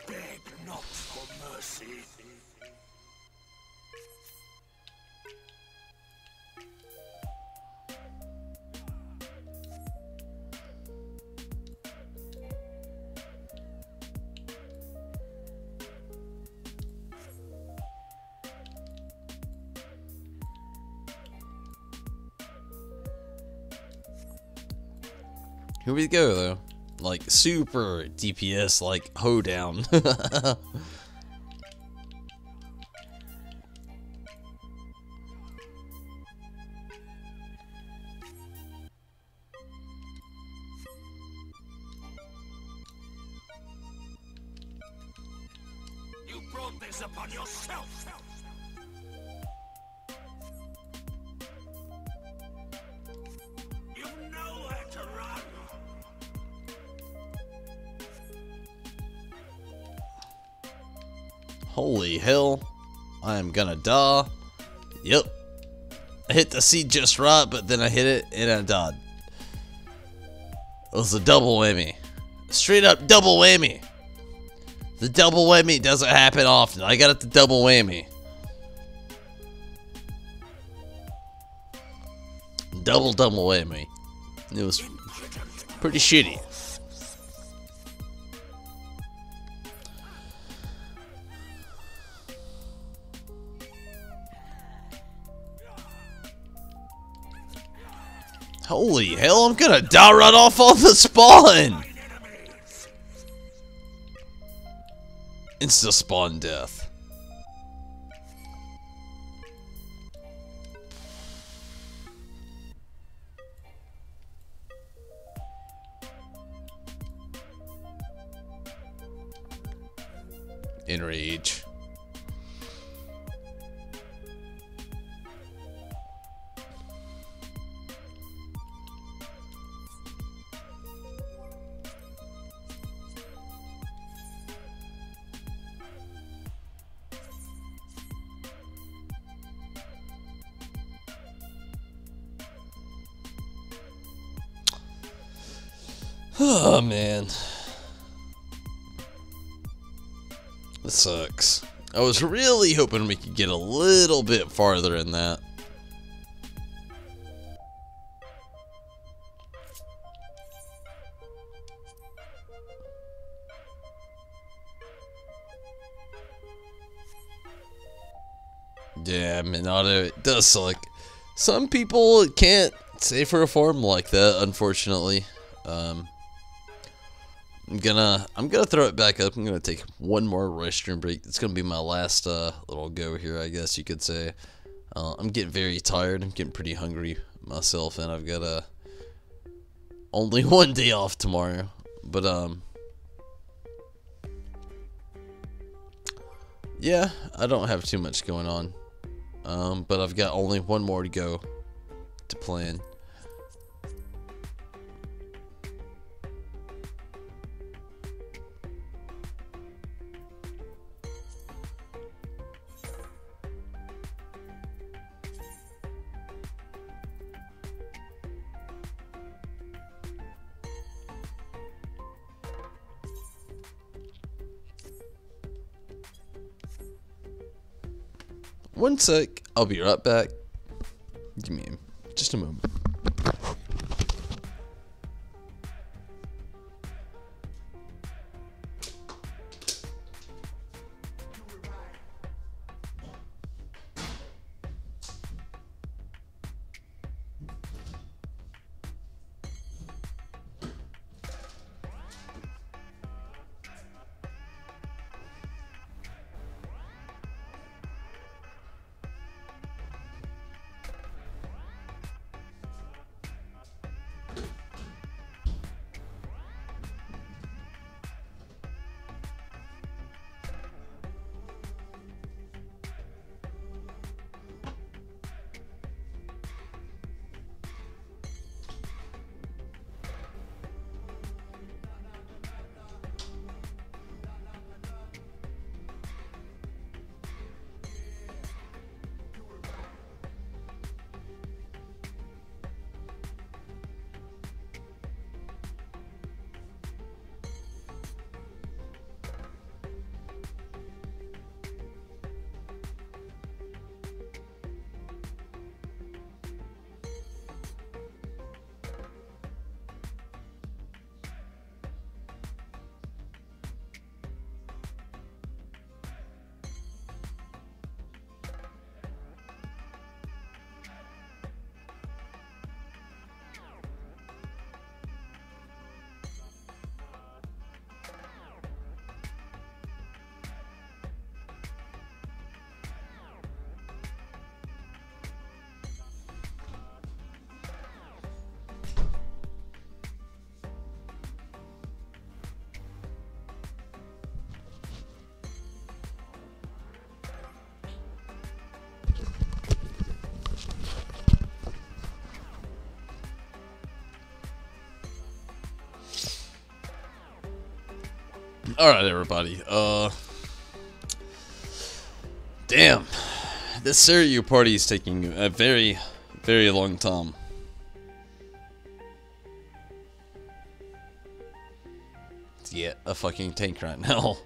Beg not for mercy.
Here we go, though. Like, super DPS, like, hoedown.
You brought this upon yourself. You know where to run.
Holy hell. I am gonna die. Yep. I hit the seed just right, but then I hit it and I died. It was a double whammy. Straight up double whammy. The double whammy doesn't happen often. I got it the double whammy. Double whammy. It was pretty shitty. Holy hell, I'm gonna die right off on the spawn! Insta spawn death. Enrage. Oh man. This sucks. I was really hoping we could get a little bit farther in that. Yeah, Minato, it does suck. Some people can't stay for a farm like that, unfortunately. I'm gonna throw it back up. I'm gonna take one more restroom break. It's gonna be my last little go here, I guess you could say. I'm getting very tired. I'm getting pretty hungry myself, and I've got only one day off tomorrow. But yeah, I don't have too much going on. But I've got only one more to go to plan. One sec, I'll be right back. Give me just a moment.
Alright, everybody. Damn. This Seiryu party is taking a very, very long time. Yeah, a fucking tank right now.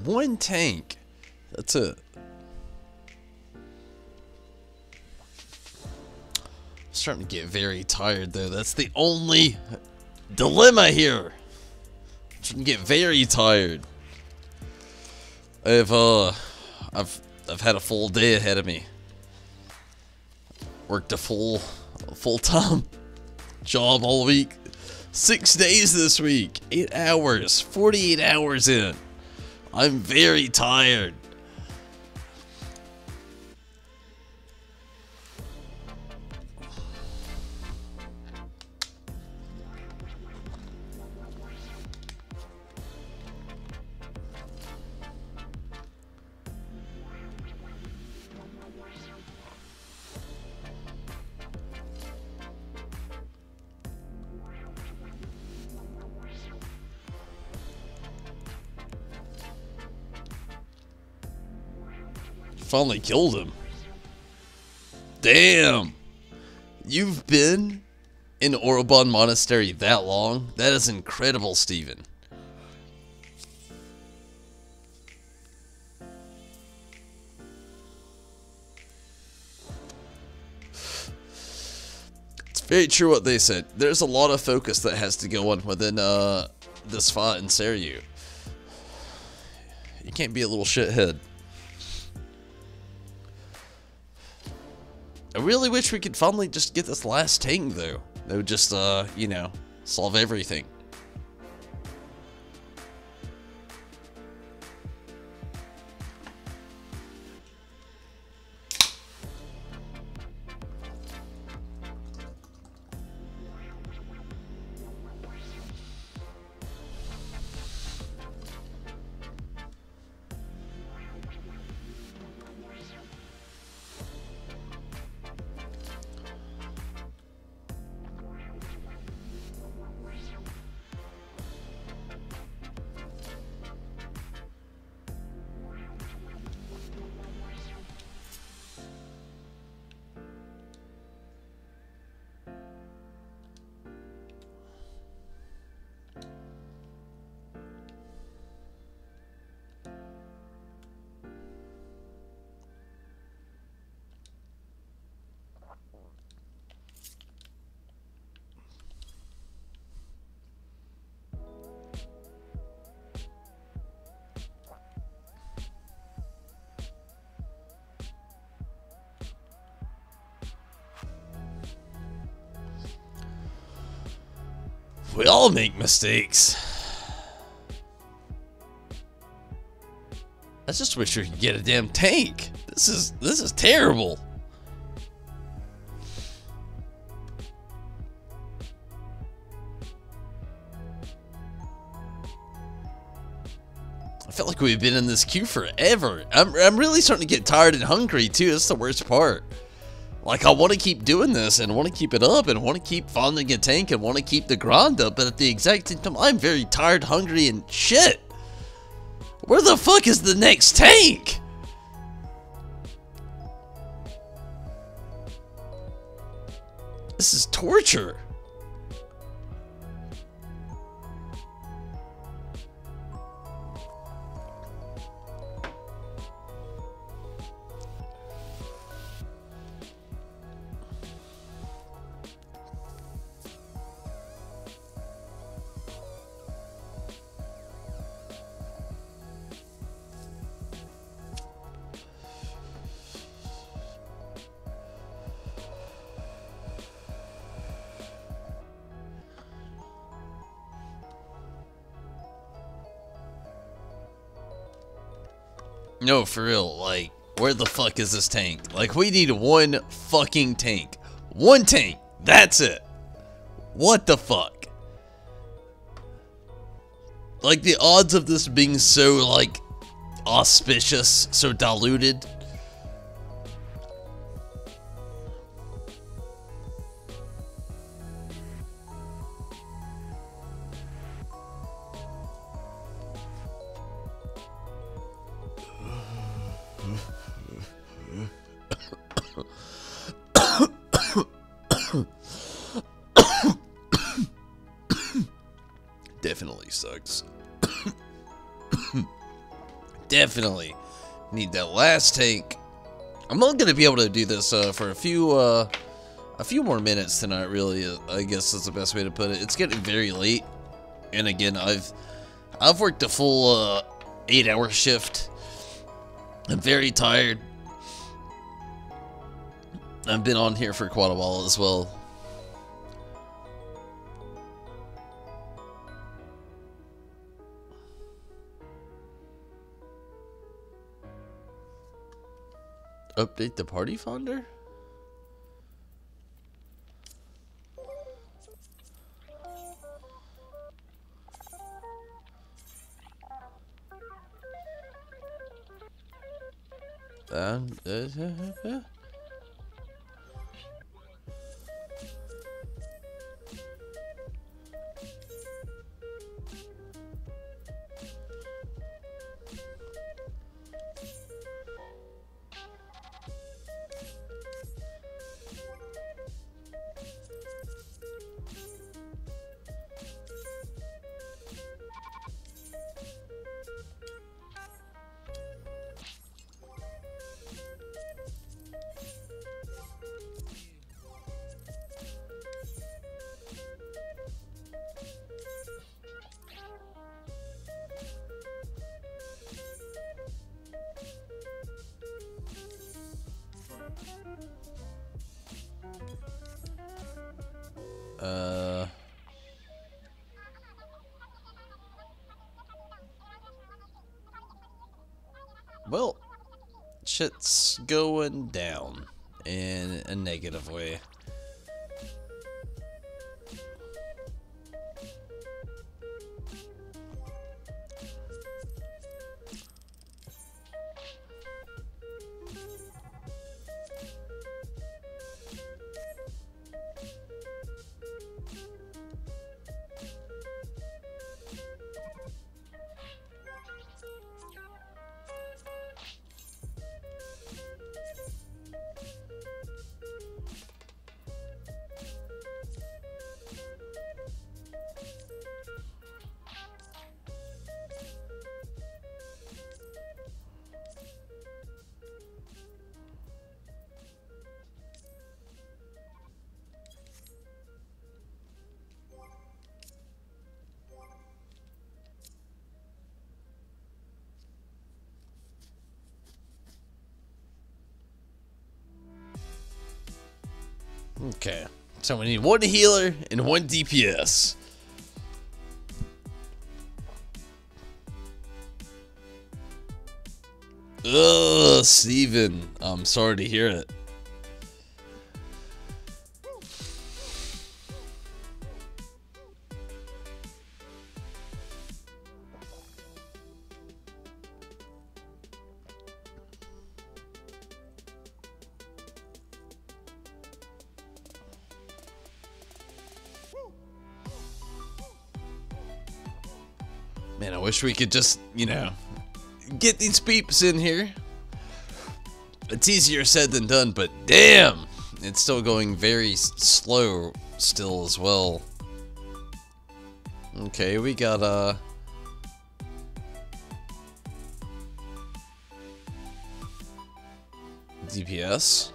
One tank. That's it. I'm starting to get very tired though. That's the only dilemma here. I'm starting to get very tired. I've had a full day ahead of me. Worked a full-time job all week. 6 days this week. 8 hours. 48 hours in. I'm very tired. Finally killed him. Damn. You've been in Orobon Monastery that long? That is incredible, Steven. It's very true what they said. There's a lot of focus that has to go on within this fight in Seiryu. You can't be a little shithead. I really wish we could finally just get this last tank, though. That would just, you know, solve everything. We all make mistakes. I just wish we could get a damn tank. This is terrible. I feel like we've been in this queue forever. I'm really starting to get tired and hungry too. That's the worst part. Like, I want to keep doing this and want to keep it up and want to keep finding a tank and want to keep the grind up, but at the exact same time, I'm very tired, hungry, and shit. Where the fuck is the next tank? This is torture. No, for real, like, where the fuck is this tank? Like, we need one fucking tank.
One tank. That's it. What the fuck? Like, the odds of this being so, like, auspicious, so diluted. Definitely sucks. Definitely need that last tank. I'm only gonna be able to do this for a few more minutes tonight. Really, I guess that's the best way to put it. It's getting very late, and again, I've worked a full 8-hour shift. I'm very tired. I've been on here for quite a while as well. Update the party founder? Well, shit's going down in a negative way. Okay, so we need one healer and one DPS. Ugh, Steven, I'm sorry to hear it. Man, I wish we could just, you know, get these peeps in here. It's easier said than done, but damn, it's still going very slow still as well. Okay, we got DPS.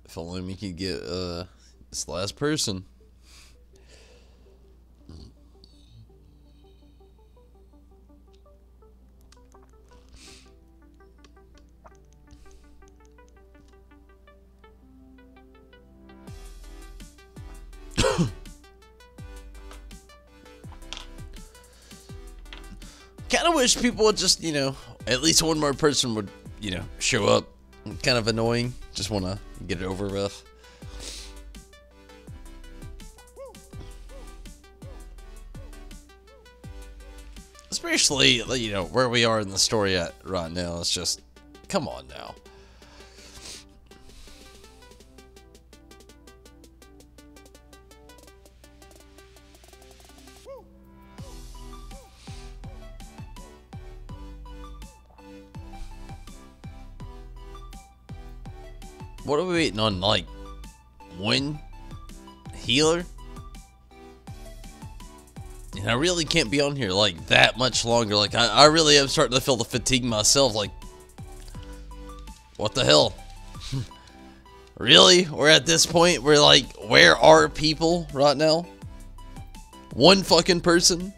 If only we could get this last person. kind of wish people would just, at least one more person would, show up. Kind of annoying. Just want to get it over with. Especially, where we are in the story at right now. It's just, come on now. What are we waiting on, like, one healer? And I really can't be on here, like, that much longer. Like, I really am starting to feel the fatigue myself. Like, what the hell? Really? We're at this point where, like, where are people right now? One fucking person?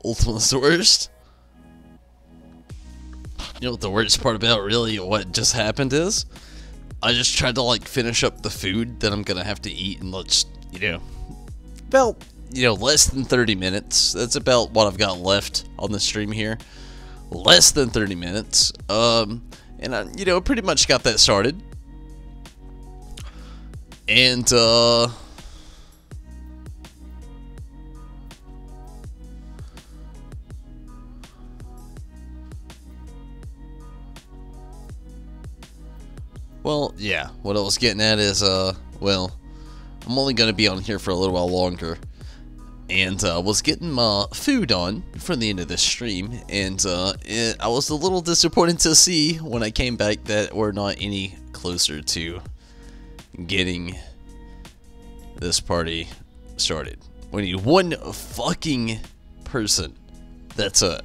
Ultimate's the worst. You know what the worst part about really what just happened is? I just tried to like finish up the food that I'm gonna have to eat in about less than 30 minutes. That's about what I've got left on the stream here. Less than 30 minutes. And I pretty much got that started. And well, yeah, what I was getting at is, well, I'm only going to be on here for a little while longer, and was getting my food on for the end of this stream, and I was a little disappointed to see when I came back that we're not any closer to getting this party started. We need one fucking person. That's it.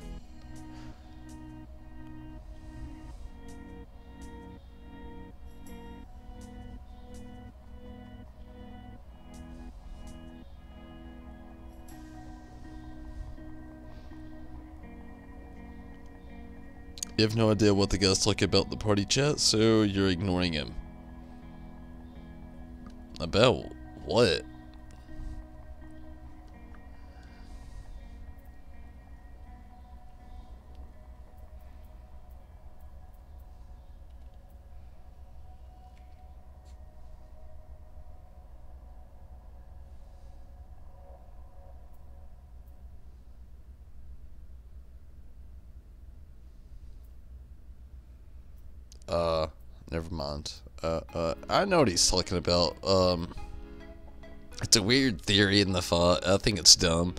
You have no idea what the guy's talking about in the party chat, so you're ignoring him. About what? Never mind. I know what he's talking about. It's a weird theory in the thought. I think it's dumb.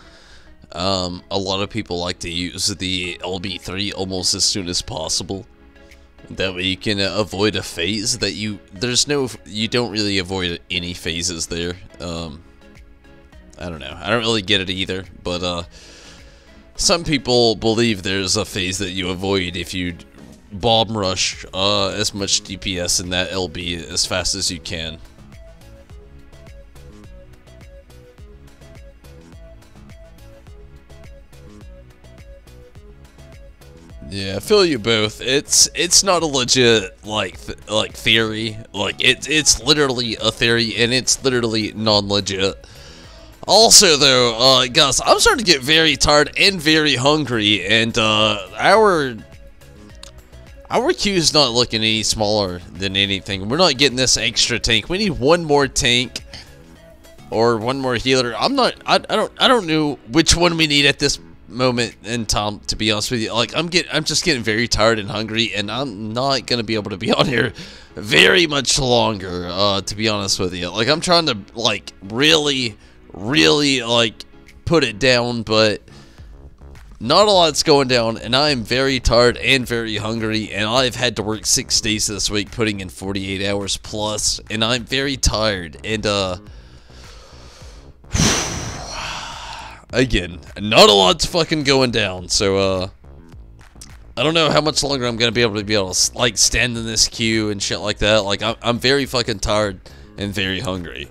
A lot of people like to use the LB3 almost as soon as possible. That way you can avoid a phase that you don't really avoid any phases there. I don't know. I don't really get it either, but some people believe there's a phase that you avoid if you bomb rush as much DPS in that LB as fast as you can. Yeah, I feel you both. It's not a legit like theory. Like it's literally a theory, and it's literally non-legit. Also, though, guys, I'm starting to get very tired and very hungry, and our queue's not looking any smaller than anything. We're not getting this extra tank. We need one more tank or one more healer. I don't know which one we need at this moment in time, to be honest with you. Like I'm just getting very tired and hungry, and I'm not gonna be able to be on here very much longer, to be honest with you. Like I'm trying to like really like put it down, but not a lot's going down, and I am very tired and very hungry, and I've had to work 6 days this week, putting in 48 hours plus, and I'm very tired, and again, not a lot's fucking going down, so I don't know how much longer I'm gonna be able to like stand in this queue and shit like that. Like I'm very fucking tired and very hungry.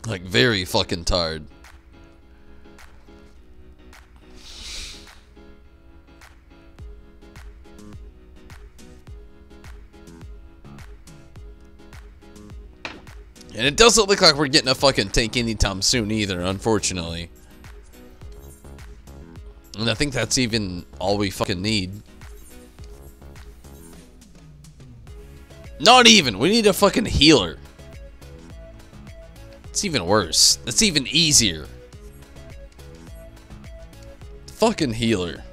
Like very fucking tired. And it doesn't look like we're getting a fucking tank anytime soon either, unfortunately. And I think that's even all we fucking need. Not even. We need a fucking healer. It's even worse. It's even easier. Fucking healer.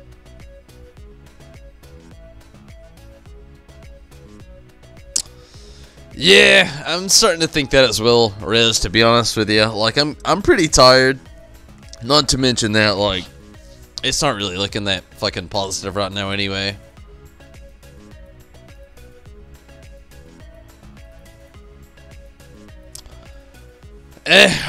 Yeah, I'm starting to think that as well, Rez, to be honest with you. Like, I'm pretty tired. Not to mention that, like, it's not really looking that fucking positive right now anyway.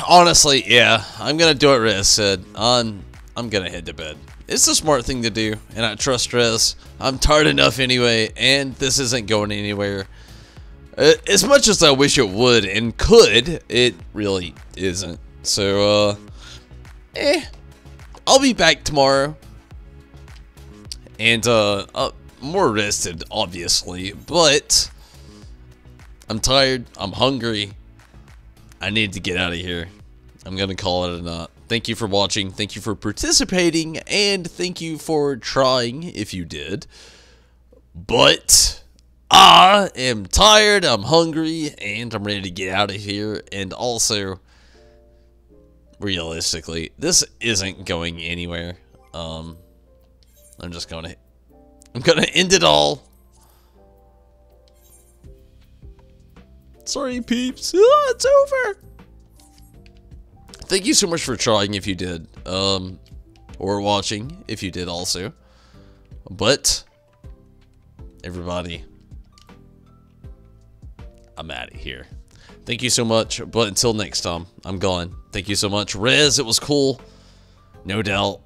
Honestly, yeah, I'm gonna do what Rez said. I'm gonna head to bed. It's the smart thing to do, and I trust Rez. I'm tired enough anyway, and this isn't going anywhere. As much as I wish it would and could, it really isn't. So, I'll be back tomorrow. And, more rested, obviously. But, I'm tired. I'm hungry. I need to get out of here. I'm gonna call it a night. Thank you for watching. Thank you for participating. And thank you for trying, if you did. But I am tired, I'm hungry, and I'm ready to get out of here. And also, realistically, this isn't going anywhere. I'm gonna end it all. Sorry, peeps. It's over. Thank you so much for trying if you did. Or watching if you did also. But everybody, I'm out of here. Thank you so much, but until next time, I'm gone. Thank you so much. Rez, it was cool. No doubt.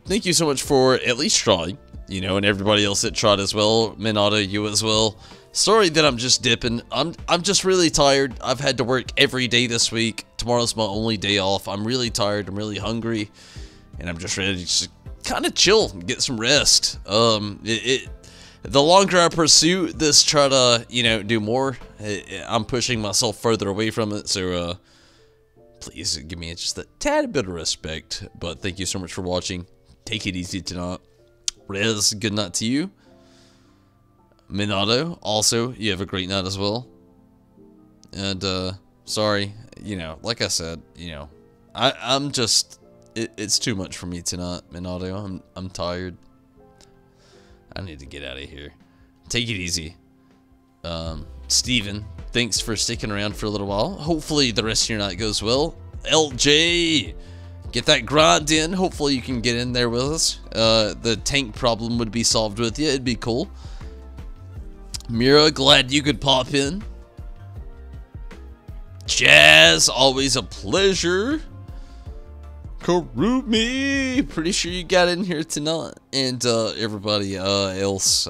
Thank you so much for at least trying, you know, and everybody else that tried as well. Minato, you as well. Sorry that I'm just dipping. I'm just really tired. I've had to work every day this week. Tomorrow's my only day off. I'm really tired. I'm really hungry, and I'm just ready to just kind of chill and get some rest. The longer I pursue this, try to, you know, do more, I'm pushing myself further away from it, so, please give me just a tad bit of respect. But thank you so much for watching. Take it easy tonight. Rez, good night to you. Minato, also, you have a great night as well. And, sorry, you know, like I said, you know, I'm just, it's too much for me tonight, Minato. I'm tired. I need to get out of here. Take it easy. Steven, thanks for sticking around for a little while. Hopefully the rest of your night goes well. LJ, get that grind in. Hopefully you can get in there with us. The tank problem would be solved with you. It'd be cool. Mira, glad you could pop in. Jazz, always a pleasure. Karumi, pretty sure you got in here tonight. And everybody else,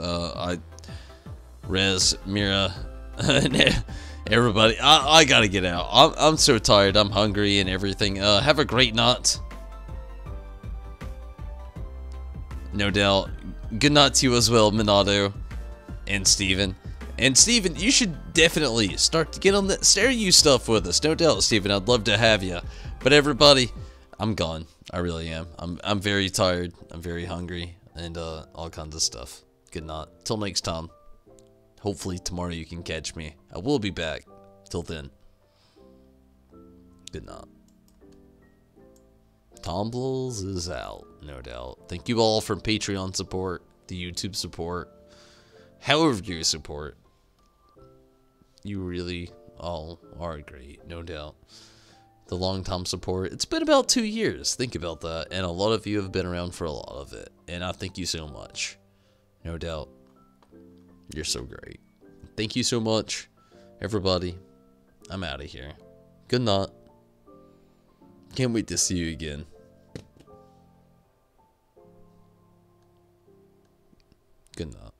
Rez, Mira, everybody, I gotta get out. I'm so tired. I'm hungry and everything. Have a great night. No doubt. Good night to you as well, Minato and Steven. And Steven, you should definitely start to get on that Seiryu stuff with us. No doubt, Steven. I'd love to have you. But everybody, I'm gone. I really am. I'm very tired. I'm very hungry and all kinds of stuff. Good night. Till next time. Hopefully tomorrow you can catch me. I will be back. Till then. Good night. Tumbles is out, no doubt. Thank you all for Patreon support, the YouTube support, however you support. You really all are great, no doubt. The long-time support. It's been about 2 years. Think about that. And a lot of you have been around for a lot of it. And I thank you so much. No doubt. You're so great. Thank you so much, everybody. I'm out of here. Good night. Can't wait to see you again. Good night.